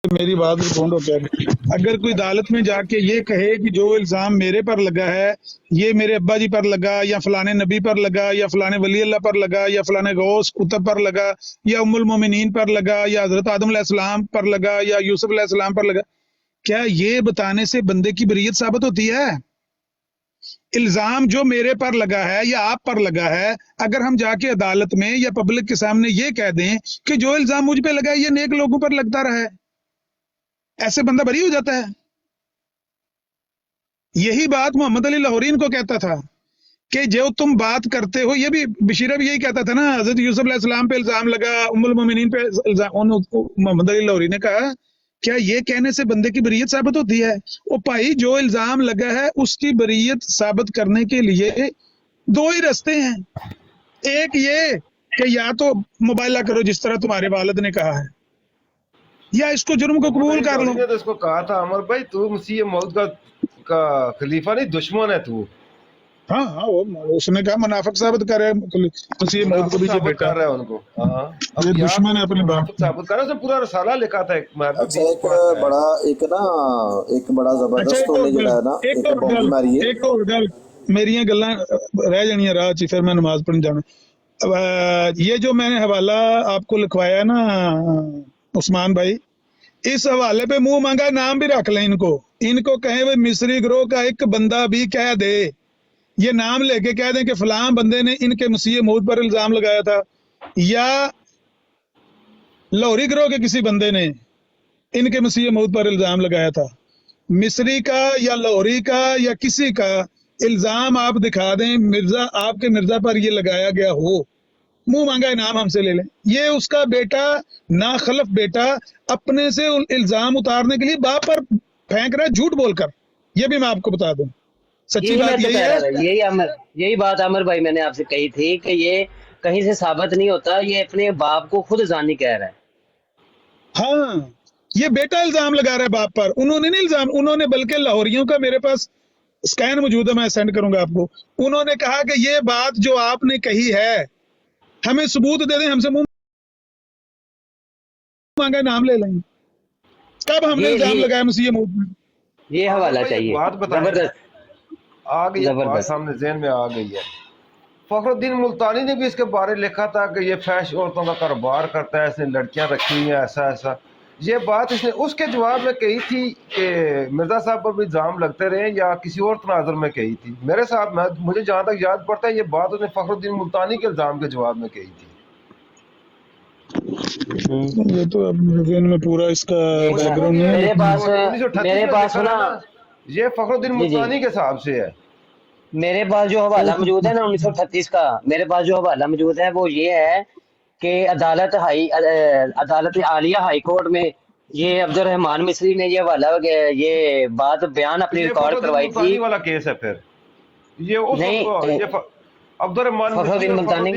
میری بات ریکارڈ ہوتا ہے. اگر کوئی عدالت میں جا کے یہ کہے کہ جو الزام میرے پر لگا ہے یہ میرے ابا جی پر لگا یا فلانے نبی پر لگا یا فلانے ولی اللہ پر لگا یا فلانے غوث کتب پر لگا یا ام المومنین پر لگا یا حضرت آدم علیہ السلام پر لگا یا یوسف علیہ السلام پر لگا، کیا یہ بتانے سے بندے کی بریت ثابت ہوتی ہے؟ الزام جو میرے پر لگا ہے یا آپ پر لگا ہے، اگر ہم جا کے عدالت میں یا پبلک کے سامنے یہ کہہ دیں کہ جو الزام مجھ پہ لگا ہے یہ نیک لوگوں پر لگتا رہا ہے، ایسے بندہ بری ہو جاتا ہے. یہی بات محمد علی لاہورین کو کہتا تھا کہ جو تم بات کرتے ہو، یہ بھی بشیرہ بھی یہی کہتا تھا نا، حضرت یوسف علیہ السلام پہ الزام لگا، ام المومنین پہ الزام. محمد علی لاہوری نے کہا کیا یہ کہنے سے بندے کی بریت ثابت ہوتی ہے؟ وہ بھائی جو الزام لگا ہے اس کی بریت ثابت کرنے کے لیے دو ہی رستے ہیں. ایک یہ کہ یا تو مبالغہ کرو جس طرح تمہارے والد نے کہا ہے، یا اس کو جرم کو قبول کر لو. تو اس کو کہا تھا عمر بھائی تو مسیح موعود کا خلیفہ نہیں دشمن ہے تو. ہاں ہاں اس نے کہا منافق ثابت کر رہا ہے مسیح موعود کو بھی جو بیٹا کر رہا ہے ان کو. ہاں یہ دشمن ہے اپنے باپ کا. ثابت کر رہا ہے، اس نے پورا رسالہ لکھا تھا. اچھا ایک بڑا زبردست ہونے جڑا ہے نا ایک اور گل میری گلاں رہ جانیاں راہ چ، پھر میں نماز پڑھنے جانا. یہ جو میں نے حوالہ آپ کو لکھوایا نا عثمان بھائی، اس حوالے پہ منہ مانگا نام بھی رکھ لیں ان کو کہیں وہ مصری گروہ کا ایک بندہ بھی کہہ دے، یہ نام لے کے کہہ دیں کہ فلاں بندے نے ان کے مسیح موعود پر الزام لگایا تھا، یا لاہوری گروہ کے کسی بندے نے ان کے مسیح موعود پر الزام لگایا تھا. مصری کا یا لاہوری کا یا کسی کا الزام آپ دکھا دیں مرزا، آپ کے مرزا پر یہ لگایا گیا ہو، منہ مانگا انعام ہم سے لے لیں. یہ اس کا بیٹا ناخلف بیٹا اپنے سے الزام اتارنے کے لیے باپ پر پھینک رہا ہے جھوٹ بول کر. یہ بھی میں آپ کو بتا دوں سچی بات یہی ہے. یہی بات عامر بھائی میں نے آپ سے کہی تھی کہ یہ کہیں سے ثابت نہیں ہوتا، یہ اپنے باپ کو خود زانی کہہ رہا ہے. ہاں یہ بیٹا الزام لگا رہا ہے باپ پر. انہوں نے نہیں الزام، انہوں نے بلکہ لاہوریوں کا میرے پاس اسکین موجود ہے، میں سینڈ کروں گا آپ کو. انہوں نے کہا کہ یہ بات جو آپ نے کہی ہے ہمیں ثبوت دے دیں، ہم سے منہ مانگا نام لے لیں. کب ہم نے الزام لگایا مسیح موعود میں؟ یہ حوالہ چاہیے. بات زبردست آ گئی، بات سامنے ذہن میں آ گئی ہے. فخر الدین ملتانی نے بھی اس کے بارے لکھا تھا کہ یہ فحش عورتوں کا کاروبار کرتا ہے، اس نے لڑکیاں رکھی ہیں ایسا ایسا. یہ بات اس نے اس کے جواب میں کہی تھی کہ مرزا صاحب پر بھی الزام لگتے رہے، یا کسی اور تناظر میں کہی تھی. میرے صاحب مجھے جہاں تک یاد پڑتا ہے یہ بات اس نے فخر الدین ملتانی کے الزام کے جواب میں کہی تھی. یہ تو اب ذہن میں پورا اس کا بیک گراؤنڈ نہیں ہے. میرے پاس نا یہ فخر الدین ملتانی کے حساب سے ہے. میرے پاس جو حوالہ موجود ہے نا 1938 کا، میرے پاس جو حوالہ موجود ہے وہ یہ ہے کہ عدالت عالیہ ہائی کورٹ میں یہ عبد الرحمان مصری نے یہ حوالہ یہ بات بیان اپنی ریکارڈ کروائی تھی. والا کیس ہے پھر یہ عبد الرحمان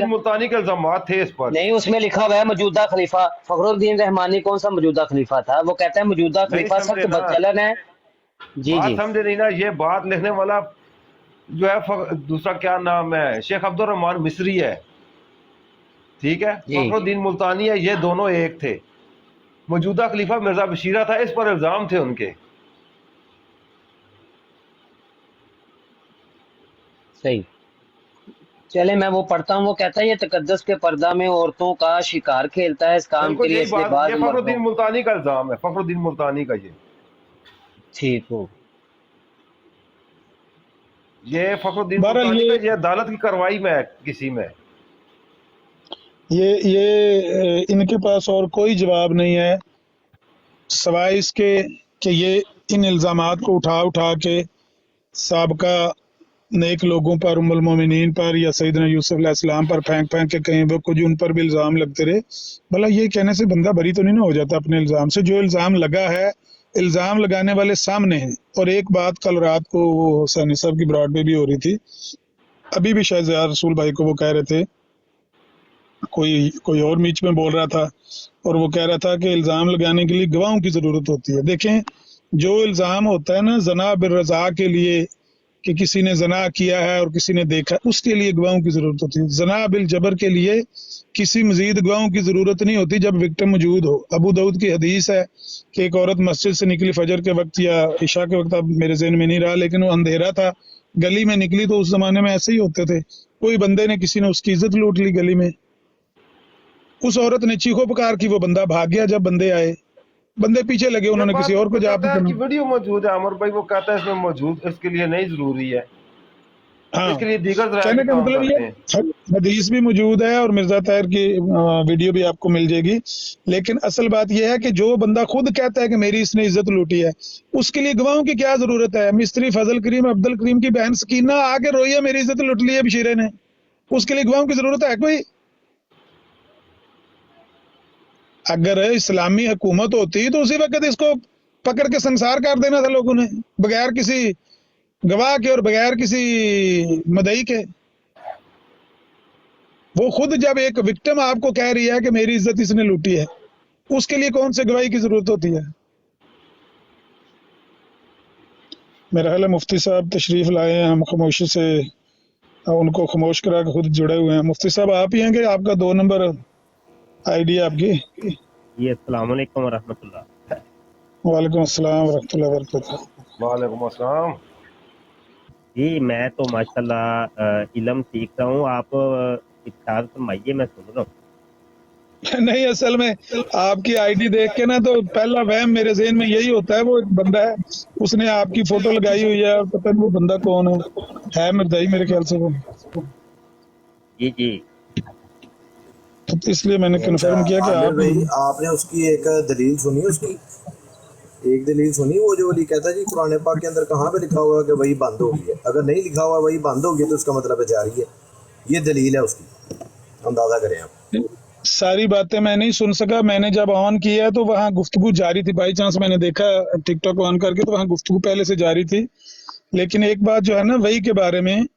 ملتانی کے الزامات تھے اس پر. نہیں، اس میں لکھا ہوا ہے موجودہ خلیفہ. فخر الدین رحمانی کون سا موجودہ خلیفہ تھا؟ وہ کہتا ہے موجودہ خلیفہ سخت بدچلن ہے. جی سمجھے نہیں نا، یہ بات لکھنے والا جو ہے دوسرا کیا نام ہے، شیخ عبد الرحمان مصری ہے، ٹھیک ہے. فخر الدین ملتانی ہے، یہ دونوں ایک تھے. موجودہ خلیفہ مرزا بشیرہ تھا، اس پر الزام تھے ان کے. صحیح. چلے میں وہ پڑھتا ہوں. وہ کہتا ہے یہ تقدس کے پردہ میں عورتوں کا شکار کھیلتا ہے، اس کام کے لیے اس نے بعض فخر الدین ملتانی کا الزام ہے، فخر الدین ملتانی کا. ٹھیک ہو یہ فخر الدین ملتانی کا، یہ عدالت کی کارروائی میں کسی میں یہ ان کے پاس اور کوئی جواب نہیں ہے سوائے اس کے کہ یہ ان الزامات کو اٹھا کے سابقہ نیک لوگوں پر، ام المومنین پر یا سیدنا یوسف علیہ السلام پر پھینک کے کہیں وہ کچھ ان پر بھی الزام لگتے رہے. بھلا یہ کہنے سے بندہ بری تو نہیں نہ ہو جاتا اپنے الزام سے؟ جو الزام لگا ہے، الزام لگانے والے سامنے ہیں. اور ایک بات کل رات کو وہ حسینی صاحب کی براڈ پہ بھی ہو رہی تھی، ابھی بھی شاید زیاد رسول بھائی کو وہ کہہ رہے تھے، کوئی اور میچ میں بول رہا تھا، اور وہ کہہ رہا تھا کہ الزام لگانے کے لیے گواہوں کی ضرورت ہوتی ہے. دیکھیں جو الزام ہوتا ہے نا زنا بالرضاء کے لیے، कि किसी ने जना किया है और किसी ने देखा, उसके लिए गवाहों की जरूरत होती है। जना बिल जबर के लिए किसी मजीद गवाहों की जरूरत नहीं होती जब विक्टिम मौजूद हो। अबू दाऊद की हदीस है कि एक औरत मस्जिद से निकली फजर के वक्त या इशा के वक्त, अब मेरे ज़हन में नहीं रहा, लेकिन वो अंधेरा था, गली में निकली, तो उस जमाने में ऐसे ही होते थे, कोई बंदे ने, किसी ने उसकी इज्जत लूट ली गली में, उस औरत ने चीखो पुकार की, वो बंदा भाग गया। जब बंदे आए, बंदे पीछे लगे, ये उन्होंने बात किसी और को जा बताता है कि पकड़ा। वीडियो मौजूद है अमर भाई, वो कहता है इसमें मौजूद, इसके लिए नहीं जरूरी है, हाँ, इसके लिए दीगर ज़राए कहने भी का काम मतलब करते ये हैं। हदीस भी मौजूद है और मिर्जा ताहिर की वीडियो भी आपको मिल जाएगी। लेकिन असल बात यह है कि जो बंदा खुद कहता है कि मेरी इसने इज्जत लूटी है, उसके लिए गवाहों की क्या जरूरत है? मिस्त्री फजल करीम अब्दुल करीम की बहन सकीना आके रोई है, मेरी इज्जत लूट ली है बशीरे ने, उसके लिए गवाहों की जरूरत है कोई? अगर इस्लामी हुकूमत होती तो उसी वक्त इसको पकड़ के संसार कर देना था लोगों ने, बगैर किसी गवाह के और बगैर किसी मदई के। वो खुद जब एक विक्टिम आपको कह रही है कि मेरी इज्जत इसने लूटी है, उसके लिए कौन से गवाही की जरूरत होती है? मेरा ख्याल है मुफ्ती साहब तशरीफ लाए हैं, हम खामोशी से उनको खामोश करा के खुद जुड़े हुए हैं। मुफ्ती साहब आप ही हैं कि आपका 2 नंबर आईडी है आपकी? जी अस्सलाम वालेकुम रहमतुल्लाह। वालेकुम अस्सलाम वरहमतुल्लाहि वबरकातुहू। वालेकुम अस्सलाम। जी मैं तो माशाल्लाह इल्म सीख रहा हूँ, आप इरशाद फरमाइए, मैं सुन रहा हूँ। नहीं, असल में आपकी आईडी देख के ना तो पहला वहम मेरे ज़हन में यही होता है, वो एक बंदा है, उसने आपकी फोटो लगाई हुई है, पता नहीं वो बंदा कौन है मिर्जाई मेरे ख्याल से वो। जी जी तो इसलिए मैंने कंफर्म किया कि आमिर आप। भाई आपने उसकी एक दलील सुनी, उसकी एक दलील सुनी, वो जो वली कहता है जी कुरान पाक के अंदर कहाँ पे लिखा हुआ है कि वही बंद हो गई है? अगर नहीं लिखा हुआ वही बंद हो गई तो उसका मतलब है जारी है, ये दलील है उसकी, अंदाजा करें आप। सारी बातें मैं नहीं सुन सका, मैंने जब ऑन किया तो वहाँ गुफ्तगू जारी थी, बाई चांस मैंने देखा टिकटॉक ऑन करके तो वहाँ गुफ्तगू पहले से जारी थी। लेकिन एक बात जो है ना वही के बारे में,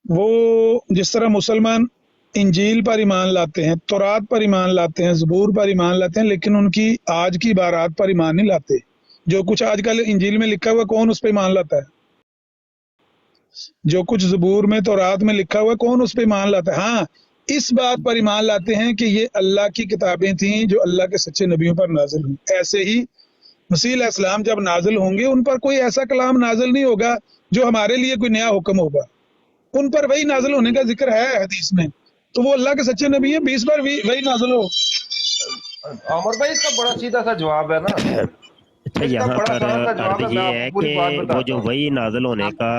वो जिस तरह मुसलमान इंजील पर ईमान लाते हैं, तौरात पर ईमान लाते हैं, ज़बूर पर ईमान लाते हैं, लेकिन उनकी आज की बारात पर ईमान नहीं लाते। जो कुछ आजकल इंजील में लिखा हुआ, कौन उस पर ईमान लाता है? जो कुछ ज़बूर में, तौरात में लिखा हुआ, कौन उस पर ईमान लाता है? हाँ, इस बात पर ईमान लाते हैं कि ये अल्लाह की किताबें थीं जो अल्लाह के सच्चे नबियों पर नाजिल हुई। ऐसे ही मसीह अलैहिस्सलाम जब नाजिल होंगे, उन पर कोई ऐसा कलाम नाजिल नहीं होगा जो हमारे लिए कोई नया हुक्म होगा। उन पर वही नाजिल होने का जिक्र है हदीस में, तो वो अल्लाह के सच्चे नबी है, 20 बार वही नाजिल हो। अमर भाई इसका बड़ा सीधा सा जवाब है ना, अच्छा, इसका यहाँ बड़ा पर आसान सा जवाब अर्ज है, मैं ये है आपको पूरी बात कि वो बताता जो हूँ। वही नाज़िल होने का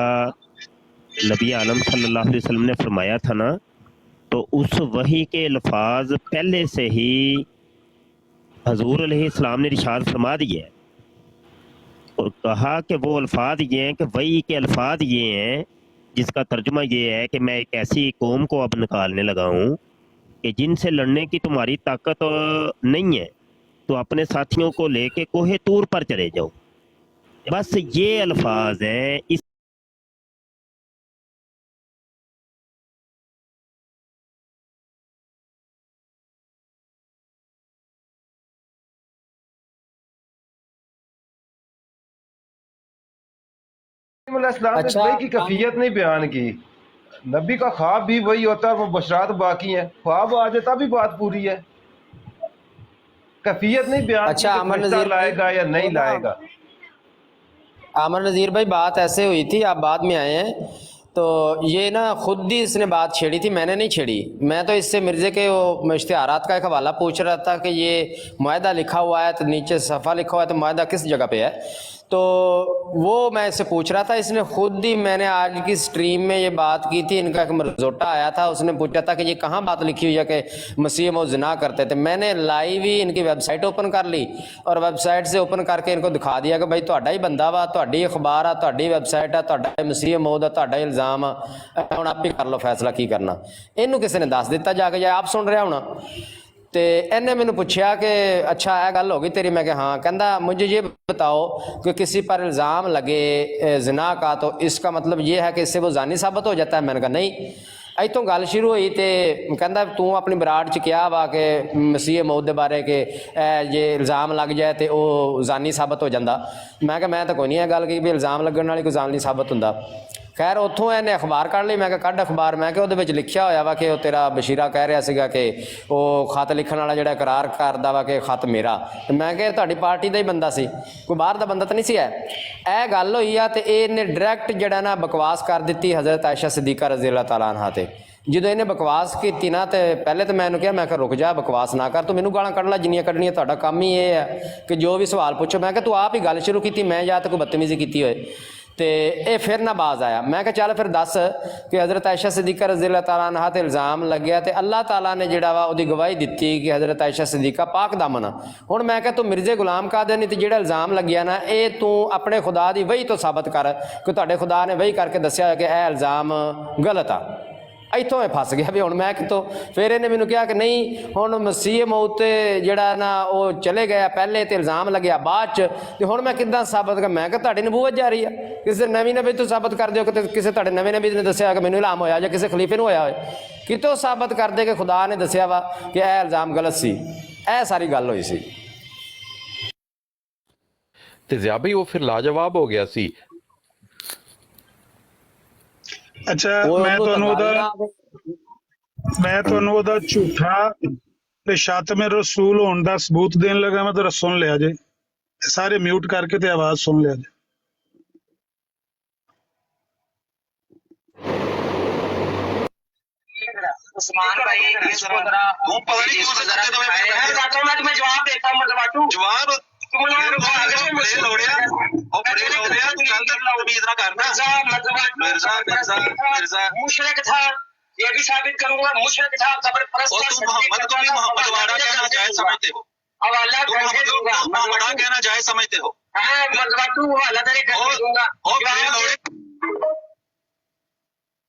नबी आलम सल्लल्लाहु अलैहि वसल्लम ने फरमाया था ना, तो उस वही के अल्फाज पहले से ही हजूर अलैहिस्सलाम ने इरशाद फरमा दिए हैं और कहा कि वो अल्फाज ये हैं कि वही के अल्फाज ये हैं, जिसका तर्जुमा ये है कि मैं एक ऐसी कौम को अब निकालने लगा हूँ कि जिनसे लड़ने की तुम्हारी ताकत नहीं है, तो अपने साथियों को लेके कोहे तूर पर चले जाओ। बस ये अल्फाज हैं। इस इस्लाम ने अच्छा वही की कैफियत नहीं बयान की। नबी का ख्वाब भी वही होता है, वो बशरात बाकी है, ख्वाब आ जाता भी बात पूरी है, कैफियत नहीं बयान की अच्छा कि अमर फरिश्ता नज़ीर भाई, लाएगा या नहीं लाएगा। अमर नज़ीर भाई बात ऐसे हुई थी, आप बाद में आए हैं, तो ये ना खुद ही इसने बात छेड़ी थी, मैंने नहीं छेड़ी। मैं तो इससे मिर्ज़े के वो इश्तिहारात का एक हवाला पूछ रहा था कि ये मुआहदा लिखा हुआ है तो नीचे सफ़ा लिखा हुआ है, तो मुआहदा किस जगह पे है, तो वो मैं इससे पूछ रहा था। इसने खुद ही, मैंने आज की स्ट्रीम में ये बात की थी, इनका एक मरजोटा आया था, उसने पूछा था कि ये कहाँ बात लिखी हुई है कि मसीह मौत ज़िना करते थे। मैंने लाइव ही इनकी वेबसाइट ओपन कर ली और वेबसाइट से ओपन करके इनको दिखा दिया कि भाई तुहाडा ही बंदा वा, तुहाडी अखबार आ, तुहाडी वेबसाइट है, तुहाडा मसीह मौत है, तुहाडा इल्ज़ाम आ, हुण आप ही कर लो फैसला की करना। इनू किसी ने दस दिता जाके, जाए आप सुन रहा होना। तो इन्हें मैंने पूछा कि अच्छा है गल हो गई तेरी, मैं कि हाँ। कहता मुझे ये बताओ कि किसी पर इल्ज़ाम लगे ज़िना का तो इसका मतलब ये है कि इससे वो जानी साबित हो जाता है? मैंने कहा नहीं। इतों गल शुरू हुई तो कहता तू अपनी बराड़ च क्या वा कि मसीह मौत के बारे के ये इल्ज़ाम लग जाए तो वह जानी साबित हो जाता। मैं कहा मैं तो कोई नहीं है गल की भी इल्ज़ाम लगने वाली कोई जानी साबित होंदा। ਖੈਰ ਉੱਥੋਂ ਇਹਨੇ ਅਖਬਾਰ ਕੱਢ ਲਈ। ਮੈਂ ਕਿਹਾ ਕੱਢ ਅਖਬਾਰ। ਮੈਂ ਕਿਹਾ ਉਹਦੇ ਵਿੱਚ ਲਿਖਿਆ ਹੋਇਆ ਵਾ ਕਿ ਉਹ ਤੇਰਾ ਬਸ਼ੀਰਾ ਕਹਿ ਰਿਹਾ ਸੀਗਾ ਕਿ ਉਹ ਖਤ ਲਿਖਣ ਵਾਲਾ ਜਿਹੜਾ ਇਕਰਾਰ ਕਰਦਾ ਵਾ ਕਿ ਖਤ ਮੇਰਾ। ਤੇ ਮੈਂ ਕਿਹਾ ਤੁਹਾਡੀ ਪਾਰਟੀ ਦਾ ਹੀ ਬੰਦਾ ਸੀ, ਕੋਈ ਬਾਹਰ ਦਾ ਬੰਦਾ ਤਾਂ ਨਹੀਂ ਸੀ। ਇਹ ਗੱਲ ਹੋਈ ਆ। ਤੇ ਇਹਨੇ ਡਾਇਰੈਕਟ ਜਿਹੜਾ ਨਾ ਬਕਵਾਸ ਕਰ ਦਿੱਤੀ ਹਜ਼ਰਤ ਆਇਸ਼ਾ ਸਿੱਦੀਕਾ ਰਜ਼ੀ ਅੱਲਾਹ ਤਾਲਾ ਅਨਹਾ ਤੇ। ਜਦੋਂ ਇਹਨੇ ਬਕਵਾਸ ਕੀਤੀ ਨਾ ਤੇ ਪਹਿਲੇ ਤਾਂ ਮੈਂ ਇਹਨੂੰ ਕਿਹਾ, ਮੈਂ ਕਿਹਾ ਰੁਕ ਜਾ, ਬਕਵਾਸ ਨਾ ਕਰ, ਤੂੰ ਮੈਨੂੰ ਗਾਲਾਂ ਕੱਢ ਲੈ ਜਿੰਨੀਆਂ ਕੱਢਣੀਆਂ, ਤੁਹਾਡਾ ਕੰਮ ਹੀ ਇਹ ਹੈ ਕਿ ਜੋ ਵੀ ਸਵਾਲ ਪੁੱਛੋ। ਮੈਂ ਕਿਹਾ ਤੂੰ ਆਪ ਹੀ ਗੱਲ ਸ਼ੁਰੂ ਕੀਤੀ, ਮੈਂ ਜਾਂ ਤਾਂ ਕੋਈ ਬਦਤਮੀਜ਼ੀ ਕੀਤੀ ਹੋਏ। ਤੇ ਇਹ ਫਿਰ ਨਾ ਬਾਜ਼ ਆਇਆ। ਮੈਂ ਕਿਹਾ ਚੱਲ ਫਿਰ ਦੱਸ ਕਿ ਹਜ਼ਰਤ ਆਇਸ਼ਾ ਸਿੱਦੀਕਾ ਰਜ਼ੀ ਅੱਲਾਹ ਤਾਲਾ ਅਨਹਾ ਤੇ ਇਲਜ਼ਾਮ ਲੱਗਿਆ ਤੇ ਅੱਲਾਹ ਤਾਲਾ ਨੇ ਜਿਹੜਾ ਵਾ ਉਹਦੀ ਗਵਾਹੀ ਦਿੱਤੀ ਕਿ ਹਜ਼ਰਤ ਆਇਸ਼ਾ ਸਿੱਦੀਕਾ ਪਾਕ ਦਾਮਨ। ਹੁਣ ਮੈਂ ਕਿਹਾ ਤੂੰ ਮਿਰਜ਼ੇ ਗੁਲਾਮ ਕਾਦਿਆਨੀ ਤੇ ਜਿਹੜਾ ਇਲਜ਼ਾਮ ਲੱਗਿਆ ਨਾ, ਇਹ ਤੂੰ ਆਪਣੇ ਖੁਦਾ ਦੀ ਵਹੀ ਤੋਂ ਸਾਬਤ ਕਰ ਕਿ ਤੁਹਾਡੇ ਖੁਦਾ ਨੇ ਵਹੀ ਕਰਕੇ ਦੱਸਿਆ ਹੋਇਆ ਕਿ ਇਹ ਇਲਜ਼ਾਮ ਗਲਤ ਆ। ਇੱਥੋਂ ਇਹ ਫਸ ਗਿਆ ਵੀ ਹੁਣ ਮੈਂ ਕਿਤੋਂ। ਫਿਰ ਇਹਨੇ ਮੈਨੂੰ ਕਿਹਾ ਕਿ ਨਹੀਂ, ਹੁਣ ਮਸੀਹ ਮੌਤ ਤੇ ਜਿਹੜਾ ਨਾ ਉਹ ਚਲੇ ਗਿਆ ਪਹਿਲੇ ਤੇ ਇਲਜ਼ਾਮ ਲੱਗਿਆ ਬਾਅਦ ਚ, ਤੇ ਹੁਣ ਮੈਂ ਕਿੱਦਾਂ ਸਾਬਤ ਕਰ। ਮੈਂ ਕਿਹਾ ਤੁਹਾਡੀ ਨਬੂਵਤ ਜਾਰੀ ਆ, ਕਿਸੇ ਨਵੀਂ ਨਬੀ ਤੋਂ ਸਾਬਤ ਕਰ ਦਿਓ ਕਿ ਕਿਸੇ ਤੁਹਾਡੇ ਨਵੇਂ ਨਬੀ ਨੇ ਦੱਸਿਆ ਕਿ ਮੈਨੂੰ ਇਲਹਾਮ ਹੋਇਆ ਜਾਂ ਕਿਸੇ ਖਲੀਫੇ ਨੂੰ ਹੋਇਆ ਹੋਏ। ਕਿਤੋਂ ਸਾਬਤ ਕਰ ਦੇ ਕਿ ਖੁਦਾ ਨੇ ਦੱਸਿਆ ਵਾ ਕਿ ਇਹ ਇਲਜ਼ਾਮ ਗਲਤ ਸੀ। ਇਹ ਸਾਰੀ ਗੱਲ ਹੋਈ ਸੀ। ਤੇ ਜ਼ਿਆ ਬਈ ਉਹ ਫਿਰ ਲਾਜਵਾਬ ਹੋ ਗਿਆ ਸੀ। ਅੱਛਾ, ਮੈਂ ਤੁਹਾਨੂੰ ਉਹਦਾ ਝੂਠਾ ਤੇ ਸ਼ਾਤਮੇ ਰਸੂਲ ਹੋਣ ਦਾ ਸਬੂਤ ਦੇਣ ਲੱਗਾ। ਮੈਂ ਤਾਂ ਸੁਣ ਲਿਆ ਜੇ, ਸਾਰੇ ਮਿਊਟ ਕਰਕੇ ਤੇ ਆਵਾਜ਼ ਸੁਣ ਲਿਆ ਜੇ। उस्मान भाई इसको जरा वो पता नहीं इसको जरा मैं तुम्हें जवाब देता हूं मतलब जवाब तुम लोड़िया और बड़े लोड़िया तू गलत तमीज ना करना मिर्जा मिर्जा मिर्जा मुशरिक था, ये भी साबित करूंगा मुशरिक था, कब्र परस्त था। तुम मोहम्मद को भी मोहम्मद वाड़ा कहना जायज समझते हो? हवाला करके दूंगा, वाड़ा कहना जायज समझते हो? हां मतलब तू हवाला तेरे कर दूंगा। और बड़े लोड़े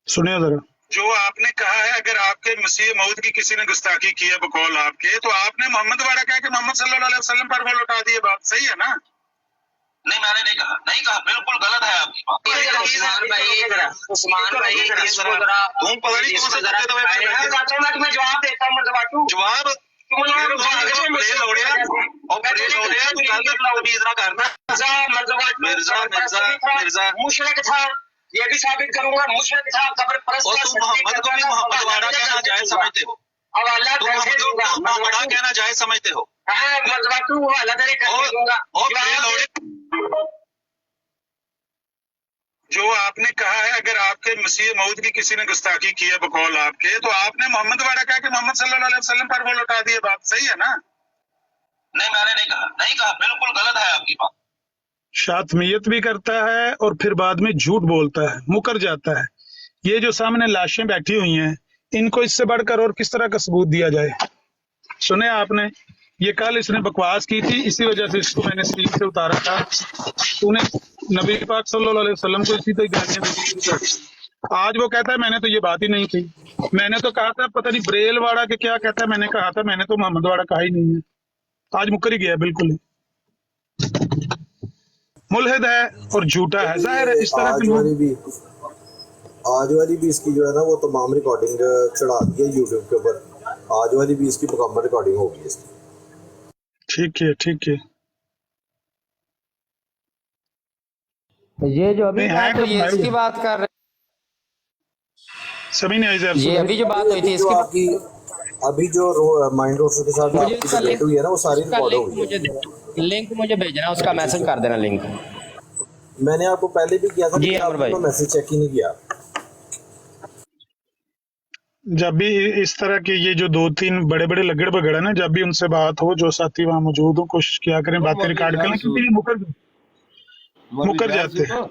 सुनिए जरा, जो आपने कहा है अगर आपके मसीह मौत की किसी ने गुस्ताखी की है बकौल आपके, तो आपने मोहम्मद वाला कहा कि मोहम्मद सल्लल्लाहु अलैहि वसल्लम पर वो लौटा दिए। बात सही है ना? नहीं मैंने नहीं कहा बिल्कुल गलत है आपकी बात। उस्मान भाई इसको जरा तुम पता नहीं कौन सा जरा मैं तुम्हें जवाब देता हूं मतलब जवाब मिर्जा मुशरिक था, ये भी साबित करूंगा मुशरिक था, कब्र परस्त था। तुम मोहम्मद को भी मोहम्मद वाड़ा कहना जायज समझते हो? हवाला करके दूंगा, वाड़ा कहना जायज समझते हो? हां मतलब तू हवाला तेरे कर दूंगा। जो आपने कहा है अगर आपके मसीह मौत की किसी ने गुस्ताखी की है बकौल आपके, तो आपने मोहम्मद वाला कहा कि मोहम्मद सल्लल्लाहु अलैहि वसल्लम पर वो लौटा दिए। बात सही है ना? नहीं मैंने नहीं कहा बिल्कुल गलत है आपकी बात। शातमियत भी करता है और फिर बाद में झूठ बोलता है, मुकर जाता है। ये जो सामने लाशें बैठी हुई हैं, इनको इससे बढ़कर और किस तरह का सबूत दिया जाए? सुने आपने, ये कल इसने बकवास की थी, इसी वजह से इसको मैंने स्क्रीन से उतारा था। तूने नबी पाक सल्लल्लाहु अलैहि वसल्लम को इसी तरह गालियां दी। आज वो कहता है मैंने तो ये बात ही नहीं की, मैंने तो कहा था पता नहीं ब्रेल वाड़ा के क्या कहता है, मैंने कहा था मैंने तो मोहम्मद वाड़ा कहा ही नहीं है। आज मुकर ही गया, बिल्कुल ही मुल्हिद है और झूठा है। जाहिर है इस तरह के आज वाली भी इसकी जो है ना वो तमाम रिकॉर्डिंग चढ़ा दी है यूट्यूब के ऊपर। आज वाली भी इसकी मुकम्मल रिकॉर्डिंग होगी इसकी। ठीक है ठीक है। ये जो अभी नहीं, बात है हुई है इसकी बात कर रहे सभी ने ये अभी जो बात हुई थी जो इसकी आपकी अभी जो माइंड रोस्टर के साथ मुझे आपकी इसका डिबेट हुई है ना वो सारी रिकॉर्ड हो गई है। लिंक मुझे भेजना, उसका मैसेज कर देना लिंक। मैंने आपको पहले भी किया था जी, लेकिन अमर भाई। आपने मैसेज चेक ही नहीं किया। जब भी इस तरह के ये जो दो तीन बड़े बड़े लगड़ बगड़ है ना, जब भी उनसे बात हो, जो साथी वहां मौजूद हो, कोशिश किया करें बातें रिकॉर्ड करें, क्योंकि ये मुकर जाते हैं।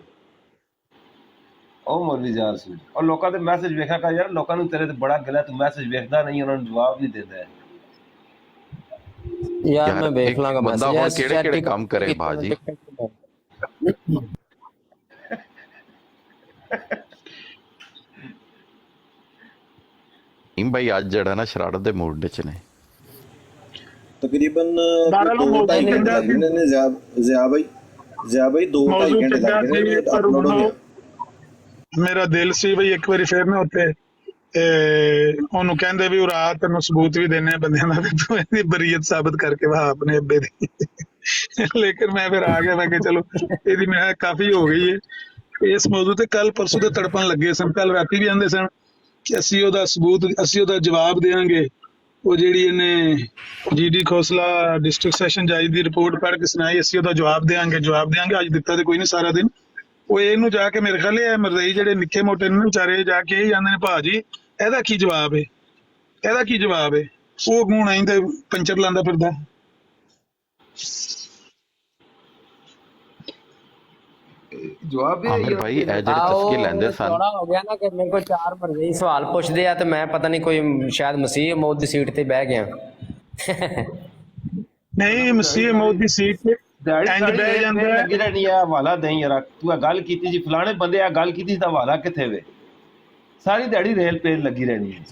ਉਹ ਮੌਲਵੀ ਜਾਰ ਸੀ ਔਰ ਲੋਕਾਂ ਦੇ ਮੈਸੇਜ ਵੇਖਿਆ ਕਰ ਯਾਰ, ਲੋਕਾਂ ਨੂੰ ਤੇਰੇ ਤੇ ਬੜਾ ਗਿਲਾ, ਤੂੰ ਮੈਸੇਜ ਵੇਖਦਾ ਨਹੀਂ, ਉਹਨਾਂ ਨੂੰ ਜਵਾਬ ਨਹੀਂ ਦਿੰਦਾ। यार मैं देख लांगा बंदा मैसेज और केड़े-केड़े काम करे भाजी। भाई आज जड़ा ना शरारत दे मूड च ने तकरीबन 2.5 घंटे ने ज़िया भाई 2.5 घंटे लग गए अपलोड हो गया। ਮੇਰਾ ਦਿਲ ਸੀ ਬਈ ਇੱਕ ਵਾਰੀ ਫੇਰ ਨਾ ਉੱਤੇ ਉਹਨੂੰ ਕਹਿੰਦੇ ਵੀ ਉਹ ਰਾਤ ਨੂੰ ਸਬੂਤ ਵੀ ਦੇਣੇ ਬੰਦਿਆਂ ਦਾ, ਤੂੰ ਇਹਦੀ ਬਰੀਅਤ ਸਾਬਤ ਕਰਕੇ ਵਾ ਆਪਣੇ ਅੱਬੇ ਦੀ। ਲੇਕਿਨ ਮੈਂ ਫਿਰ ਆ ਗਿਆ, ਮੈਂ ਕਿਹਾ ਚਲੋ ਇਹਦੀ ਮੈਂ ਕਾਫੀ ਹੋ ਗਈ ਹੈ, ਇਸ ਮੌਜੂ ਤੇ ਕੱਲ ਪਰਸੋਂ ਦੇ ਤੜਪਣ ਲੱਗੇ ਸਨ। ਕੱਲ ਰਾਤੀ ਵੀ ਆਂਦੇ ਸਨ ਕਿ ਅਸੀਂ ਉਹਦਾ ਸਬੂਤ, ਅਸੀਂ ਉਹਦਾ ਜਵਾਬ ਦੇਵਾਂਗੇ। ਉਹ ਜਿਹੜੀ ਇਹਨੇ GD ਖੋਸਲਾ ਡਿਸਟ੍ਰਿਕਟ ਸੈਸ਼ਨ ਜੱਜ ਦੀ ਰਿਪੋਰਟ ਪੜ੍ਹ ਕੇ ਸੁਣਾਈ, ਅਸੀਂ ਉਹਦਾ ਜਵਾਬ ਦੇਵਾਂਗੇ। ਅੱਜ ਦਿੱਤਾ ਤੇ ਕੋਈ ਨਹੀਂ ਸਾਰਾ ਦਿਨ। ਉਹ ਇਹਨੂੰ ਜਾ ਕੇ ਮੇਰੇ ਖਿਆਲ ਇਹ ਮਰਦਈ ਜਿਹੜੇ ਨਿੱਕੇ ਮੋਟੇ ਨੇ ਵਿਚਾਰੇ ਜਾ ਕੇ ਇਹ ਜਾਂਦੇ ਨੇ ਭਾਜੀ ਇਹਦਾ ਕੀ ਜਵਾਬ ਹੈ, ਇਹਦਾ ਕੀ ਜਵਾਬ ਹੈ। ਉਹ ਹੁਣ ਆਈ ਤੇ ਪੰਚਰ ਲਾਉਂਦਾ ਫਿਰਦਾ। ਜਵਾਬ ਆਮਿਰ ਭਾਈ ਇਹ ਜਿਹੜੇ ਤਸਕੀਰ ਲੈਂਦੇ ਸਨ ਥੋੜਾ ਹੋ ਗਿਆ ਨਾ ਕਿ ਮੇਰੇ ਕੋਲ 4 ਮਰਜ਼ੀ ਸਵਾਲ ਪੁੱਛਦੇ ਆ ਤੇ ਮੈਂ ਪਤਾ ਨਹੀਂ ਕੋਈ ਸ਼ਾਇਦ ਮਸੀਹ ਮੌਤ ਦੀ ਸੀਟ ਤੇ ਬਹਿ ਗਿਆ। ਨਹੀਂ ਮਸੀਹ ਮੌਤ ਦੀ ਸੀਟ ਤੇ ਇੰਜ ਬਹਿ ਜਾਂਦਾ ਹੈ। ਲੱਗੀ ਰਹਿਣੀ ਆ ਹਵਾਲਾ ਦੇਈ ਯਾਰ, ਤੂੰ ਗੱਲ ਕੀਤੀ ਜੀ ਫਲਾਣੇ ਬੰਦੇ ਆ ਗੱਲ ਕੀਤੀ ਤਾਂ ਹਵਾਲਾ ਕਿੱਥੇ ਵੇ? ਸਾਰੀ ਦਿਹਾੜੀ ਰੇਲ ਪੇਜ ਲੱਗੀ ਰਹਿਣੀ ਹੈ।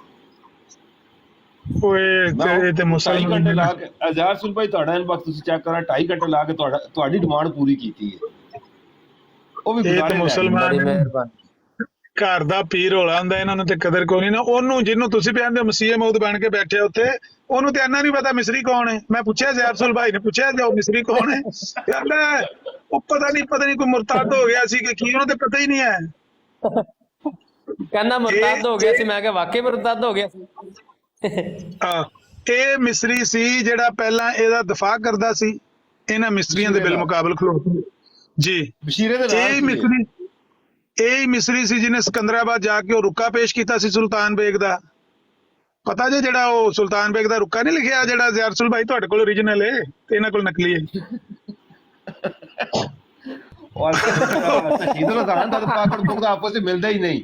ਓਏ ਤੇ ਮੁਸਲਮਾਨ ਘੰਟੇ ਲਾ ਕੇ ਅਜ਼ਾਰ ਸੁਣ ਭਾਈ ਤੁਹਾਡਾ ਇਨਬਾਕਸ ਤੁਸੀਂ ਚੈੱਕ ਕਰਾਂ, 2.5 ਘੰਟੇ ਲਾ ਕੇ ਤੁਹਾਡੀ ਡਿਮਾਂਡ ਪੂਰੀ ਕੀਤੀ ਹੈ। ਉਹ ਵੀ ਇਹ ਤੇ ਮੁਸਲਮਾਨ ਘਰ ਦਾ ਪੀਰ ਹੋਲਾ ਹੁੰਦਾ, ਇਹਨਾਂ ਨੂੰ ਤੇ ਕਦਰ ਕੋਈ ਨਹੀਂ ਨਾ। ਉਹਨੂੰ ਜਿਹਨੂੰ ਤੁਸੀਂ ਕਹਿੰਦੇ ਮਸੀਹ ਮੌਦ ਬਣ ਕੇ ਬੈਠੇ ਉੱਥੇ, ਉਹਨੂੰ ਤੇ ਇੰਨਾ ਨਹੀਂ ਪਤਾ ਮਿਸਰੀ ਕੌਣ ਹੈ। ਮੈਂ ਪੁੱਛਿਆ ਜ਼ੈਰਸੁਲ ਭਾਈ ਨੇ ਪੁੱਛਿਆ ਜਾਓ ਮਿਸਰੀ ਕੌਣ ਹੈ, ਕਹਿੰਦਾ ਉਹ ਪਤਾ ਨਹੀਂ ਕੋਈ ਮੁਰਤਦ ਹੋ ਗਿਆ ਸੀ ਕਿ ਕੀ, ਉਹਨੂੰ ਤੇ ਪਤਾ ਹੀ ਨਹੀਂ ਹੈ। ਕਹਿੰਦਾ ਮੁਰਤਦ ਹੋ ਗਿਆ ਸੀ। ਮੈਂ ਕਿਹਾ ਵਾਕਈ ਮੁਰਤਦ ਹੋ ਗਿਆ ਸੀ। ਇਹ ਮਿਸਰੀ ਸੀ ਜਿਹੜਾ ਪਹਿਲਾਂ ਇਹਦਾ ਦਫਾ ਕਰਦਾ ਸੀ, ਇਹਨਾਂ ਮਿਸਰੀਆਂ ਦੇ ਬਿਲ ਮੁਕਾਬਲ ਖਲੋਤੇ ਜੀ। ਬਸ਼ੀਰੇ ਦੇ ਇਹ ਮਿਸਰੀ ਸੀ ਜਿਹਨੇ ਸਿਕੰਦਰਾਬਾਦ ਜਾ ਕੇ ਉਹ ਰੁੱਕਾ ਪੇਸ਼ ਕੀਤਾ ਸੀ ਸੁਲਤਾਨ ਬੇਗ ਦਾ। ਪਤਾ ਜੇ ਜਿਹੜਾ ਉਹ ਸੁਲਤਾਨ ਬੇਗ ਦਾ ਰੁੱਕਾ ਨਹੀਂ ਲਿਖਿਆ ਜਿਹੜਾ ਜ਼ੈਰਸੁਲ ਭਾਈ ਤੁਹਾਡੇ ਕੋਲ ਓਰੀਜਨਲ ਹੈ ਤੇ ਇਹਨਾਂ ਕੋਲ ਨਕਲੀ ਹੈ। ਔਰ ਸ਼ਹੀਦ ਰਜ਼ਾਨ ਦਾ ਪਾਕੜ ਬੁੱਕ ਦਾ ਆਪਸ ਵਿੱਚ ਮਿਲਦਾ ਹੀ ਨਹੀਂ।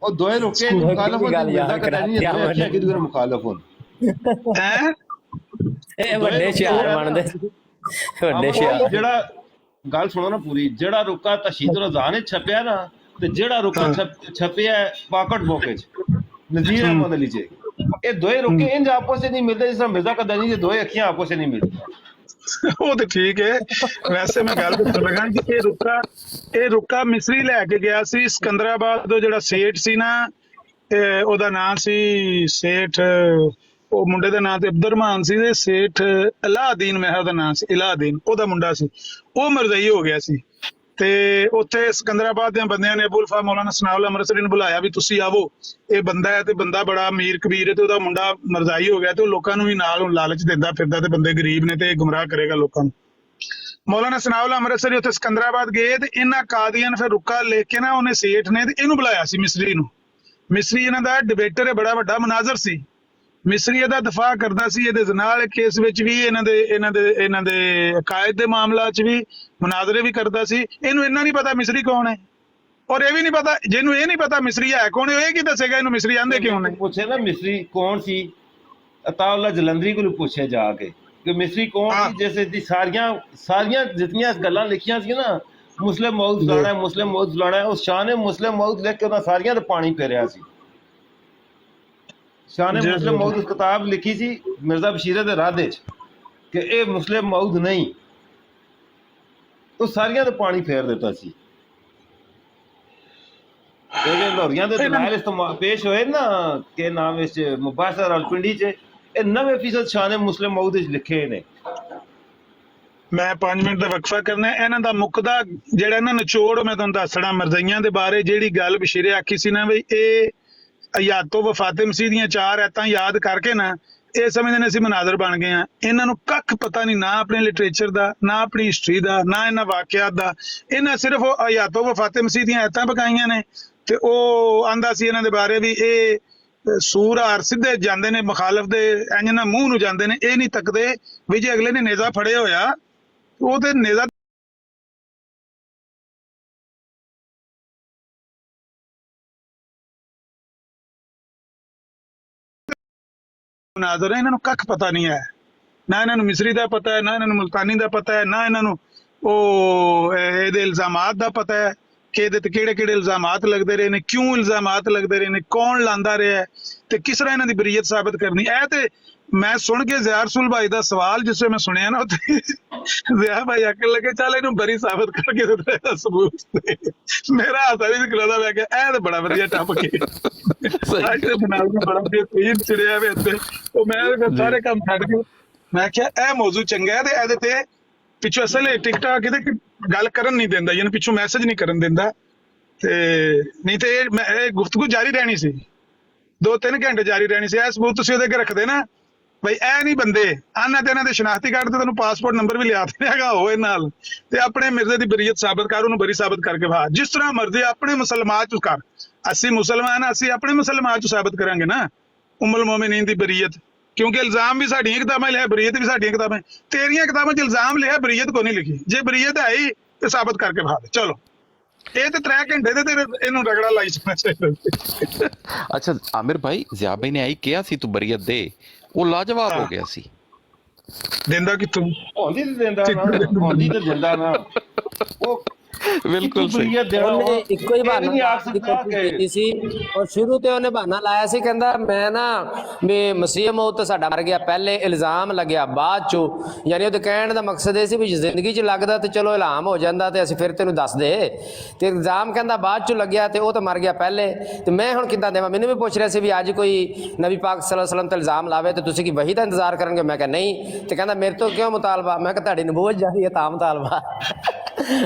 ਉਹ ਦੋਏ ਰੁਕੇ ਮੁਖਾਲਫ ਮਿਲਦਾ ਕਦੇ ਨਹੀਂ ਹੈ, ਅੱਛਾ ਕਿ ਦੂਰ ਮੁਖਾਲਫ ਹੋਣ ਹੈ। ਇਹ ਵੱਡੇ ਸ਼ਿਆਰ ਬਣਦੇ, ਵੱਡੇ ਸ਼ਿਆਰ। ਜਿਹੜਾ ਗੱਲ ਸੁਣੋ ਨਾ ਪੂਰੀ, ਜਿਹੜਾ ਰੁਕਾ ਤਸ਼ਹੀਦ ਰਜ਼ਾਨ ਨੇ ਛਪਿਆ ਨਾ ਤੇ ਜਿਹੜਾ ਰੁਕਾ ਛਪਿਆ ਪਾਕਟ ਬੁੱਕ ਵਿੱਚ ਨਜ਼ੀਰ ਅਹਿਮਦ ਅਲੀ ਚ, ਇਹ ਦੋਏ ਰੁਕੇ ਇੰਜ ਆਪਸ ਵਿੱਚ ਨਹੀਂ ਮਿਲਦੇ ਜਿਸ ਤਰ੍ਹਾਂ ਮਿਰਜ਼ਾ ਕਦਾਨੀ ਦੇ ਦੋਏ ਅੱਖੀਆਂ ਆਪਸ ਵਿੱਚ ਨਹੀਂ ਮਿਲਦੀਆਂ। ਉਹ ਤੇ ਠੀਕ ਹੈ। ਵੈਸੇ ਮੈਂ ਗੱਲ ਦੱਸਣ ਲੱਗਾ ਕਿ ਇਹ ਰੁਕਾ ਮਿਸਰੀ ਲੈ ਕੇ ਗਿਆ ਸੀ ਸਿਕੰਦਰਾਬਾਦ ਤੋਂ। ਜਿਹੜਾ ਸੇਠ ਸੀ ਨਾ ਉਹਦਾ ਨਾਂ ਸੀ ਸੇਠ, ਉਹ ਮੁੰਡੇ ਦਾ ਨਾਂ ਤੇ ਅਬਦੁਰਰਹਿਮਾਨ ਸੀ ਤੇ ਸੇਠ ਇਲਾਦੀਨ ਮਹਿਰ ਦਾ ਨਾਂ ਸੀ, ਇਲਾਦੀਨ ਉਹਦਾ ਮੁੰਡਾ ਸੀ। ਉਹ ਮਰਜ਼ਈ ਹੋ ਗਿਆ ਸੀ ਤੇ ਉੱਥੇ ਸਿਕੰਦਰਾਬਾਦ ਦੇ ਬੰਦਿਆਂ ਨੇ ਅਬੂਲ ਫਾ ਮੌਲਾਨਾ ਸਨਾਉਲ ਅੰਮ੍ਰਿਤਸਰੀ ਨੂੰ ਬੁਲਾਇਆ ਵੀ ਤੁਸੀਂ ਆਵੋ, ਇਹ ਬੰਦਾ ਹੈ ਤੇ ਬੰਦਾ ਬੜਾ ਅਮੀਰ ਕਬੀਰ ਹੈ ਤੇ ਉਹਦਾ ਮੁੰਡਾ ਮਰਜ਼ਾਈ ਹੋ ਗਿਆ ਤੇ ਉਹ ਲੋਕਾਂ ਨੂੰ ਵੀ ਨਾਲ ਹੁਣ ਲਾਲਚ ਦਿੰਦਾ ਫਿਰਦਾ ਤੇ ਬੰਦੇ ਗਰੀਬ ਨੇ ਤੇ ਇਹ ਗੁੰਮਰਾਹ ਕਰੇਗਾ ਲੋਕਾਂ ਨੂੰ। ਮੌਲਾਨਾ ਸਨਾਉਲ ਅੰਮ੍ਰਿਤਸਰੀ ਉੱਥੇ ਸਿਕੰਦਰਾਬਾਦ ਗਏ ਤੇ ਇਹਨਾਂ ਕਾਦੀਆਂ ਫਿਰ ਰੁੱਕਾ ਲੈ ਕੇ ਨਾ ਉਹਨੇ ਸੇਠ ਨੇ ਤੇ ਇਹਨੂੰ ਬੁਲਾਇਆ ਸੀ ਮਿਸਰੀ ਨੂੰ। ਮਿਸਰੀ ਇਹਨਾਂ ਦਾ ਡਿਬੇਟਰ ਹੈ, ਬੜਾ ਵੱਡਾ ਮੁਨਾਜ਼ਰ ਸੀ। ਮਿਸਰੀ ਇਹਦਾ ਦਫਾ ਕਰਦਾ ਸੀ ਇਹਦੇ ਨਾਲ ਕੇਸ ਵਿੱਚ ਵੀ, ਇਹਨਾਂ ਦੇ ਅਕਾਇਦ ਦੇ ਮਾਮਲਾ 'ਚ ਵੀ ਮੁਨਾਜ਼ਰੇ ਵੀ ਕਰਦਾ ਸੀ। ਇਹਨੂੰ ਇੰਨਾ ਨਹੀਂ ਪਤਾ ਮਿਸਰੀ ਕੌਣ ਹੈ, ਔਰ ਇਹ ਵੀ ਨਹੀਂ ਪਤਾ, ਜਿਹਨੂੰ ਇਹ ਨਹੀਂ ਪਤਾ ਮਿਸਰੀ ਹੈ ਕੌਣ ਹੈ, ਇਹ ਕੀ ਦੱਸੇਗਾ ਇਹਨੂੰ ਮਿਸਰੀ ਆਂਦੇ ਕਿਉਂ ਨੇ। ਪੁੱਛੇ ਨਾ ਮਿਸਰੀ ਕੌਣ ਸੀ, ਅਤਾਉल्ला ਜਲੰਧਰੀ ਕੋਲ ਪੁੱਛਿਆ ਜਾ ਕੇ ਕਿ ਮਿਸਰੀ ਕੌਣ ਸੀ, ਜਿਸ ਦੀ ਸਾਰੀਆਂ ਜਿਤਨੀਆਂ ਗੱਲਾਂ ਲਿਖੀਆਂ ਸੀ ਨਾ, ਮੁਸਲਿਮ ਮੌਦ ਫਲਾਣਾ, ਮੁਸਲਿਮ ਮੌਦ ਫਲਾਣਾ, ਉਸ ਸ਼ਾਹ ਨੇ ਮੁਸਲਿਮ ਮੌਦ ਲਿਖ ਕੇ ਉਹਨਾਂ ਸਾਰੀਆਂ ਤੇ ਪਾਣੀ ਫੇਰਿਆ ਸੀ। ਸ਼ਾਹ ਨੇ ਮੁਸਲਿਮ ਮੌਦ ਕਿਤਾਬ ਲਿਖੀ ਸੀ ਮਿਰਜ਼ਾ ਬਸ਼ੀਰ ਦੇ ਰਾਦੇ ਚ ਕਿ ਇਹ ਮੁਸਲਿਮ ਮੌਦ ਨਹੀਂ, ਉਹ ਸਾਰੀਆਂ ਤੇ ਪਾਣੀ ਫੇਰ ਦਿੱਤਾ ਸੀ। ਇਹਦੇ ਲੋਰੀਆਂ ਦੇ ਦਲਾਇਲ ਇਸਤੇਮਾਲ ਪੇਸ਼ ਹੋਏ ਨਾ ਕਿ ਨਾਮ ਵਿੱਚ ਮੁਬਾਸਰ ਰਾਵਲਪਿੰਡੀ ਚ, ਇਹ 90% ਸ਼ਾਹ ਨੇ ਮੁਸਲਿਮ ਮੌਦ ਵਿੱਚ ਲਿਖੇ ਨੇ। ਮੈਂ 5 ਮਿੰਟ ਦਾ ਵਕਫਾ ਕਰਨਾ। ਇਹਨਾਂ ਦਾ ਮੁੱਕਦਾ ਜਿਹੜਾ ਨਾ ਨਿਚੋੜ ਮੈਂ ਤੁਹਾਨੂੰ ਦੱਸਣਾ ਮਰਜ਼ਈਆਂ ਦੇ ਬਾਰੇ। ਜਿਹੜੀ ਗੱਲ ਬਸ਼ੀਰੇ ਆਖੀ ਸੀ ਨਾ ਬਈ ਇਹ ਅਯਾਤੋ ਵਫਾਤੇ ਮਸੀਹ ਦੀਆਂ 4 ਐਤਾਂ ਯਾਦ ਕਰਕੇ ਨਾ ਇਹ ਸਮਝਦੇ ਨੇ ਅਸੀਂ ਮਨਾਜ਼ਰ ਬਣ ਗਏ ਆ। ਇਹਨਾਂ ਨੂੰ ਕੱਖ ਪਤਾ ਨਹੀਂ, ਨਾ ਆਪਣੇ ਲਿਟਰੇਚਰ ਦਾ, ਨਾ ਆਪਣੀ ਹਿਸਟਰੀ ਦਾ, ਨਾ ਇਹਨਾਂ ਵਾਕਿਆਤ ਦਾ। ਇਹਨਾਂ ਸਿਰਫ ਉਹ ਅਯਾਤੋ ਵਫਾਤੇ ਮਸੀਹ ਦੀਆਂ ਐਤਾਂ ਪਕਾਈਆਂ ਨੇ ਤੇ ਉਹ ਆਂਦਾ ਸੀ ਇਹਨਾਂ ਦੇ ਬਾਰੇ ਵੀ ਇਹ ਸੂਰ-ਹਾਰ ਸਿੱਧੇ ਜਾਂਦੇ ਨੇ ਮੁਖਾਲਫ ਦੇ, ਇੰਜ ਨਾ ਮੂੰਹ ਨੂੰ ਜਾਂਦੇ ਨੇ। ਇਹ ਨਹੀਂ ਤੱਕਦੇ ਵੀ ਜੇ ਅਗਲੇ ਨੇ ਨੇਜ਼ਾ ਫੜਿਆ ਹੋਇਆ ਉਹ ਤੇ ਨੇਜ਼ਾ ਮੁਨਾਜ਼ਰ ਹੈ। ਇਹਨਾਂ ਨੂੰ ਕੱਖ ਪਤਾ ਨਹੀਂ ਹੈ, ਨਾ ਇਹਨਾਂ ਨੂੰ ਮਿਸਰੀ ਦਾ ਪਤਾ ਹੈ, ਨਾ ਇਹਨਾਂ ਨੂੰ ਮੁਲਤਾਨੀ ਦਾ ਪਤਾ ਹੈ, ਨਾ ਇਹਨਾਂ ਨੂੰ ਉਹ ਇਹਦੇ ਇਲਜ਼ਾਮਾਤ ਦਾ ਪਤਾ ਹੈ ਕਿ ਇਹਦੇ ਤੇ ਕਿਹੜੇ ਕਿਹੜੇ ਇਲਜ਼ਾਮਾਤ ਲੱਗਦੇ ਰਹੇ ਨੇ, ਕਿਉਂ ਇਲਜ਼ਾਮਾਤ ਲੱਗਦੇ ਰਹੇ ਨੇ, ਕੌਣ ਲਾਂਦਾ ਰਿਹਾ ਤੇ ਕਿਸ ਤਰ੍ਹਾਂ ਇਹਨਾਂ ਦੀ ਬਰੀਅਤ ਸਾਬਤ ਕਰਨੀ। ਇਹ ਤੇ ਮੈਂ ਸੁਣ ਕੇ ਜ਼ੈਰਸੁਲ ਭਾਈ ਦਾ ਸਵਾਲ ਜਿਸ ਵੇਲੇ ਮੈਂ ਸੁਣਿਆ ਨਾ ਉੱਥੇ ਜ਼ਿਆ ਭਾਈ ਆਖਣ ਲੱਗੇ ਚੱਲ ਇਹਨੂੰ ਬਰੀ ਸਾਬਤ ਕਰਕੇ ਦਿੱਤਾ ਸਬੂਤ ਤੇ ਮੇਰਾ ਹੱਥ ਵੀ ਨਿਕਲਦਾ ਮੈਂ ਕਿਹਾ ਇਹ ਤਾਂ ਬੜਾ ਵਧੀਆ ਟੱਪ ਕੇ ਅੱਜ ਤੇ ਬਣਾ ਕੇ ਬੜਾ ਵਧੀਆ ਚੜਿਆ ਵੇ ਇੱਥੇ। ਉਹ ਮੈਂ ਸਾਰੇ ਕੰਮ ਛੱਡ ਕੇ ਮੈਂ ਕਿਹਾ ਇਹ ਮੌਜੂ ਚੰਗਾ ਹੈ ਤੇ ਇਹਦੇ ਤੇ ਪਿੱਛੋਂ ਅਸਲ ਟਿਕਟਾਕ ਇਹਦੇ ਗੱਲ ਕਰਨ ਨਹੀਂ ਦਿੰਦਾ, ਯਾਨੀ ਪਿੱਛੋਂ ਮੈਸੇਜ ਨਹੀਂ ਕਰਨ ਦਿੰਦਾ। ਤੇ ਨਹੀਂ ਤੇ ਇਹ ਗੁਫ਼ਤਗੂ ਜਾਰੀ ਰਹਿਣੀ ਸੀ, 2-3 ਘੰਟੇ ਜਾਰੀ ਰਹਿਣੀ ਸੀ। ਇਹ ਸਬੂਤ ਤੁਸੀਂ ਉਹਦੇ ਅੱਗੇ ਰੱਖਦੇ ਨਾ ਬਈ ਇਹ ਨਹੀਂ ਬੰਦੇ, ਆਨਾ ਤੇ ਇਹਨਾਂ ਦੇ ਸ਼ਨਾਖਤੀ ਕਾਰਡ ਤੇ ਤੈਨੂੰ ਪਾਸਪੋਰਟ ਨੰਬਰ ਵੀ ਲਿਆ ਤੇ ਹੈਗਾ ਹੋਏ ਨਾਲ, ਤੇ ਆਪਣੇ ਮਿਰਜ਼ੇ ਦੀ ਬਰੀਅਤ ਸਾਬਤ ਕਰ, ਉਹਨੂੰ ਬਰੀ ਸਾਬਤ ਕਰਕੇ ਬਾਹਰ ਜਿਸ ਤਰ੍ਹਾਂ ਮਰਜ਼ੀ ਆਪਣੇ ਮੁਸਲਮਾਨ ਚ ਕਰ। ਅਸੀਂ ਮੁਸਲਮਾਨ ਆ, ਅਸੀਂ ਆਪਣੇ ਮੁਸਲਮਾਨ ਚ ਸਾਬਤ ਕਰਾਂਗੇ ਨਾ ਉਮੁਲ ਮੋਮਿਨੀਨ ਦੀ ਬਰੀਅਤ, ਕਿਉਂਕਿ ਇਲਜ਼ਾਮ ਵੀ ਸਾਡੀਆਂ ਕਿਤਾਬਾਂ ਲਿਆ, ਬਰੀਅਤ ਵੀ ਸਾਡੀਆਂ ਕਿਤਾਬਾਂ। ਤੇਰੀਆਂ ਕਿਤਾਬਾਂ 'ਚ ਇਲਜ਼ਾਮ ਲਿਆ, ਬਰੀਅਤ ਕੋ ਨਹੀਂ ਲਿਖੀ। ਜੇ ਬਰੀਅਤ ਆਈ ਤੇ ਸਾਬਤ ਕਰਕੇ ਬਾਹਰ ਚਲੋ। ਇਹ ਤੇ 3 ਘੰਟੇ ਦੇ ਤੇ ਇਹਨੂੰ ਰਗੜਾ ਲਾਈ ਜਾਣਾ ਚਾਹੀਦਾ। ਅੱਛਾ ਆਮਿਰ ਭਾਈ, ਜ਼ਿਆ ਭਾਈ ਨੇ ਆਈ ਕਿਹਾ ਸੀ ਤੂੰ ਬਰੀਅਤ ਦੇ, ਉਹ ਲਾਜਵਾਬ ਹੋ ਗਿਆ ਸੀ। ਦਿੰਦਾ ਕਿੱਥੋਂ? ਹੁੰਦੀ ਤੇ ਦਿੰਦਾ ਨਾ, ਹੁੰਦੀ ਤੇ ਦਿੰਦਾ ਨਾ। ਉਹ ਬਿਲਕੁਲ ਸਹੀ। ਉਹਨੇ ਇੱਕੋ ਹੀ ਬਹਾਨਾ ਕੀਤੀ ਸੀ, ਔਰ ਸ਼ੁਰੂ ਤੇ ਉਹਨੇ ਬਹਾਨਾ ਲਾਇਆ ਸੀ, ਕਹਿੰਦਾ ਮੈਂ ਨਾ ਵੀ ਮਸੀਹ ਮੌਤ ਸਾਡਾ ਮਰ ਗਿਆ, ਪਹਿਲੇ ਇਲਜ਼ਾਮ ਲੱਗਿਆ ਬਾਅਦ ਚੋਂ। ਯਾਨੀ ਉਹਦੇ ਕਹਿਣ ਦਾ ਮਕਸਦ ਇਹ ਸੀ ਵੀ ਜ਼ਿੰਦਗੀ 'ਚ ਲੱਗਦਾ ਤੇ ਚਲੋ ਇਲਹਾਮ ਹੋ ਜਾਂਦਾ ਤੇ ਅਸੀਂ ਫਿਰ ਤੈਨੂੰ ਦੱਸ ਦੇ, ਤੇ ਇਲਜ਼ਾਮ ਕਹਿੰਦਾ ਬਾਅਦ ਚੋਂ ਲੱਗਿਆ ਤੇ ਉਹ ਤਾਂ ਮਰ ਗਿਆ ਪਹਿਲੇ, ਤੇ ਮੈਂ ਹੁਣ ਕਿੱਦਾਂ ਦੇਵਾਂ? ਮੈਨੂੰ ਵੀ ਪੁੱਛ ਰਿਹਾ ਸੀ ਵੀ ਅੱਜ ਕੋਈ ਨਬੀ ਪਾਕ ਸੱਲੱਲਾਹੁ ਅਲੈਹਿ ਵਸੱਲਮ ਤੇ ਇਲਜ਼ਾਮ ਲਾਵੇ ਤੇ ਤੁਸੀਂ ਕੀ ਵਹੀ ਦਾ ਇੰਤਜ਼ਾਰ ਕਰਨਗੇ? ਮੈਂ ਕਿਹਾ ਨਹੀਂ। ਤੇ ਕਹਿੰਦਾ ਮੇਰੇ ਤੋਂ ਕਿਉਂ ਮੁਤਾਲਬਾ? ਮੈਂ ਕਿਹਾ ਤੁਹਾਡੀ ਨਬੂਵਤ ਜਾਰੀ ਹੈ ਤਾਂ ਮੁਤਾਲਬਾ,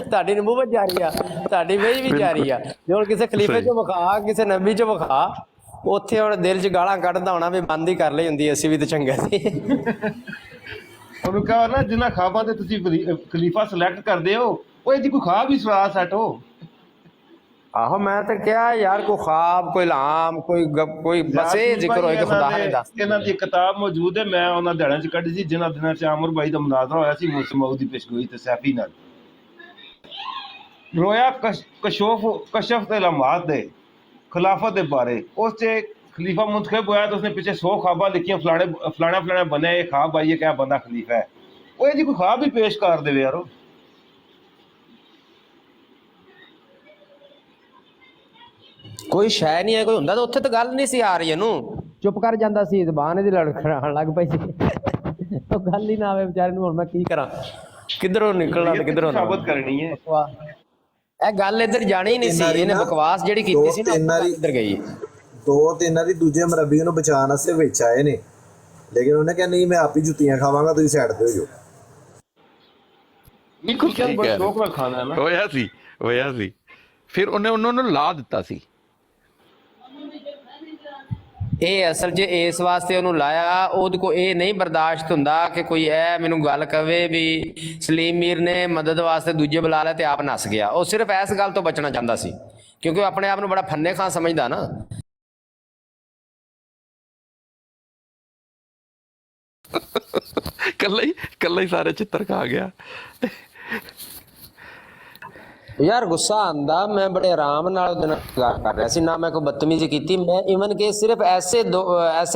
ਤੁਹਾਡੀ ਨਬੂਵਤ ਜਾਰੀ ਆ, ਤੁਹਾਡੀ ਵਹੀ ਵੀ ਜਾਰੀ ਆ। ਜੇ ਹੁਣ ਕਿਸੇ ਖਲੀਫੇ ਚੋਂ ਵਿਖਾ, ਕਿਸੇ ਨਬੀ ਚੋਂ ਵਿਖਾ, ਉੱਥੇ ਹੁਣ ਦਿਲ 'ਚ ਗਾਲਾਂ ਕੱਢਦਾ ਹੋਣਾ ਵੀ ਬੰਦ ਹੀ ਕਰ ਲਈ ਹੁੰਦੀ, ਅਸੀਂ ਵੀ ਤਾਂ ਚੰਗੇ ਸੀ। ਉਹਨੂੰ ਕਹਾਂ ਨਾ ਜਿਨ੍ਹਾਂ ਖਾਬਾਂ ਤੇ ਤੁਸੀਂ ਖਲੀਫਾ ਸਿਲੈਕਟ ਕਰਦੇ ਹੋ, ਉਹ ਇਹਦੀ ਕੋਈ ਖਾਬ ਹੀ ਸਰਾ ਸੈਟੋ। ਆਹੋ ਮੈਂ ਤਾਂ ਕਿਹਾ ਯਾਰ ਕੋਈ ਖਾਬ, ਕੋਈ ਇਲਹਾਮ, ਕੋਈ ਬਸ ਇਹ ਜ਼ਿਕਰ ਹੋਏ ਕਿ ਖੁਦਾ ਨੇ ਦੱਸ। ਇਹਨਾਂ ਦੀ ਕਿਤਾਬ ਮੌਜੂਦ ਹੈ, ਮੈਂ ਉਹਨਾਂ ਦਿਹਾੜਿਆਂ 'ਚ ਕੱਢੀ ਸੀ ਜਿਨ੍ਹਾਂ ਦਿਨਾਂ 'ਚ ਆਮਰ ਬਾਈ ਦਾ ਮੁਨਾਜ਼ਰਾ ਹੋਇਆ ਸੀ ਮੂਸਾ ਮਊਦ ਦੀ ਪੇਸ਼ਗੋਈ ਤੇ ਸੈਫੀ ਨਾਲ। ਰੋਇਆ ਕਸ਼ਫ ਤੇ ਲਮਾਤ ਦੇ ਖਿਲਾਫਤ ਦੇ ਬਾਰੇ, ਉਸ 'ਚ ਖਲੀਫਾ ਮੁੰਤਖਬ ਹੋਇਆ ਤਾਂ ਉਸਨੇ ਪਿੱਛੇ 100 ਖਾਬਾਂ ਲਿਖੀਆਂ, ਫਲਾਣਾ ਬਣਿਆ ਇਹ ਖਾਬ ਆਈ ਹੈ ਕਿ ਬੰਦਾ ਖਲੀਫਾ ਹੈ। ਉਹ ਇਹਦੀ ਕੋਈ ਖਾਬ ਵੀ ਪੇਸ਼ ਕਰ ਦੇਵੇ ਯਾਰੋ। ਕੋਈ ਸ਼ੈ ਨਹੀਂ ਹੈ, ਕੋਈ ਹੁੰਦਾ ਤਾਂ ਉੱਥੇ ਤਾਂ ਗੱਲ ਨਹੀਂ ਸੀ ਆ ਰਹੀ, ਇਹਨੂੰ ਚੁੱਪ ਕਰ ਜਾਂਦਾ ਸੀ, ਜ਼ਬਾਨ ਇਹਦੀ ਲੜਖੜਾਉਣ ਲੱਗ ਪਈ ਸੀ। ਉਹ ਗੱਲ ਹੀ ਨਾ ਆਵੇ ਵਿਚਾਰੇ ਨੂੰ, ਹੁਣ ਮੈਂ ਕੀ ਕਰਾਂ, ਕਿੱਧਰੋਂ ਨਿਕਲਣਾ ਤੇ ਕਿੱਧਰੋਂ ਸਾਬਤ ਕਰਨੀ ਹੈ। ਇਹ ਗੱਲ ਇੱਧਰ ਜਾਣੀ ਨਹੀਂ ਸੀ, ਇਹਨੇ ਬਕਵਾਸ ਜਿਹੜੀ ਕੀਤੀ ਸੀ ਨਾ ਇੱਧਰ ਗਈ। 2-3 ਵਾਰੀ ਦੂਜੇ ਮਰਬੀ ਨੂੰ ਬਚਾਉਣ ਵਾਸਤੇ ਵਿੱਚ ਆਏ ਨੇ, ਲੇਕਿਨ ਉਹਨੇ ਕਿਹਾ ਨਹੀਂ ਮੈਂ ਆਪ ਹੀ ਜੁੱਤੀਆਂ ਖਾਵਾਂਗਾ, ਤੁਸੀਂ ਸਾਈਡ ਤੇ ਹੋ ਜਾਓ। ਬਿਲਕੁਲ ਸਹੀ ਕਹਿ ਰਹੇ। ਹੋਇਆ ਸੀ ਫਿਰ ਉਹਨੇ ਉਹਨਾਂ ਨੂੰ ਲਾ ਦਿੱਤਾ ਸੀ। ਇਹ ਅਸਲ 'ਚ ਇਸ ਵਾਸਤੇ ਉਹਨੂੰ ਲਾਇਆ, ਉਹਦੇ ਕੋ ਇਹ ਨਹੀਂ ਬਰਦਾਸ਼ਤ ਹੁੰਦਾ ਕਿ ਕੋਈ ਇਹ ਮੈਨੂੰ ਗੱਲ ਕਵੇ ਵੀ ਸਲੀਮ ਮੀਰ ਨੇ ਮਦਦ ਵਾਸਤੇ ਦੂਜੇ ਬੁਲਾ ਲਿਆ ਤੇ ਆਪ ਨੱਸ ਗਿਆ। ਉਹ ਸਿਰਫ ਇਸ ਗੱਲ ਤੋਂ ਬਚਣਾ ਚਾਹੁੰਦਾ ਸੀ, ਕਿਉਂਕਿ ਉਹ ਆਪਣੇ ਆਪ ਨੂੰ ਬੜਾ ਫੰਨੇ ਖਾਂ ਸਮਝਦਾ ਨਾ। ਕੱਲਾ ਹੀ ਸਾਰੇ ਚਿੱਤਰ ਖਾ ਗਿਆ। ਯਾਰ ਗੁੱਸਾ ਆਂਦਾ, ਮੈਂ ਬੜੇ ਆਰਾਮ ਨਾਲ ਉਹਦੇ ਨਾਲ ਗੱਲ ਕਰ ਰਿਹਾ ਸੀ, ਨਾ ਮੈਂ ਕੋਈ ਬਦਤਮੀਜ਼ੀ ਕੀਤੀ। ਮੈਂ ਇਵਨ ਕਿ ਸਿਰਫ ਐਸੇ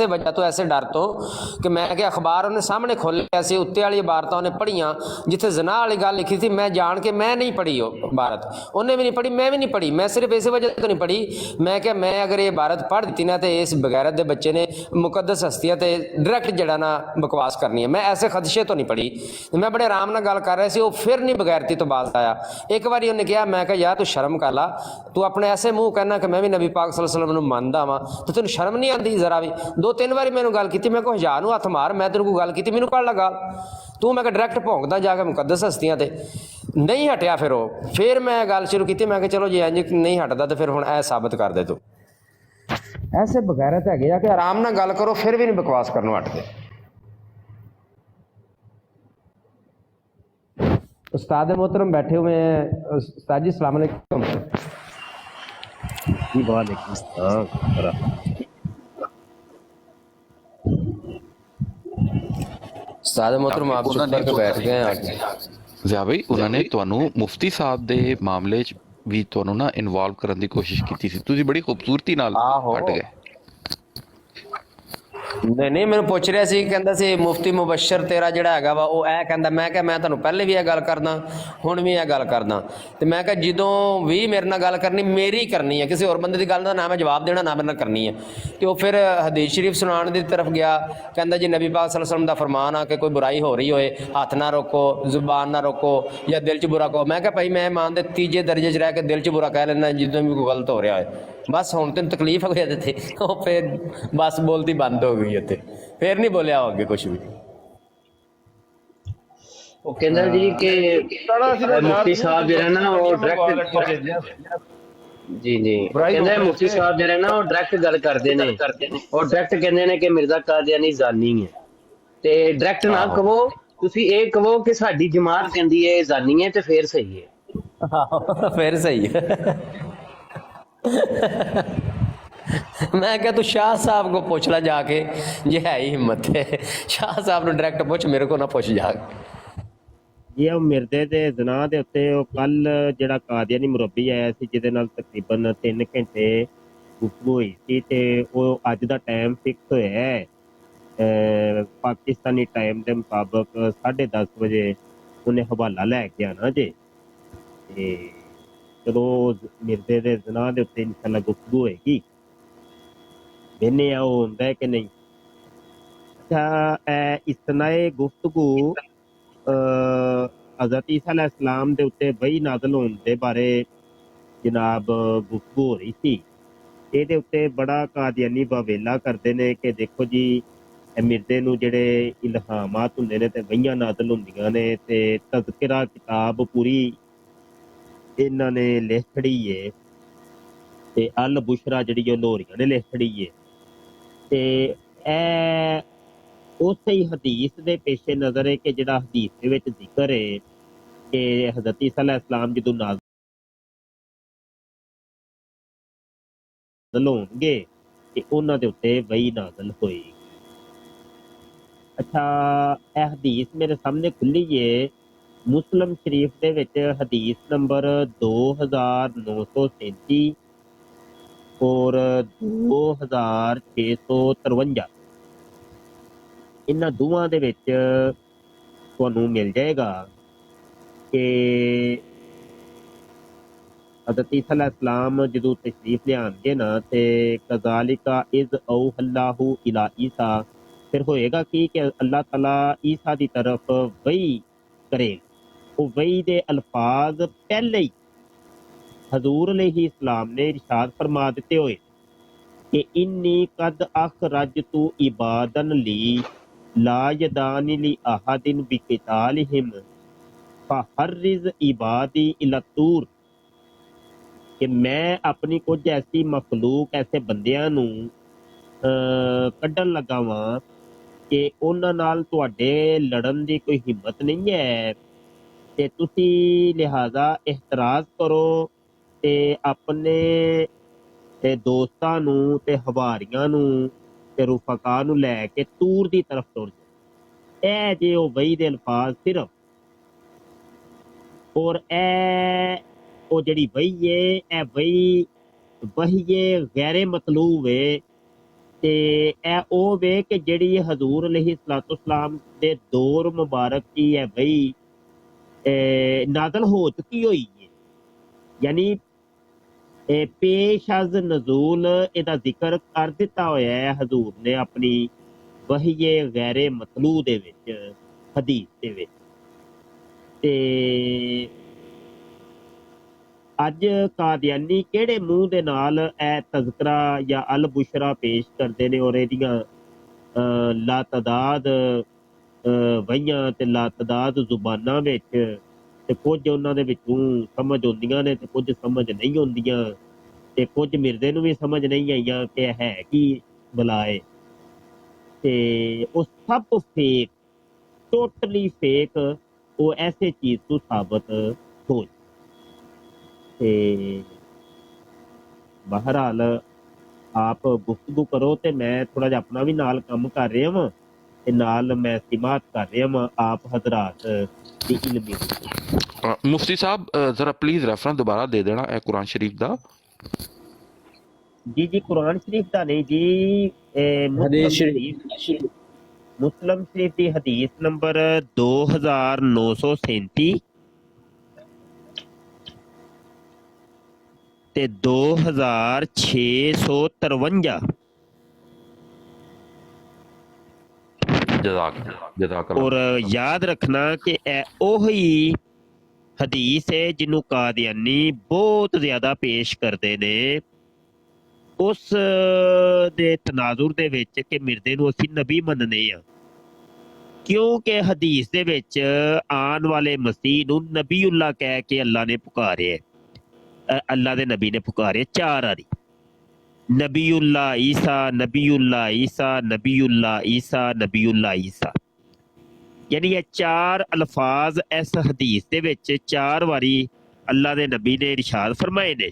ਵਜ੍ਹਾ ਤੋਂ, ਐਸੇ ਡਰ ਤੋਂ ਕਿ ਮੈਂ ਕਿ ਅਖਬਾਰ ਉਹਨੇ ਸਾਹਮਣੇ ਖੋਲ੍ਹਿਆ ਸੀ, ਉੱਤੇ ਵਾਲੀ ਇਬਾਰਤਾਂ ਉਹਨੇ ਪੜ੍ਹੀਆਂ ਜਿੱਥੇ ਜ਼ਨਾ ਵਾਲੀ ਗੱਲ ਲਿਖੀ ਸੀ, ਮੈਂ ਜਾਣ ਕੇ ਮੈਂ ਨਹੀਂ ਪੜ੍ਹੀ ਉਹ ਇਬਾਰਤ, ਉਹਨੇ ਵੀ ਨਹੀਂ ਪੜ੍ਹੀ, ਮੈਂ ਵੀ ਨਹੀਂ ਪੜ੍ਹੀ। ਮੈਂ ਸਿਰਫ ਇਸੇ ਵਜ੍ਹਾ ਤੋਂ ਨਹੀਂ ਪੜ੍ਹੀ, ਮੈਂ ਕਿਹਾ ਮੈਂ ਅਗਰ ਇਹ ਇਬਾਰਤ ਪੜ੍ਹ ਦਿੱਤੀ ਨਾ ਤੇ ਇਸ ਬਗੈਰਤ ਦੇ ਬੱਚੇ ਨੇ ਮੁਕੱਦਸ ਹਸਤੀਆਂ ਤੇ ਡਾਇਰੈਕਟ ਜਿਹੜਾ ਨਾ ਬਕਵਾਸ ਕਰਨੀ ਹੈ। ਮੈਂ ਐਸੇ ਖਦਸ਼ੇ ਤੋਂ ਨਹੀਂ ਪੜ੍ਹੀ, ਮੈਂ ਬੜੇ ਆਰਾਮ ਨਾਲ ਗੱਲ ਕਰ ਰਿਹਾ ਸੀ। ਉਹ ਫਿਰ ਨਹੀਂ ਬਗੈਰਤੀ ਤੋਂ ਬਾਜ਼ ਆਇਆ। ਇੱਕ ਵਾਰੀ ਉਹਨੇ ਮੈਂ ਕਿਹਾ ਯਾਰ ਤੂੰ ਸ਼ਰਮ ਕਰ ਲਾ, ਤੂੰ ਆਪਣੇ ਐਸੇ ਮੂੰਹ ਕਹਿਣਾ ਕਿ ਮੈਂ ਵੀ ਨਬੀ ਪਾਕ ਸੱਲੱਲਾਹੁ ਅਲੈਹਿ ਵਸੱਲਮ ਨੂੰ ਮੰਨਦਾ ਵਾਂ, ਤੇ ਤੈਨੂੰ ਸ਼ਰਮ ਨਹੀਂ ਆਉਂਦੀ ਜ਼ਰਾ ਵੀ? 2-3 ਵਾਰੀ ਮੈਨੂੰ ਗੱਲ ਕੀਤੀ, ਮੈਂ ਕਿਹਾ ਹਜ਼ਾਰ ਨੂੰ ਹੱਥ ਮਾਰ, ਮੈਂ ਤੈਨੂੰ ਕੋਈ ਗੱਲ ਕੀਤੀ, ਮੈਨੂੰ ਪੜ੍ਹ ਲਗਾ ਤੂੰ। ਮੈਂ ਕਿਹਾ ਡਾਇਰੈਕਟ ਭੌਂਕਦਾ ਜਾ ਕੇ ਮੁਕੱਦਸ ਹਸਤੀਆਂ ਤੇ, ਨਹੀਂ ਹਟਿਆ। ਫਿਰ ਮੈਂ ਗੱਲ ਸ਼ੁਰੂ ਕੀਤੀ, ਮੈਂ ਕਿਹਾ ਚਲੋ ਜੇ ਇੰਝ ਨਹੀਂ ਹਟਦਾ ਤੇ ਫਿਰ ਹੁਣ ਇਹ ਸਾਬਤ ਕਰ ਦੇ ਤੂੰ। ਐਸੇ ਬਗੈਰਤ ਹੈਗੇ ਆ ਕਿ ਆਰਾਮ ਨਾਲ ਗੱਲ ਕਰੋ ਫਿਰ ਵੀ ਨਹੀਂ ਬਕਵਾਸ ਕਰਨੋਂ ਹਟਦੇ। उस्ताद मोहतरम बैठे हुए हैं। उस्ताद जी अस्सलाम वालेकुम। वालेकुम सलाम। उस्ताद मोहतरम आप चुप करके बैठ गए हैं। ਜ਼ਿਆ ਭਾਈ ਉਹਨਾਂ ਨੇ ਤੁਹਾਨੂੰ ਮੁਫਤੀ ਸਾਹਿਬ ਦੇ ਮਾਮਲੇ 'ਚ ਵੀ ਤੁਹਾਨੂੰ ਨਾ ਇਨਵੋਲਵ ਕਰਨ ਦੀ ਕੋਸ਼ਿਸ਼ ਕੀਤੀ ਸੀ, ਤੁਸੀਂ ਬੜੀ ਖੂਬਸੂਰਤੀ ਨਾਲ ਹਟ ਗਏ। ਨਹੀਂ ਮੈਨੂੰ ਪੁੱਛ ਰਿਹਾ ਸੀ, ਕਹਿੰਦਾ ਸੀ ਮੁਫਤੀ ਮੁਬਸ਼ਰ ਤੇਰਾ ਜਿਹੜਾ ਹੈਗਾ ਵਾ ਉਹ ਇਹ ਕਹਿੰਦਾ। ਮੈਂ ਕਿਹਾ ਮੈਂ ਤੁਹਾਨੂੰ ਪਹਿਲੇ ਵੀ ਇਹ ਗੱਲ ਕਰਦਾ, ਹੁਣ ਵੀ ਇਹ ਗੱਲ ਕਰਦਾ। ਤੇ ਮੈਂ ਕਿਹਾ ਜਦੋਂ ਵੀ ਮੇਰੇ ਨਾਲ ਗੱਲ ਕਰਨੀ ਮੇਰੀ ਕਰਨੀ ਹੈ, ਕਿਸੇ ਹੋਰ ਬੰਦੇ ਦੀ ਗੱਲ ਦਾ ਨਾ ਮੈਂ ਜਵਾਬ ਦੇਣਾ ਨਾ ਮੇਰੇ ਨਾਲ ਕਰਨੀ ਹੈ। ਤੇ ਉਹ ਫਿਰ ਹਦੀਸ ਸ਼ਰੀਫ ਸੁਣਾਉਣ ਦੀ ਤਰਫ ਗਿਆ, ਕਹਿੰਦਾ ਜੀ ਨਬੀ ਪਾਕ ਸੱਲੱਲਾਹੁ ਅਲੈਹਿ ਵਸੱਲਮ ਦਾ ਫਰਮਾਨ ਆ ਕਿ ਕੋਈ ਬੁਰਾਈ ਹੋ ਰਹੀ ਹੋਏ ਹੱਥ ਨਾ ਰੋਕੋ, ਜ਼ੁਬਾਨ ਨਾ ਰੋਕੋ ਜਾਂ ਦਿਲ 'ਚ ਬੁਰਾ ਕਹੋ। ਮੈਂ ਕਿਹਾ ਭਾਈ ਮੈਂ ਇਮਾਨ ਦੇ ਤੀਜੇ ਦਰਜੇ 'ਚ ਰਹਿ ਕੇ ਦਿਲ 'ਚ ਬੁਰਾ ਕਹਿ ਲੈਂਦਾ ਜਦੋਂ ਵੀ ਕੋਈ ਗਲਤ ਹੋ ਰਿਹਾ ਹੋਏ। ਬਸ ਹੁਣ ਤੈਨੂੰ ਤਕਲੀਫ ਹੋ ਗਈ ਇਹਦੇ ਤੇ, ਉਹ ਫਿਰ ਬਸ ਬੋਲਦੀ ਬੰਦ ਹੋ ਗਈ ਉੱਥੇ, ਫਿਰ ਨਹੀਂ ਬੋਲਿਆ ਅੱਗੇ ਕੁਛ ਵੀ। ਉਹ ਕਹਿੰਦਾ ਜੀ ਕਿ ਸਾਡਾ ਅਸੀਂ ਮੁਫਤੀ ਸਾਹਿਬ ਜਿਹੜੇ ਨਾ ਉਹ ਡਾਇਰੈਕਟ ਜੀ ਜੀ ਕਹਿੰਦੇ ਮੁਫਤੀ ਸਾਹਿਬ ਜਿਹੜੇ ਨਾ ਉਹ ਡਾਇਰੈਕਟ ਗੱਲ ਕਰਦੇ ਨੇ, ਉਹ ਡਾਇਰੈਕਟ ਕਹਿੰਦੇ ਨੇ ਕਿ ਮਿਰਜ਼ਾ ਕਾਦੀਆਨੀ ਜ਼ਾਨੀ ਹੈ। ਤੇ ਡਾਇਰੈਕਟ ਨਾ ਕਹੋ, ਤੁਸੀਂ ਇਹ ਕਹੋ ਕਿ ਸਾਡੀ ਜਮਾਤ ਕਹਿੰਦੀ ਹੈ ਜ਼ਾਨੀ ਹੈ, ਤੇ ਫੇਰ ਸਹੀ ਹੈ। फिर सही है। मैं क्या तू शाह साहब को पूछ ला जाके, ये है ही हिम्मत है। शाह साहब ने डायरेक्ट पूछ, मेरे को ना पूछ जाके। ਜੀ ਉਹ ਮਿਰਜ਼ੇ ਦੇ ਜ਼ਨਾ ਦੇ ਉੱਤੇ ਉਹ ਕੱਲ ਜਿਹੜਾ ਕਾਦੀਆਨੀ ਮੁਰੱਬੀ ਆਇਆ ਸੀ, ਜਿਹਦੇ ਨਾਲ ਤਕਰੀਬਨ 3 ਘੰਟੇ ਗੁਫ਼ਤਗੂ ਹੋਈ ਸੀ, ਤੇ ਉਹ ਅੱਜ ਦਾ ਟਾਈਮ ਫਿਕਸ ਹੋਇਆ ਹੈ ਪਾਕਿਸਤਾਨੀ ਟਾਈਮ ਦੇ ਮੁਤਾਬਕ 10:30 ਵਜੇ ਉਹਨੇ ਹਵਾਲਾ ਲੈ ਕੇ ਆਣਾ ਜੇ। ਤੇ ਜਦੋਂ ਮਿਰਜ਼ੇ ਦੇ ਜ਼ਨਾ ਦੇ ਉੱਤੇ ਇਨਸ਼ਾਅੱਲਾ ਗੁਫ਼ਤਗੂ ਹੋਏਗੀ, ਵੇਖਦੇ ਆ ਉਹ ਹੁੰਦਾ ਹੈ ਕਿ ਨਹੀਂ। ਅੱਛਾ, ਇਸਨਾਏ ਗੁਫ਼ਤਗੂ ਹਜ਼ਰਤ ਈਸਾ अलैहिस्सलाम ਦੇ ਉੱਤੇ ਵਹੀ ਨਾਜ਼ਲ ਹੋਣ ਦੇ ਬਾਰੇ ਜਨਾਬ ਗੁਫ਼ਤਗੂ ਹੋ ਰਹੀ ਸੀ। ਇਹਦੇ ਉੱਤੇ ਬੜਾ ਕਾਦੀਆਨੀ ਵਾਵੇਲਾ ਕਰਦੇ ਨੇ ਕਿ ਦੇਖੋ ਜੀ, ਮਿਰਜ਼ੇ ਨੂੰ ਜਿਹੜੇ ਇਲਹਾਮਾਤ ਹੁੰਦੇ ਨੇ ਤੇ ਵਹੀਆਂ ਨਾਜ਼ਲ ਹੁੰਦੀਆਂ ਨੇ, ਤੇ ਤਜ਼ਕਿਰਾ ਕਿਤਾਬ ਪੂਰੀ ਇਹਨਾਂ ਨੇ ਲਿਖ ਛੜੀ ਏ, ਤੇ ਅਲ ਬੁਸ਼ਰਾ ਜਿਹੜੀ ਉਹ ਲੋਰੀਆਂ ਨੇ ਲਿਖ ਛੜੀ ਏ। ਤੇ ਇਹ ਉਸੇ ਹੀ ਹਦੀਸ ਦੇ ਪੇਸ਼ੇ ਨਜ਼ਰ ਹੈ ਕਿ ਜਿਹੜਾ ਹਦੀਸ ਦੇ ਵਿੱਚ ਜ਼ਿਕਰ ਹੈ ਕਿ ਹਜ਼ਰਤ ਈਸਾ अलैहिस्सलाम ਜਦੋਂ ਨਾਜ਼ਲ ਹੋਣਗੇ ਤੇ ਉਹਨਾਂ ਦੇ ਉੱਤੇ ਵਹੀ ਨਾਜ਼ਲ ਹੋਏਗੀ। ਅੱਛਾ, ਇਹ ਹਦੀਸ ਮੇਰੇ ਸਾਹਮਣੇ ਖੁੱਲੀ ਏ ਮੁਸਲਮ ਸ਼ਰੀਫ ਦੇ ਵਿੱਚ, ਹਦੀਸ ਨੰਬਰ 2937 ਔਰ 2653। ਇਹਨਾਂ ਦੋਵਾਂ ਦੇ ਵਿੱਚ ਤੁਹਾਨੂੰ ਮਿਲ ਜਾਏਗਾ ਕਿ ਹਜ਼ਰਤ ਈਸਾ अलैहिस्सलाम ਜਦੋਂ ਤਸ਼ਰੀਫ ਲਿਆਉਣਗੇ ਨਾ, ਤੇ ਕਜ਼ਾਲਿਕਾ ਇਜ਼ ਔਹੱਲਾਹੂ ਇਲਾ ਈਸਾ, ਫਿਰ ਹੋਏਗਾ ਕਿ ਅੱਲਾਹ ਤਾਲਾ ਈਸਾ ਦੀ ਤਰਫ ਵਹੀ ਕਰੇ। ਉਹ ਵਹੀ ਦੇ ਅਲਫਾਜ਼ ਪਹਿਲੇ ਹੀ ਹਜ਼ੂਰ अलैहिस्सलाम ਨੇ ਇਰਸ਼ਾਦ ਫਰਮਾ ਦਿੱਤੇ ਹੋਏ ਕਿ ਇੰਨੀ ਕਦ ਅਖਰਜਤੂ ਇਬਾਦਨ ਲੀ ਲਾ ਯਦਾਨੀ ਲੀ ਅਹदिन ਬਿਕਿਤਾਲਿਹਿਮ ਫਹਰਜ਼ ਇਬਾਦੀ ਇਲਾ ਤੂਰ, ਕਿ ਮੈਂ ਆਪਣੀ ਕੁਝ ਐਸੀ ਮਖਲੂਕ, ਐਸੇ ਬੰਦਿਆਂ ਨੂੰ ਕੱਢਣ ਲੱਗਾ ਵਾਂ ਕਿ ਉਹਨਾਂ ਨਾਲ ਤੁਹਾਡੇ ਲੜਨ ਦੀ ਕੋਈ ਹਿੰਮਤ ਨਹੀਂ ਹੈ, ਤੇ ਤੁਸੀਂ ਲਿਹਾਜ਼ਾ ਇhtਰਾਜ਼ ਕਰੋ ਤੇ ਆਪਣੇ ਦੋਸਤਾਂ ਨੂੰ ਤੇ ਹਵਾਰੀਆਂ ਨੂੰ ਤੇ ਰੁਫਕਾ ਨੂੰ ਲੈ ਕੇ ਤੂਰ ਦੀ ਤਰਫ ਤੁਰ ਜਾਓ। ਇਹ ਜੇ ਉਹ ਵਹੀ ਦੇ ਅਲਫਾਜ਼ ਸਿਰਫ, ਔਰ ਇਹ ਉਹ ਜਿਹੜੀ ਵਹੀ ਏ, ਇਹ ਵਹੀ ਗੈਰੇ ਮਤਲੂਬ ਏ, ਤੇ ਇਹ ਉਹ ਵੇ ਕਿ ਜਿਹੜੀ ਹਜ਼ੂਰ अलैहिस्सलाम ਦੇ ਦੌਰ ਮੁਬਾਰਕ ਦੀ ਇਹ ਵਹੀ ਨਾਜ਼ਲ ਹੋ ਚੁੱਕੀ ਹੋਈ ਹੈ। ਯਾਨੀ ਪੇਸ਼ ਅਜ਼ ਨਜ਼ੂਲ ਇਹਦਾ ਜ਼ਿਕਰ ਕਰ ਦਿੱਤਾ ਹੋਇਆ ਹੈ ਹਜ਼ੂਰ ਨੇ ਆਪਣੀ ਵਹੀ ਗੈਰੇ ਮਤਲੂ ਦੇ ਵਿੱਚ, ਹਦੀਸ ਦੇ ਵਿੱਚ। ਤੇ ਅੱਜ ਕਾਦੀਆਨੀ ਕਿਹੜੇ ਮੂੰਹ ਦੇ ਨਾਲ ਇਹ ਤਜ਼ਕਰਾ ਜਾਂ ਅਲ ਬੁਸ਼ਰਾ ਪੇਸ਼ ਕਰਦੇ ਨੇ, ਔਰ ਇਹਦੀਆਂ ਲਾਤਦਾਦ ਵਹੀਆਂ ਤੇ ਲਾਤਦਾਦ ਜ਼ੁਬਾਨਾਂ ਵਿੱਚ, ਤੇ ਕੁਝ ਉਹਨਾਂ ਦੇ ਵਿੱਚੋਂ ਸਮਝ ਆਉਂਦੀਆਂ ਨੇ ਤੇ ਕੁਝ ਸਮਝ ਨਹੀਂ ਆਉਂਦੀਆਂ, ਤੇ ਕੁਝ ਮਿਰਜ਼ੇ ਨੂੰ ਵੀ ਸਮਝ ਨਹੀਂ ਆਈਆਂ ਕਿ ਹੈ ਕੀ ਬਲਾਏ। ਤੇ ਉਹ ਸਭ ਫੇਕ, ਟੋਟਲੀ ਫੇਕ, ਉਹ ਐਸੇ ਚੀਜ਼ ਤੋਂ ਸਾਬਤ ਹੋ। ਤੇ ਬਹਰਹਾਲ ਆਪ ਗੁਫ਼ਤਗੂ ਕਰੋ, ਤੇ ਮੈਂ ਥੋੜਾ ਜਿਹਾ ਆਪਣਾ ਵੀ ਨਾਲ ਕੰਮ ਕਰ ਰਿਹਾ ਵਾਂ, ਤੇ ਨਾਲ ਮੈਂ ਸਿਮਾਤ ਕਰ ਰਿਹਾ ਵਾਂ ਆਪ ਹਜ਼ਰਾਤ ਦੀ ਇਲਮੀ। ਮੁਫਤੀ ਸਾਹਿਬ ਜ਼ਰਾ ਪਲੀਜ਼ ਰੈਫਰੈਂਸ ਦੁਬਾਰਾ ਦੇ ਦੇਣਾ ਇਹ ਕੁਰਾਨ ਸ਼ਰੀਫ ਦਾ। ਜੀ ਕੁਰਾਨ ਸ਼ਰੀਫ ਦਾ ਨਹੀਂ ਜੀ, ਮੁਸਲਮ ਸ਼ਰੀਫ ਦੀ ਹਦੀਸ ਨੰਬਰ 2937 ਤੇ 2653। ਔਰ ਯਾਦ ਰੱਖਣਾ ਕਿ ਇਹ ਉਹੀ ਹਦੀਸ ਹੈ ਜਿਹਨੂੰ ਕਾਦੀਆਨੀ ਬਹੁਤ ਜ਼ਿਆਦਾ ਪੇਸ਼ ਕਰਦੇ ਨੇ ਉਸ ਦੇ ਤਨਾਜ਼ੁਰ ਦੇ ਵਿੱਚ ਕਿ ਮਿਰਜ਼ੇ ਨੂੰ ਅਸੀਂ ਨਬੀ ਮੰਨਦੇ ਆ। ਕਿਉਂਕਿ ਹਦੀਸ ਦੇ ਵਿੱਚ ਆਉਣ ਵਾਲੇ ਮਸੀਹ ਨੂੰ ਨਬੀਉल्लाह ਕਹਿ ਕੇ ਅੱਲਾ ਨੇ ਪੁਕਾਰਿਆ, ਅੱਲਾ ਦੇ ਨਬੀ ਨੇ ਪੁਕਾਰਿਆ 4 ਵਾਰੀ। ਨਬੀਉल्लाह ਈਸਾ, ਨਬੀਉल्लाह ਈਸਾ, ਨਬੀਉल्लाह ਈਸਾ, ਨਬੀਉल्लाह ਈਸਾ। ਯਾਨੀ ਇਹ 4 ਅਲਫਾਜ਼ ਇਸ ਹਦੀਸ ਦੇ ਵਿੱਚ 4 ਵਾਰੀ ਅੱਲਾ ਦੇ ਨਬੀ ਨੇ ਇਰਸ਼ਾਦ ਫਰਮਾਏ ਨੇ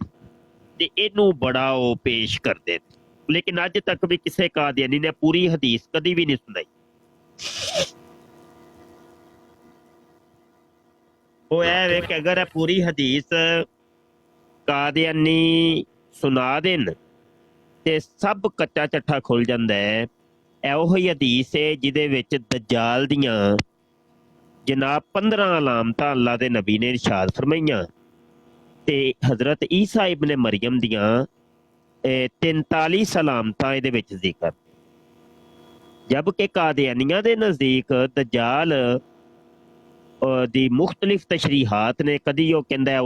ਤੇ ਇਹਨੂੰ ਬੜਾ ਉਹ ਪੇਸ਼ ਕਰਦੇ ਨੇ। ਲੇਕਿਨ ਅੱਜ ਤੱਕ ਵੀ ਕਿਸੇ ਕਾਦੀਆਨੀ ਨੇ ਪੂਰੀ ਹਦੀਸ ਕਦੀ ਵੀ ਨਹੀਂ ਸੁਣਾਈ। ਉਹ ਇਹ ਵੇ ਕਿ ਅਗਰ ਇਹ ਪੂਰੀ ਹਦੀਸ ਕਾਦੀਆਨੀ ਸੁਣਾ ਦੇਣ ਤੇ ਸਭ ਕੱਚਾ ਚੱਠਾ ਖੁੱਲ ਜਾਂਦਾ ਹੈ। ਇਹੋ ਹੀ ਹਦੀਸ ਹੈ ਜਿਹਦੇ ਵਿੱਚ ਦਜਾਲ ਦੀਆਂ ਜਨਾਬ 15 ਅਲਾਮਤਾਂ ਅੱਲਾ ਦੇ ਨਬੀ ਨੇ ਇਰਸ਼ਾਦ ਫਰਮਾਈਆਂ ਤੇ ਹਜ਼ਰਤ ਈਸਾ ਇਬਨ ਮਰੀਮ ਦੀਆਂ 43 ਅਲਾਮਤਾਂ ਇਹਦੇ ਵਿੱਚ ਜ਼ਿਕਰ। ਜਬਕਿ ਕਾਦੀਆਨੀਆਂ ਦੇ ਨਜ਼ਦੀਕ ਦਜਾਲ ਦੀ ਮੁਖਤਲਿਫ ਤਸ਼ਰੀਹਾਤ ਨੇ। ਕਦੀ ਉਹ ਕਹਿੰਦਾ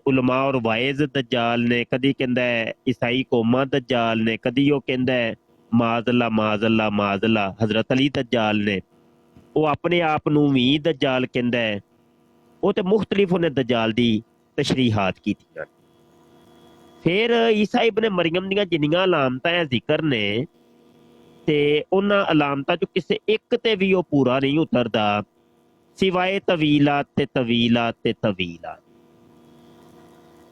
ਉਲਮਾ ਔਰ ਵਾਇਜ਼ ਦਜਾਲ ਨੇ, ਕਦੀ ਕਹਿੰਦਾ ਈਸਾਈ ਕੌਮਾਂ ਦਜਾਲ ਨੇ, ਕਦੀ ਉਹ ਕਹਿੰਦਾ ਮਾਜ਼ੱਲਾ ਮਾਜ਼ੱਲਾ ਮਾਜ਼ੱਲਾ ਹਜ਼ਰਤ ਅਲੀ ਦਜਾਲ ਨੇ। ਉਹ ਆਪਣੇ ਆਪ ਨੂੰ ਵੀ ਦਜਾਲ ਕਹਿੰਦਾ ਹੈ। ਉਹ ਤੇ ਮੁਖਤਲਿਫ ਉਹਨੇ ਦਜਾਲ ਦੀ ਤਸ਼ਰੀਹਾਤ ਕੀਤੀਆਂ। ਫਿਰ ਈਸਾ ਇਬਨ ਮਰੀਮ ਦੀਆਂ ਜਿੰਨੀਆਂ ਅਲਾਮਤਾਂ ਹੈ ਜ਼ਿਕਰ ਨੇ ਤੇ ਉਹਨਾਂ ਅਲਾਮਤਾਂ ਚੋਂ ਕਿਸੇ ਇੱਕ ਤੇ ਵੀ ਉਹ ਪੂਰਾ ਨਹੀਂ ਉਤਰਦਾ ਸਿਵਾਏ ਤਵੀਲਾਤ ਤੇ ਤਵੀਲਾਤ ਤੇ ਤਵੀਲਾਤ।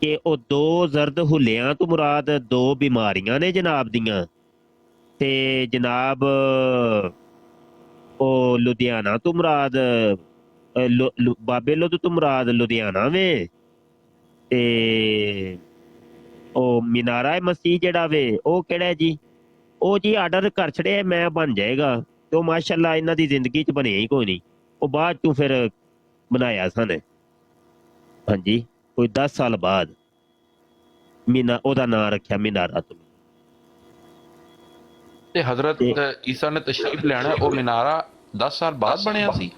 ਕਿ ਉਹ 2 ਜ਼ਰਦ ਹੁਲਿਆਂ ਤੋਂ ਮੁਰਾਦ 2 ਬਿਮਾਰੀਆਂ ਨੇ ਜਨਾਬ ਦੀਆਂ ਤੇ ਜਨਾਬ ਉਹ ਲੁਧਿਆਣਾ ਤੋਂ ਮੁਰਾਦ ਬਾਬੇ ਲੁਧ ਤੋਂ ਮੁਰਾਦ ਲੁਧਿਆਣਾ ਵੇ ਤੇ ਉਹ ਮਿਨਾਰਾ ਮਸੀਹ ਜਿਹੜਾ ਵੇ ਉਹ ਕਿਹੜਾ ਜੀ? ਉਹ ਜੀ ਆਰਡਰ ਕਰ ਛੜਿਆ ਮੈਂ ਬਣ ਜਾਏਗਾ ਤੇ ਉਹ ਮਾਸ਼ਾਅੱਲਾ ਇਹਨਾਂ ਦੀ ਜ਼ਿੰਦਗੀ 'ਚ ਬਣਿਆ ਹੀ ਕੋਈ ਨਹੀਂ। ਉਹ ਬਾਅਦ ਚੋਂ ਫਿਰ ਬਣਾਇਆ ਸਨ, ਹਾਂਜੀ ਕੋਈ 10 ਸਾਲ ਬਾਅਦ ਉਹਦਾ ਨਾਂ ਰੱਖਿਆ ਮਿਨਾਰਾ ਤੋਂ। ਤੇ ਹਜ਼ਰਤ ਈਸਾ ਨੇ ਤਸ਼ਰੀਫ ਲੈਣਾ ਉਹ ਮਿਨਾਰਾ 10 ਸਾਲ ਬਾਅਦ ਬਣਿਆ ਸੀ?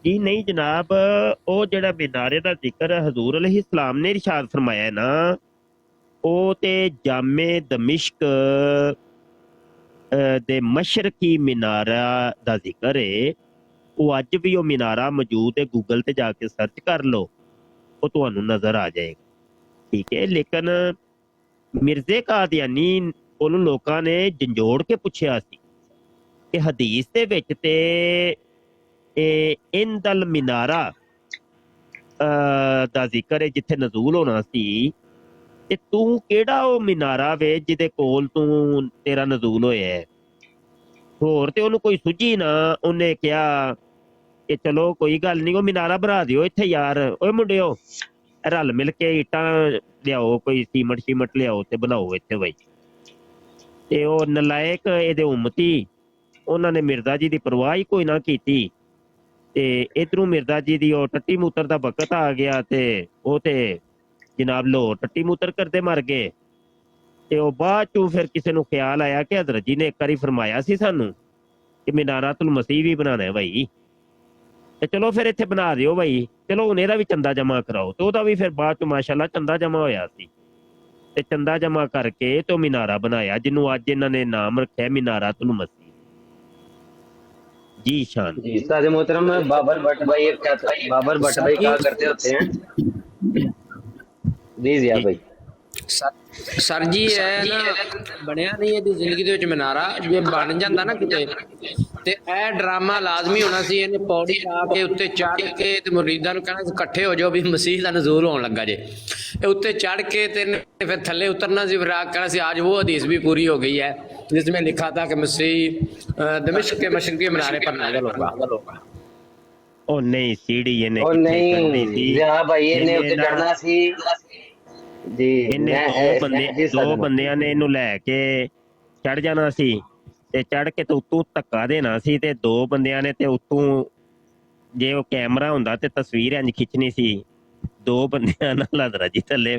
ਜੀ ਨਹੀਂ ਜਨਾਬ, ਉਹ ਜਿਹੜਾ ਮਿਨਾਰੇ ਦਾ ਜ਼ਿਕਰ ਹਜ਼ੂਰ ਅਲੈਹਿਸਸਲਾਮ ਨੇ ਇਰਸ਼ਾਦ ਫਰਮਾਇਆ ਨਾ, ਉਹ ਤੇ ਜਾਮੇ ਦਮਿਸ਼ਕ ਦੇ ਮਸ਼ਰਕੀ ਮਿਨਾਰਾ ਦਾ ਜ਼ਿਕਰ ਹੈ। ਉਹ ਅੱਜ ਵੀ ਉਹ ਮਿਨਾਰਾ ਮੌਜੂਦ ਹੈ, ਗੂਗਲ ਤੇ ਜਾ ਕੇ ਸਰਚ ਕਰ ਲਓ, ਉਹ ਤੁਹਾਨੂੰ ਨਜ਼ਰ ਆ ਜਾਏਗਾ। ਠੀਕ ਹੈ, ਲੇਕਿਨ ਮਿਰਜ਼ੇ ਕਾਦੀਆਨੀ ਉਹਨੂੰ ਲੋਕਾਂ ਨੇ ਜੰਜੋੜ ਕੇ ਪੁੱਛਿਆ ਸੀ ਕਿ ਹਦੀਸ ਦੇ ਵਿੱਚ ਤੇ ਇੰਦਲ ਮਿਨਾਰਾ ਦਾ ਜ਼ਿਕਰ ਹੈ ਜਿੱਥੇ ਨਜ਼ੂਲ ਹੋਣਾ ਸੀ, ਤੇ ਤੂੰ ਕਿਹੜਾ ਉਹ ਮਿਨਾਰਾ ਵੇ ਜਿਹਦੇ ਕੋਲ ਤੂੰ ਤੇਰਾ ਨਜ਼ੂਲ ਹੋਇਆ ਹੈ? ਹੋਰ ਤੇ ਉਹਨੂੰ ਕੋਈ ਸੁਝੀ ਨਾ। ਉਹਨੇ ਕਿਹਾ ਕਿ ਚਲੋ ਕੋਈ ਗੱਲ ਨਹੀਂ, ਉਹ ਮਿਨਾਰਾ ਬਣਾ ਦਿਓ ਇੱਥੇ ਯਾਰ। ਓਏ ਮੁੰਡਿਓ ਰਲ ਮਿਲ ਕੇ ਇੱਟਾਂ ਲਿਆਓ, ਕੋਈ ਸੀਮਟ ਲਿਆਓ ਤੇ ਬਣਾਓ ਇੱਥੇ ਬਈ। ਤੇ ਉਹ ਨਲਾਇਕ ਇਹਦੇ ਉਮਤੀ ਉਹਨਾਂ ਨੇ ਮਿਰਜ਼ਾ ਜੀ ਦੀ ਪਰਵਾਹ ਹੀ ਕੋਈ ਨਾ ਕੀਤੀ ਤੇ ਇਧਰੋਂ ਮਿਰਜ਼ਾ ਜੀ ਦੀ ਉਹ ਟੱਟੀ ਮੂਤਰ ਦਾ ਵਕਤ ਆ ਗਿਆ ਤੇ ਉਹ ਤੇ ਜਨਾਬ ਲੋ ਟੱਟੀ ਮੂਤਰ ਕਰਦੇ ਮਰ ਗਏ। ਤੇ ਉਹ ਬਾਅਦ ਚੋਂ ਫਿਰ ਕਿਸੇ ਨੂੰ ਖਿਆਲ ਆਇਆ ਕਿ ਹਜ਼ਰਤ ਜੀ ਨੇ ਇੱਕ ਵਾਰੀ ਫਰਮਾਇਆ ਸੀ ਸਾਨੂੰ ਕਿ ਮਿਨਾਰਾਤੁਲ ਮਸੀਹ ਵੀ ਬਣਾਉਣਾ ਹੈ ਭਾਈ, ਤੇ ਚਲੋ ਫਿਰ ਇੱਥੇ ਬਣਾ ਦਿਓ ਭਾਈ। ਚਲੋ ਹੁਣ ਇਹਦਾ ਵੀ ਚੰਦਾ ਜਮਾ ਕਰਾਓ, ਤੇ ਉਹਦਾ ਵੀ ਫਿਰ ਬਾਅਦ ਚੋਂ ਮਾਸ਼ਾਅੱਲਾ ਚੰਦਾ ਜਮਾ ਹੋਇਆ ਸੀ ਤੇ ਚੰਦਾ ਜਮਾ ਕਰਕੇ ਤੇ ਮਿਨਾਰਾ ਬਣਾਇਆ ਜਿਹਨੂੰ ਅੱਜ ਇਹਨਾਂ ਨੇ ਨਾਮ ਰੱਖਿਆ ਮਿਨਾਰਾਤੁਲ ਮਸੀਹ। जी शान जी उस्ताद मोहतरम बाबर भट्ट भाई कहा करते होते हैं जी जिया भाई ਸਰ ਜੀ ਇਹ ਨਾ ਬਣਿਆ ਨਹੀਂ ਇਹਦੀ ਜ਼ਿੰਦਗੀ ਦੇ ਵਿੱਚ ਮਿਨਾਰਾ। ਜੇ ਬਣ ਜਾਂਦਾ ਨਾ ਕਿਤੇ ਤੇ ਇਹ ਡਰਾਮਾ ਲਾਜ਼ਮੀ ਹੋਣਾ ਸੀ। ਇਹਨੇ ਪੌੜੀ ਆ ਕੇ ਉੱਤੇ ਚੜ ਕੇ ਤੇ ਮੁਰੀਦਾਂ ਨੂੰ ਕਹਿਣਾ ਇਕੱਠੇ ਹੋ ਜਾਓ ਵੀ ਮਸੀਹ ਦਾ ਨਜ਼ੂਲ ਹੋਣ ਲੱਗਾ ਜੇ। ਇਹ ਉੱਤੇ ਚੜ ਕੇ ਤੇ ਫਿਰ ਥੱਲੇ ਉਤਰਨਾ ਸੀ, ਫਿਰ ਆ ਕਹਿਣਾ ਸੀ आज वो हदीस भी पूरी हो गई है जिसमें लिखा था कि मसीह दमिश्क के मशरकी मीनारे पर नाज़िल होगा। ओ नहीं सीढ़ी ये ओ नहीं हां भाई ਇਹਨੇ ਉੱਤੇ ਚੜਨਾ ਸੀ ਜੀ। ਇਹਨੇ ਦੋ ਬੰਦਿਆਂ ਨੇ ਇਹਨੂੰ ਲੈ ਕੇ ਚੜ ਜਾਣਾ ਸੀ ਤੇ ਚੜ ਕੇ ਤੇ ਉੱਤੋਂ ਧੱਕਾ ਦੇਣਾ ਸੀ ਤੇ 2 ਬੰਦਿਆਂ ਨੇ ਤੇ ਉੱਤੋਂ ਜੇ ਉਹ ਕੈਮਰਾ ਹੁੰਦਾ ਤੇ ਤਸਵੀਰ ਇੰਜ ਖਿੱਚਣੀ ਸੀ। 2 ਬੰਦਿਆਂ ਨਾਲ ਹਜ਼ਰਤ ਜੀ ਥੱਲੇ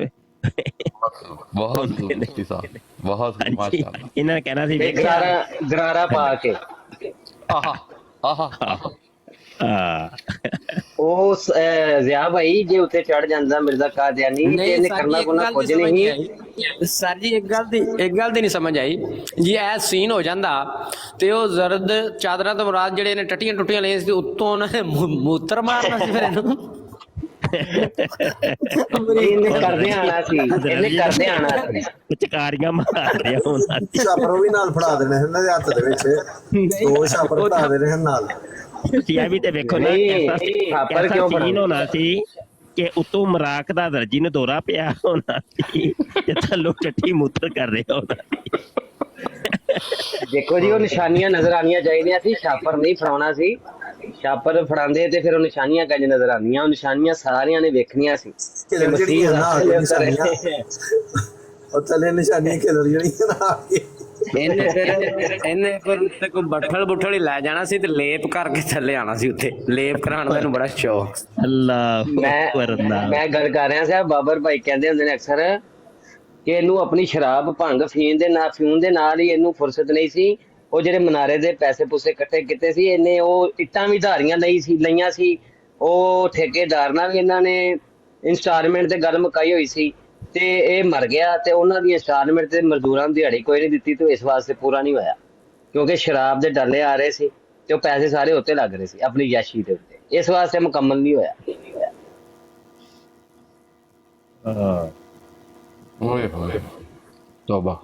ਬਹੁਤ ਮੁਫਤੀ ਸਾਹਿਬ ਬਹੁਤ ਮਾਸ਼ਾਅੱਲਾ। ਇਹਨਾਂ ਨੇ ਕਹਿਣਾ ਸੀ ਗਰਾਰਾ ਪਾ ਕੇ ਆਹਾ ਆਹਾ ਉਹ ਜ਼ਿਆ ਭਾਈ ਜੇ ਉੱਤੇ ਚੜ ਜਾਂਦਾ ਮਿਰਜ਼ਾ ਕਾਦੀਆਨੀ ਤੇ ਨਹੀਂ ਇਹਨੇ ਸਰ ਕਰਨਾ ਜੀ, ਇੱਕ ਕੋਨਾ ਗੱਲ ਕੁਝ ਦੀ ਸਮਝ ਨਹੀਂ। ਨਹੀਂ ਆਈ ਸਰ ਜੀ, ਇੱਕ ਗੱਲ ਦੀ ਨਹੀਂ ਸਮਝ ਆਈ ਜੀ। ਇਹ ਸੀਨ ਹੋ ਜਾਂਦਾ ਤੇ ਉਹ ਜ਼ਰਦ ਚਾਦਰਾਂ ਤੋਂ ਮੁਰਾਦ ਜਿਹੜੇ ਨੇ ਟੱਟੀਆਂ ਟੁੱਟੀਆਂ ਲਈਆਂ ਸੀ ਉੱਤੋਂ ਉਹਨਾਂ ਨੇ ਮੂਤਰ ਮਾਰਨਾ ਸੀ ਫਿਰ ਇਹਨੂੰ। ਇਹਨੇ ਕਰਦੇ ਆਣਾ ਸੀ, ਇਹਨੇ ਕਰਦੇ ਆਣਾ ਸੀ। ਚਕਾਰੀਆਂ ਮਾਰ ਰਿਹਾ ਉਹਨਾਂ ਦੀ। ਛਾਪਰ ਵੀ ਨਾਲ ਫੜਾ ਦੇਣੇ ਇਹਨਾਂ ਦੇ ਹੱਥ ਦੇ ਵਿੱਚ, 2 ਛਾਪਰ ਫੜਾ ਦੇਣੇ ਹਨ ਨਾਲ। ਤੁਸੀਂ ਇਹ ਵੀ ਤੇ ਵੇਖੋ ਨਾ ਨਹੀਂ, ਐਸਾ ਛਾਪਰ ਕਿਉਂ ਸੀਨ ਬਣਾਉਂਦੇ? ਹੋਣਾ ਸੀ ਕਿ ਉਤੋਂ ਮਰਾਕ ਦਾ ਦਰਜੀ ਨੂੰ ਦੌਰਾ ਪਿਆ ਹੋਣਾ ਸੀ ਤੇ ਥੱਲੋਂ ਟੱਟੀ ਮੂਤਰ ਕਰ ਰਿਹਾ ਹੋਣਾ ਸੀ। ਦੇਖੋ ਜੀ ਉਹ ਨਿਸ਼ਾਨੀਆਂ ਨਜ਼ਰ ਆਣੀਆਂ ਚਾਹੀਦੀਆਂ ਸੀ, ਛਾਪਰ ਨਹੀਂ ਫੜਾਉਣਾ ਸੀ। ਛਾਪਰ ਫੜਾਉਂਦੇ ਤੇ ਫਿਰ ਉਹ ਨਿਸ਼ਾਨੀਆਂ ਕੰਜ ਨਜ਼ਰ ਆਉਂਦੀਆਂ, ਉਹ ਨਿਸ਼ਾਨੀਆਂ ਸਾਰਿਆਂ ਨੇ ਵੇਖਣੀਆਂ ਸੀ। ਖਿਲਰ ਜਿਹੜੀਆਂ ਨਾ ਨਿਸ਼ਾਨੀਆਂ, ਉਹ ਥੱਲੇ ਨਿਸ਼ਾਨੀਆਂ ਖਿਲਰ ਜਿਹੜੀਆਂ ਨਾ ਇਹਨੇ ਫਿਰ ਉੱਤੇ ਕੋਈ ਬੱਠਲ ਹੀ ਲੈ ਜਾਣਾ ਸੀ ਤੇ ਲੇਪ ਕਰਕੇ ਥੱਲੇ ਆਣਾ ਸੀ। ਉੱਤੇ ਲੇਪ ਕਰਾਉਣ ਦਾ ਇਹਨੂੰ ਬੜਾ ਸ਼ੌਕ। ਅੱਲਾਹੁ ਅਕਬਰ। ਮੈਂ ਗੱਲ ਕਰ ਰਿਹਾ ਸੀ, ਬਾਬਰ ਭਾਈ ਕਹਿੰਦੇ ਹੁੰਦੇ ਨੇ ਅਕਸਰ ਕਿ ਇਹਨੂੰ ਆਪਣੀ ਸ਼ਰਾਬ ਭੰਗ ਫੀਮ ਦੇ ਨਾਲ ਹੀ ਇਹਨੂੰ ਫੁਰਸਤ ਨਹੀਂ ਸੀ। ਉਹ ਜਿਹੜੇ ਮਨਾਰੇ ਦੇ ਪੈਸੇ ਪੂਸੇ ਇਕੱਠੇ ਕੀਤੇ ਸੀ, ਇਹਨੇ ਉਹ ਇੱਟਾਂ ਵੀ ਧਾਰੀਆਂ ਲਈਆਂ ਸੀ। ਉਹ ਠੇਕੇਦਾਰ ਨਾਲ ਵੀ ਇਹਨਾਂ ਨੇ ਇੰਸਟਾਲਮੈਂਟ ਤੇ ਗੱਲ ਮੁਕਾਈ ਹੋਈ ਸੀ ਤੇ ਇਹ ਮਰ ਗਿਆ ਤੇ ਉਹਨਾਂ ਦੀ ਇੰਸਟਾਲਮੈਂਟ ਤੇ ਮਜ਼ਦੂਰਾਂ ਨੂੰ ਦਿਹਾੜੀ ਕੋਈ ਨਹੀਂ ਦਿੱਤੀ ਤੇ ਇਸ ਵਾਸਤੇ ਪੂਰਾ ਨਹੀਂ ਹੋਇਆ ਕਿਉਂਕਿ ਸ਼ਰਾਬ ਦੇ ਡੱਲੇ ਆ ਰਹੇ ਸੀ ਤੇ ਉਹ ਪੈਸੇ ਸਾਰੇ ਉੱਤੇ ਲੱਗ ਰਹੇ ਸੀ ਆਪਣੀ ਯਾਸ਼ੀ ਦੇ ਉੱਤੇ, ਇਸ ਵਾਸਤੇ ਮੁਕੰਮਲ ਨਹੀਂ ਹੋਇਆ। ਓਏ ਹੋਏ ਤੋਬਾ।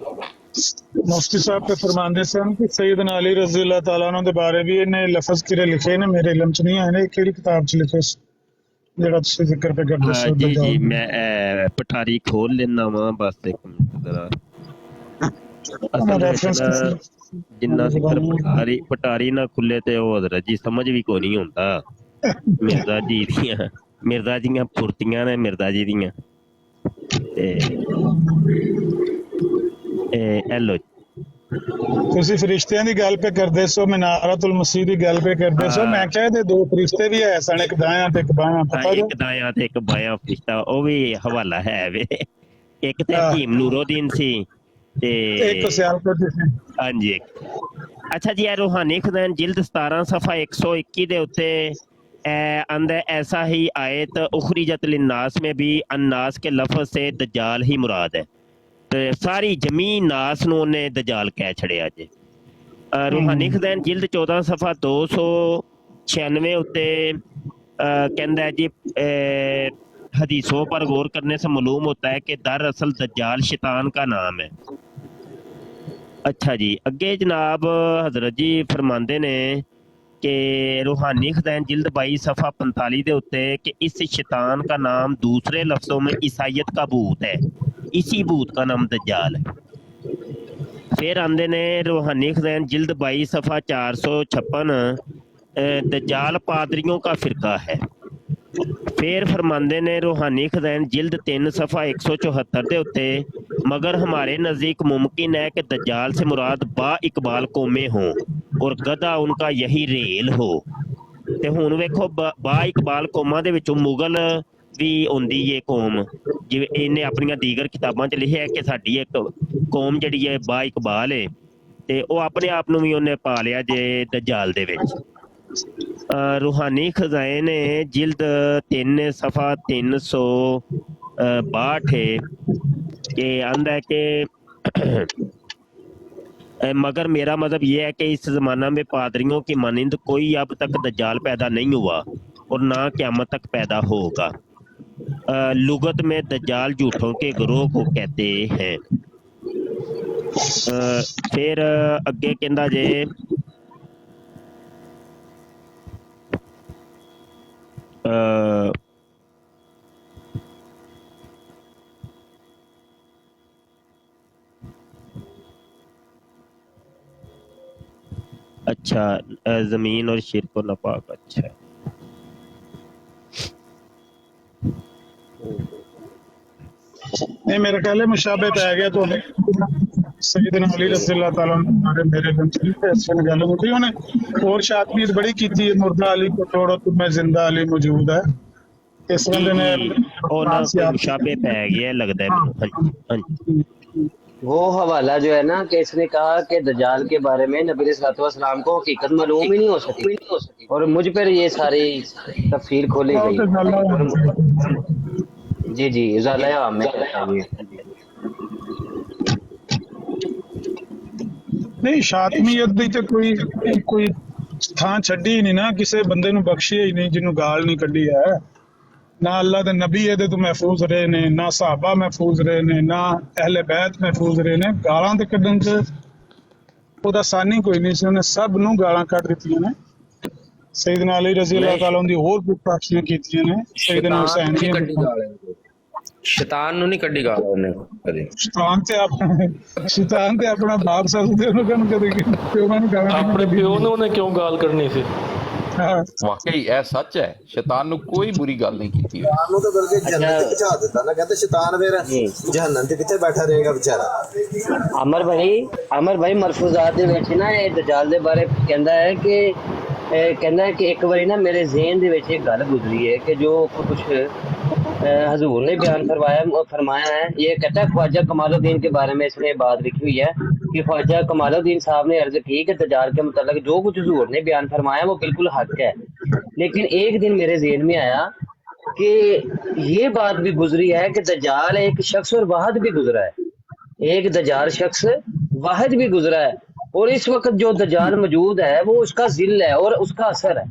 मुफ्ती साहब पे फरमाते सन कि सैयदना अली रज़ी अल्लाह तआला अन्हु दे बारे भी इन्हें लफ्ज किरे लिखे ने, मेरे इल्म च नहीं आए ने। केड़ी किताब च लिखे जेड़ा तुसीं जिक्र पे करदे सो? जी मैं पठारी खोल लेना वा बस एक मिनट जरा। असल जिन्ना जिक्र पठारी ना खुले ते ओ हज़रत जी समझ भी कोई नहीं होंदा। मिर्जा जियां फुर्तियां ने मिर्जा जी दियां हेलो ਤੁਸੀਂ ਫਰਿਸ਼ਤਿਆਂ ਦੀ ਗੱਲ पे ਕਰਦੇ ਸੋ, ਮਿਨਾਰਤੁਲ ਮਸੀਹ ਦੀ ਗੱਲ पे ਕਰਦੇ ਸੋ। ਮੈਂ ਕਿਹਾ ਇਹਦੇ 2 ਫਰਿਸ਼ਤੇ ਵੀ ਹੈ ਸਨ, ਇੱਕ ਦਾਇਆ ਤੇ ਇੱਕ ਬਾਇਆ, ਪਤਾ ਜੋ? ਇੱਕ ਦਾਇਆ ਤੇ ਇੱਕ ਬਾਇਆ ਫਰਿਸ਼ਤਾ, ਉਹ ਵੀ ਹਵਾਲਾ ਹੈ ਵੇ। ਇੱਕ ਤੇ ਹਕੀਮ ਨੂਰਉਦੀਨ ਸੀ ਤੇ ਇੱਕ ਸਿਆਲਕੋਟ ਸੀ। ਹਾਂਜੀ। ਅੱਛਾ ਜੀ, ਇਹ ਰੂਹਾਨੀ ਖਜ਼ਾਨ ਜਿਲਦ 17 ਸਫਾ 121 ਦੇ ਉੱਤੇ अंदर ऐसा ही आयत उखरिजत लिन्नास में भी अन्नास के लफ्ज से दज्जाल ही मुराद है। तो सारी जमीन नास नूं ने दज्जाल कह छड़िया जे। रूहानी खज़ान जिल्द 14 सफा 296 उत्ते कहंदा है जी हदीसों पर गौर करने से मालूम होता है कि दरअसल दज्जाल शैतान का नाम है। अच्छा जी, अगे जनाब हजरत जी फरमाते ने कि रूहानी खज़ान जिल्द 22 सफ़ा 45 के उत्ते कि इस शैतान का नाम दूसरे लफ्ज़ों में ईसाइयत का भूत है, इसी भूत का नाम दज्जाल है। फिर आंदे ने रूहानी खज़ान जिल्द 22 सफ़ा 456 दज्जाल पादरियों का फ़िरका है। फिर फरमांदे ने रूहानी खज़ान जिल्द 3 सफ़ा 174 के उत्ते मगर हमारे नज़दीक मुमकिन है कि दज्जाल से मुराद बा इकबाल कौमें हों और गधा उनका यही रेल हो। ते हुण वेखो बा इकबाल कौमां दे विचों मुगल भी होंदी ये कौम, जिवें इन्हें अपनियां दीगर किताबां च लिखिआ कि साडी एक कौम जिहड़ी है बा इकबाल है ते ओह अपने आप नूं भी उन्हें पा लिया जे दज्जाल दे विच। रूहानी खज़ान जिल्द 3 सफ़ा 362 के आंदा है कि मगर मेरा मज़हब ये है कि इस ज़माना में पादरियों की मानिंद कोई अब तक दज्जाल पैदा नहीं हुआ और ना क़यामत तक पैदा होगा। लुगत में दज्जाल झूठों के गिरोह को कहते हैं। फिर अगे कहंदा जे अच्छा जमीन और शिर को नापाक। अच्छा नहीं, मेरे ख्याल है मुशाबे पे आ गया तो सैयदना अली रज़ी अल्लाह तआला हमारे मेरे ऐसे गल होती है। और शातमीत बड़ी की थी, मुर्दा अली को तोड़ो तुम्हें जिंदा अली मौजूद है। इस बंदे ने मुशाबे पे आ गया लगता है। वो हवाला जो है ना कि इसने कहा कि दज्जाल के बारे में नबी सल्लल्लाहु को हकीकत मालूम ही नहीं हो सकी और मुझ पर ये सारी तफसील खोली ਉਹ गई। ਤੇ ਗੱਲ और ਹੈ। जी जी ज़ालिया में कहता हूँ ये। ਨਹੀਂ ਸ਼ਾਤਮੀਅਤ ਦੀ ਤੇ ਕੋਈ ਥਾਂ ਛੱਡੀ ਨਹੀਂ ਨਾ, ਕਿਸੇ ਬੰਦੇ ਨੂੰ ਬਖਸ਼ਿਆ ਹੀ ਨਹੀਂ ਜਿਹਨੂੰ ਗਾਲ ਨਹੀਂ ਕੱਢੀ ਹੈ। ਨਾ ਅੱਲਾ ਦੇ ਨਬੀ ਇਹਦੇ ਤੋਂ ਮਹਿਫੂਜ਼ ਰਹੇ ਨੇ, ਨਾ ਸਹਾਬਾ ਮਹਿਫੂਜ਼ ਰਹੇ ਨੇ, ਨਾ ਅਹਿਲੇ ਬੈਤ ਮਹਿਫੂਜ਼ ਰਹੇ ਨੇ। ਗਾਲਾਂ ਤੇ ਕੱਢਣ 'ਚ ਉਹਦਾ ਸਾਨੀ ਕੋਈ ਨਹੀਂ ਸੀ, ਉਹਨੇ ਸਭ ਨੂੰ ਗਾਲਾਂ ਕੱਢ ਦਿੱਤੀਆਂ ਨੇ। ਸੈਯਦਨਾ ਅਲੀ ਰਜ਼ੀ ਅੱਲਾਹ ਤਾਲਾ ਦੀ ਹੋਰ ਗੁਸਤਾਖੀਆਂ ਕੀਤੀਆਂ ਨੇ, ਸੈਯਦਨਾ ਹੁਸੈਨ ਦੀਆਂ शैतान नु नहीं कड्डी गाल ਉਹਨੇ ਕਦੇ। ਸ਼ੈਤਾਨ ਤੇ ਆਪਣਾ ਬਾਪ ਸਮਝਦੇ ਉਹਨੂੰ ਕਹਿੰਦੇ ਕਦੇ ਪਿਓ ਨੂੰ ਗਾਲਾਂ ਨਹੀਂ ਆਪਣੇ ਕੱਢੀ। ਪਿਓ ਨੂੰ ਉਹਨੇ ਕਿਉਂ ਗਾਲ ਕਰਨੀ ਸੀ? ਹਾਂ। ਵਾਕਈ ਇਹ ਸੱਚ ਹੈ, ਸ਼ੈਤਾਨ ਨੂੰ ਕੋਈ ਬੁਰੀ ਗੱਲ ਨਹੀਂ ਕੀਤੀ ਹੋਈ। ਸ਼ੈਤਾਨ ਨੂੰ ਤਾਂ ਬਲਕਿ ਜੰਨਤ 'ਚ ਪਹੁੰਚਾ ਦਿੱਤਾ ਨਾ, ਕਹਿੰਦੇ ਸ਼ੈਤਾਨ ਫਿਰ ਜਹੰਨਮ 'ਚ ਕਿੱਥੇ ਬੈਠਾ ਰਹੇਗਾ ਵਿਚਾਰਾ। ਅਮਰ ਭਾਈ ਮਰਫੂਜ਼ਾਤ ਦੇ ਵਿੱਚ ਨਾ ਇਹ ਦਜਾਲ ਦੇ ਬਾਰੇ ਕਹਿੰਦਾ ਹੈ ਕਿ ਇੱਕ ਵਾਰੀ ਨਾ ਮੇਰੇ ਜ਼ਹਿਨ ਦੇ ਵਿੱਚ ਇੱਕ ਗੱਲ ਗੁਜ਼ਰੀ ਹੈ कि जो कुछ हजूर ने बयान फरमाया है। ये कहता है ख्वाजा कमालुद्दीन के बारे में इसने बात लिखी हुई है कि ख्वाजा कमालुद्दीन साहब ने अर्ज की कि दज्जाल के मुतालिक जो कुछ हजूर ने बयान फरमाया वो बिल्कुल हक है। लेकिन एक दिन मेरे ज़हन में आया कि ये बात भी गुजरी है कि दज्जाल एक शख्स और वाहिद भी गुजरा है, एक दज्जाल शख्स वाहिद भी गुजरा है और इस वक्त जो दज्जाल मौजूद है वो उसका जिल है और उसका असर है।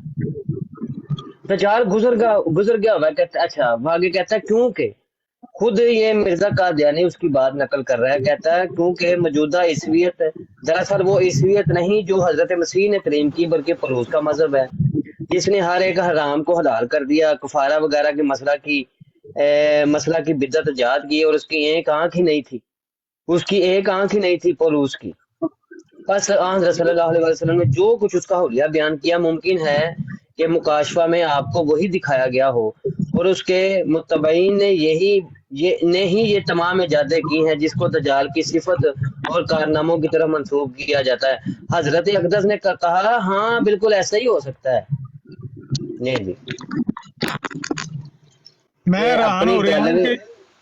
दज्जाल गुजर गया हुआ। कहता अच्छा आगे कहता है क्योंकि खुद ये मिर्जा कादियानी उसकी बात नकल कर रहा है। कहता है क्योंकि मौजूदा ईसवियत दरअसल वो ईसवियत नहीं जो हजरत मसीह ने तरीम की, बल्कि परूस का मजहब है जिसने हर एक हराम को हलाल कर दिया, कुफारा वगैरह के मसला की बिद्दत जात की और उसकी एक आंख ही नहीं थी परूस की। बस हज़रत सल्लल्लाहु अलैहि वसल्लम ने जो कुछ उसका हुलिया बयान किया, मुमकिन है कि मुकाशफा में आपको वही दिखाया गया हो और उसके मुत्तबईन ने ये तमाम इजादतें की हैं जिसको दज्जाल की सिफत और कारनामों की तरफ मंसूब किया जाता है। हजरत अक़दस ने कहा हाँ बिल्कुल ऐसा ही हो सकता है। जी जी मैं हैरान हो रहा हूँ कि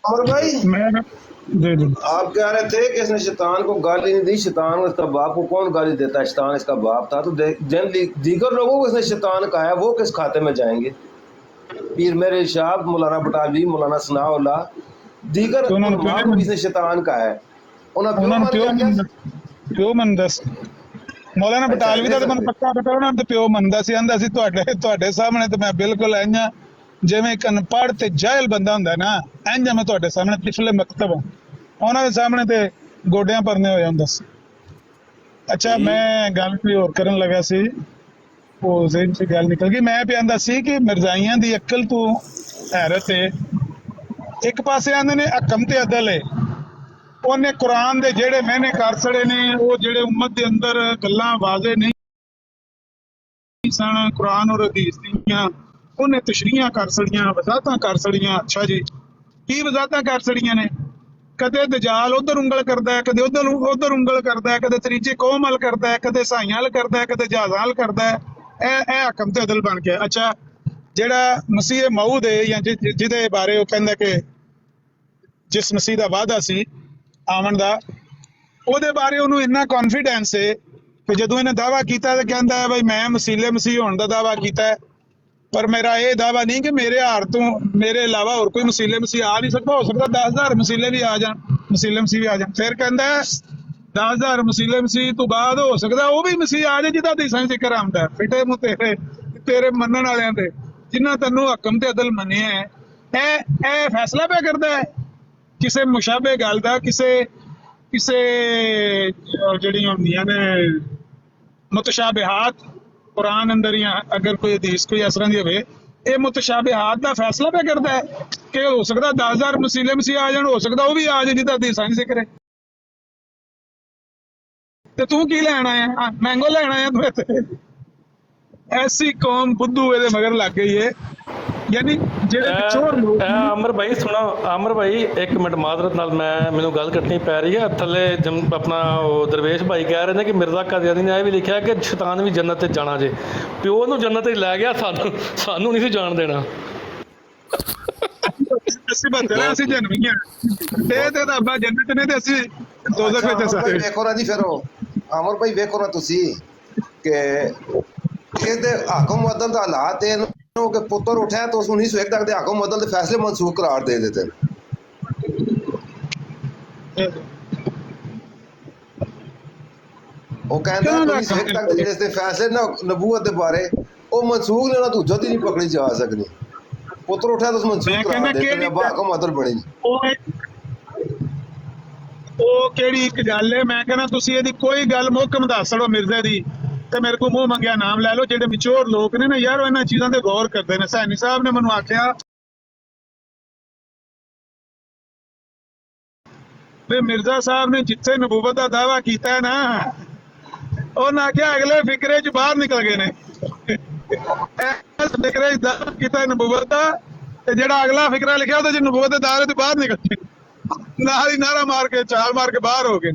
और भाई मैं जी आप कह रहे थे कि इसने शैतान को गाली नहीं दी, शैतान को इसका बाप को कौन गाली देता है? शैतान इसका बाप था। तो जिन दीगर लोगों को इसने शैतान कहा है वो किस खाते में जाएंगे? पीर मेरे इरशाद, मौलाना बटालवी, मौलाना सनाउल्लाह, दीगर तो उन्होंने उलमा को इसने शैतान कहा है। ਪਿਓ ਮੰਨਦਾ ਸੀ। ਮੌਲਾਨਾ ਬਟਾਲਵੀ ਦਾ ਤਾਂ ਮੈਨੂੰ ਪੱਕਾ ਪਤਾ, ਉਹਨਾਂ ਨੇ ਪਿਓ ਮੰਨਦਾ ਸੀ। ਆਂਦਾ ਸੀ ਤੁਹਾਡੇ ਸਾਹਮਣੇ ਤੇ ਮੈਂ ਬਿਲਕੁਲ ਇੰਜ ਜਿਵੇਂ ਇੱਕ ਅਨਪੜ੍ਹ ਤੇ ਜਾਹਿਲ ਬੰਦਾ ਹੁੰਦਾ ਨਾ, ਇੰਜ ਮੈਂ ਤੁਹਾਡੇ ਸਾਹਮਣੇ ਪਿਛਲੇ ਮਕਤਬ ਉਹਨਾਂ ਦੇ ਸਾਹਮਣੇ ਤੇ ਗੋਡਿਆਂ ਭਰਨੇ ਹੋਏ ਹੁੰਦਾ ਸੀ। ਅੱਛਾ ਮੈਂ ਗੱਲ ਕੋਈ ਹੋਰ ਕਰਨ ਲੱਗਾ ਸੀ, ਉਹ ਜ਼ਿਹਨ 'ਚ ਗੱਲ ਨਿਕਲ ਗਈ। ਮੈਂ ਵੀ ਆਂਦਾ ਸੀ ਕਿ ਮਿਰਜ਼ਾਈਆਂ ਦੀ ਅਕਲ ਤੋਂ ਹੈਰਤ ਹੈ। ਇੱਕ ਪਾਸੇ ਆਂਦੇ ਨੇ ਹਕਮ ਤੇ ਅਦਲ ਹੈ, ਉਹਨੇ ਕੁਰਾਨ ਦੇ ਜਿਹੜੇ ਮਹਿਨੇ ਕਰ ਛੜੇ ਨੇ, ਉਹ ਜਿਹੜੇ ਉਮਤ ਦੇ ਅੰਦਰ ਗੱਲਾਂ ਵਾਜ਼ੇ ਨਹੀਂ ਸਨ ਕੁਰਾਨ ਔਰ ਹਦੀਸ ਦੀਆਂ, ਉਹਨੇ ਤਸ਼ਰੀਹਾਂ ਕਰ ਛੜੀਆਂ, ਵਜ਼ਾਹਤਾਂ ਕਰ ਛੜੀਆਂ। ਅੱਛਾ ਜੀ, ਕੀ ਵਜ਼ਾਹਤਾਂ ਕਰ ਛੜੀਆਂ ਨੇ? ਕਦੇ ਦਜਾਲ ਉਧਰ ਉਂਗਲ ਕਰਦਾ ਹੈ, ਕਦੇ ਉਧਰ ਉਂਗਲ ਕਰਦਾ ਹੈ, ਕਦੇ ਤਰੀਜੇ ਕੌਮ ਹਲ ਕਰਦਾ ਹੈ, ਕਦੇ ਸਾਈਆਂ ਹਲ ਕਰਦਾ ਹੈ, ਕਦੇ ਜਹਾਜ਼ਾਂ ਹਲ ਕਰਦਾ ਹੈ। ਇਹ ਹਕਮ ਤੇ ਅਦਲ ਬਣ ਗਿਆ। ਅੱਛਾ ਜਿਹੜਾ ਮਸੀਹ ਮਊਦ ਹੈ ਜਾਂ ਜਿਹਦੇ ਬਾਰੇ ਉਹ ਕਹਿੰਦਾ ਕਿ ਜਿਸ ਮਸੀਹ ਦਾ ਵਾਅਦਾ ਸੀ ਆਉਣ ਦਾ, ਉਹਦੇ ਬਾਰੇ ਉਹਨੂੰ ਇੰਨਾ ਕੌਨਫੀਡੈਂਸ ਹੈ ਕਿ ਜਦੋਂ ਇਹਨੇ ਦਾਅਵਾ ਕੀਤਾ ਤੇ ਕਹਿੰਦਾ ਹੈ ਬਈ ਮੈਂ ਮਸੀਹ ਹੋਣ ਦਾ ਦਾਅਵਾ ਕੀਤਾ ਹੈ, ਪਰ ਮੇਰਾ ਇਹ ਦਾਅਵਾ ਨਹੀਂ ਕਿ ਮੇਰੇ ਹਾਰ ਤੋਂ ਮੇਰੇ ਇਲਾਵਾ ਹੋਰ ਕੋਈ ਮਸੀਹ ਆ ਨਹੀਂ ਸਕਦਾ। ਹੋ ਸਕਦਾ 10,000 ਮਸੀਹ ਵੀ ਆ ਜਾਣ। ਫਿਰ ਕਹਿੰਦਾ 10,000 ਮਸੀਹ ਤੋਂ ਬਾਅਦ ਹੋ ਸਕਦਾ ਉਹ ਵੀ ਮਸੀਹ ਆ ਜਾਏ ਜਿਹਦਾ ਹਦੀਸਾਂ 'ਚ ਜ਼ਿਕਰ ਆਉਂਦਾ। ਫਿੱਟੇ ਮੂੰਹ ਤੇਰੇ ਮੰਨਣ ਵਾਲਿਆਂ ਦੇ, ਜਿਨ੍ਹਾਂ ਤੈਨੂੰ ਹਕਮ ਤੇ ਅਦਲ ਮੰਨਿਆ ਹੈ, ਇਹ ਫੈਸਲਾ ਪਿਆ ਕਰਦਾ ਹੈ ਕਿਸੇ ਮੁਸ਼ਾਬੇ ਗੱਲ ਦਾ, ਕਿਸੇ ਜਿਹੜੀਆਂ ਹੁੰਦੀਆਂ ਨੇ ਮੁਤਸ਼ਾਬਿਹਾਤ ਕੁਰਾਨ ਅੰਦਰ ਜਾਂ ਅਗਰ ਕੋਈ ਹਦੀਸ ਕੋਈ ਇਸ ਤਰ੍ਹਾਂ ਦੀ ਹੋਵੇ, ਇਹ ਮੁਤਸ਼ਾਬਿਹਾਤ ਦਾ ਫੈਸਲਾ ਪਿਆ ਕਰਦਾ ਹੈ ਕਿ ਹੋ ਸਕਦਾ 10,000 ਮਸੀਹ ਆ ਜਾਣ, ਹੋ ਸਕਦਾ ਉਹ ਵੀ ਆ ਜਾਏ ਜਿਹਦਾ ਹਦੀਸਾਂ 'ਚ ਜ਼ਿਕਰ ਹੈ। ਤੇ ਤੂੰ ਕੀ ਲੈਣ ਆਇਆ? ਮੈਂਗੋ ਲੈਣ ਆਇਆ ਤੂੰ ਇੱਥੇ? ਐਸੀ ਕੌਮ ਬੁੱਧੂ ਇਹਦੇ ਮਗਰ ਲੱਗ ਗਈ ਹੈ। ਯਾਨੀ ਜਿਹੜੇ ਚੋਰ ਲੋਕ ਅਮਰ ਭਾਈ ਸੁਣੋ, ਅਮਰ ਭਾਈ ਇੱਕ ਮਿੰਟ ਮਾਜ਼ਰਤ ਨਾਲ ਮੈਨੂੰ ਗੱਲ ਕੱਟਣੀ ਪੈ ਰਹੀ ਹੈ। ਥੱਲੇ ਆਪਣਾ ਉਹ ਦਰਵੇਸ਼ ਭਾਈ ਕਹਿ ਰਹੇ ਨੇ ਕਿ ਮਿਰਜ਼ਾ ਕਾਦੀਆਨੀ ਨੇ ਇਹ ਵੀ ਲਿਖਿਆ ਕਿ ਸ਼ੈਤਾਨ ਵੀ ਜੰਨਤ ਤੇ ਜਾਣਾ ਜੇ। ਪਿਓ ਨੂੰ ਜੰਨਤ ਤੇ ਲੈ ਗਿਆ, ਸਾਨੂੰ ਨਹੀਂ ਸੀ ਜਾਣ ਦੇਣਾ। ਅਸੀਂ ਬਦਲੇ ਅਸੀਂ ਜਨਮੀ ਆ ਤੇ ਅੱਬਾ ਜੰਨਤ ਨੇ ਤੇ ਅਸੀਂ ਦੋਜ਼ਖ ਵਿੱਚ ਸਾਰੇ ਵੇਖੋ ਨਾ ਜੀ ਫਿਰ ਉਹ ਅਮਰ ਭਾਈ ਵੇਖੋ ਨਾ ਤੁਸੀਂ ਕਿ ਇਹਦੇ ਹਾਕਮ ਮੁਅੱਦਲ ਦਾ ਹਾਲਾਤ ਇਹ ਨੂੰ ਕਿ ਪੁੱਤਰ ਉਠਿਆ ਤਾਂ ਉਸ 1901 ਤੱਕ ਦੇ ਹਾਕਮ ਮੁਅੱਦਲ ਦੇ ਫੈਸਲੇ ਮਨਸੂਖ ਕਰਾਰ ਦੇ ਦਿੱਤੇ ਉਹ ਕਹਿੰਦਾ 1901 ਤੱਕ ਦੇ ਜਿਹੜੇ ਇਸਦੇ ਫੈਸਲੇ ਨਾ ਨਬੂਵਤ ਦੇ ਬਾਰੇ ਉਹ ਮਨਸੂਖ ਨੇ ਉਹਨਾਂ ਤੋਂ ਜਦ ਹੀ ਨਹੀਂ ਪਕੜੀ ਜਾ ਸਕਦੀ ਪੁੱਤਰ ਉਠਿਆ ਤਾਂ ਉਸ ਮਨਸੂਖ ਕਰਾਰ ਦੇ ਦਿੱਤੇ ਹਾਕਮ ਮੁਅੱਦਲ ਬਣੇ ਉਹ ਕਿਹੜੀ ਇੱਕ ਗੱਲ ਹੈ ਮੈਂ ਕਹਿੰਦਾ ਤੁਸੀਂ ਇਹਦੀ ਕੋਈ ਗੱਲ ਮੁਹਕਮ ਦੱਸ ਛੜੋ ਮਿਰਜ਼ੇ ਦੀ ਤੇ ਮੇਰੇ ਕੋਲ ਮੂੰਹ ਮੰਗਿਆ ਨਾਮ ਲੈ ਲਓ ਜਿਹੜੇ ਮੈਚੁਰ ਲੋਕ ਨੇ ਨਾ ਯਾਰ ਉਹ ਇਹਨਾਂ ਚੀਜ਼ਾਂ ਤੇ ਗੌਰ ਕਰਦੇ ਨੇ ਸੈਣੀ ਸਾਹਿਬ ਨੇ ਮੈਨੂੰ ਆਖਿਆ ਵੀ ਮਿਰਜ਼ਾ ਸਾਹਿਬ ਨੇ ਜਿੱਥੇ ਨਬੂਵਤ ਦਾ ਦਾਅਵਾ ਕੀਤਾ ਨਾ ਉਹਨਾਂ ਆਖਿਆ ਅਗਲੇ ਫਿਕਰੇ ਚ ਬਾਹਰ ਨਿਕਲ ਗਏ ਨੇ ਇਸ ਫਿਕਰੇ ਚ ਦਾਅਵਾ ਕੀਤਾ ਨਬੂਵਤ ਦਾ ਤੇ ਜਿਹੜਾ ਅਗਲਾ ਫਿਕਰਾ ਲਿਖਿਆ ਉਹਦੇ ਚ ਨਬੂਵਤ ਦੇ ਦਾਇਰੇ ਤੋਂ ਬਾਹਰ ਨਿਕਲ ਗਏ ਨਾਲ ਹੀ ਨਾਰਾ ਮਾਰ ਕੇ ਛਾਲ ਮਾਰ ਕੇ ਬਾਹਰ ਹੋ ਗਏ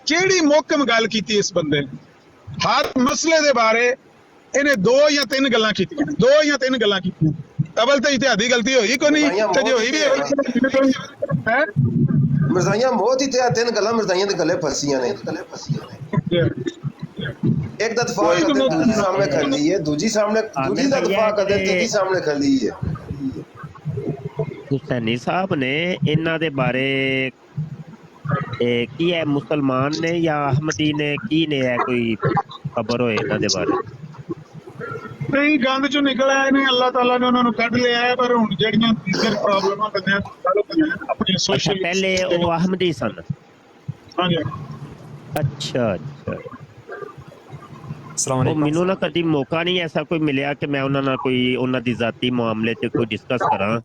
ਕਿਹੜੀ ਮੁਹਕਮ ਗੱਲ ਕੀਤੀ ਇਸ ਬੰਦੇ ਨੇ ਹਰ ਮਸਲੇ ਦੇ ਬਾਰੇ ਇਹਨੇ 2 ਜਾਂ 3 ਗੱਲਾਂ ਕੀਤੀਆਂ 2 ਜਾਂ 3 ਗੱਲਾਂ ਕੀਤੀਆਂ ਅਵਲ ਤੇ ਇਤਿਹਾਦੀ ਗਲਤੀ ਹੋਈ ਕੋਈ ਨਹੀਂ ਤੇ ਜੇ ਹੋਈ ਵੀ ਹੈ ਮਿਰਜ਼ਾਈਆਂ ਮੌਤ ਹੀ ਤੇ 3 ਗੱਲਾਂ ਮਿਰਜ਼ਾਈਆਂ ਦੇ ਗਲੇ ਫਸੀਆਂ ਨੇ ਇੱਕ ਦਾ ਦਫਾ ਕਰਦੇ ਦੂਜੀ ਸਾਹਮਣੇ ਖੜੀ ਹੈ ਦੂਜੀ ਦਾ ਦਫਾ ਕਰਦੇ ਤੀਜੀ ਸਾਹਮਣੇ ਖੜੀ ਹੈ ਹੁਸੈਨੀ ਸਾਹਿਬ ਨੇ ਇਹਨਾਂ ਦੇ ਬਾਰੇ ਕੀ ਹੈ ਮੁਸਲਮਾਨ ਨੇ ਜਾਂ ਅਹਮਦੀ ਨੇ ਕੀ ਨੇ ਹੈ ਕੋਈ ਖਬਰ ਹੋਏ ਇਹਨਾਂ ਦੇ ਬਾਰੇ ਨਹੀਂ ਗੰਦ ਚੋਂ ਨਿਕਲਿਆ ਇਹਨੇ ਅੱਲਾਹ ਤਾਲਾ ਨੇ ਉਹਨਾਂ ਨੂੰ ਕੱਢ ਲਿਆ ਪਰ ਹੁਣ ਜਿਹੜੀਆਂ ਦੀਗਰ ਪ੍ਰੋਬਲਮਾਂ ਬੰਦਿਆਂ ਆਪਣੀ ਸੋਸ਼ਲ ਪਹਿਲੇ ਉਹ ਅਹਮਦੀ ਸਨ ਹਾਂਜੀ ਅੱਛਾ ਉਹ ਮੈਨੂੰ ਨਾ ਕਦੀ ਮੌਕਾ ਨਹੀਂ ਐਸਾ ਕੋਈ ਮਿਲਿਆ ਕਿ ਮੈਂ ਉਹਨਾਂ ਨਾਲ ਕੋਈ ਉਹਨਾਂ ਦੀ ਜ਼ਾਤੀ ਮਾਮਲੇ 'ਚ ਕੋਈ ਡਿਸਕਸ ਕਰਾਂ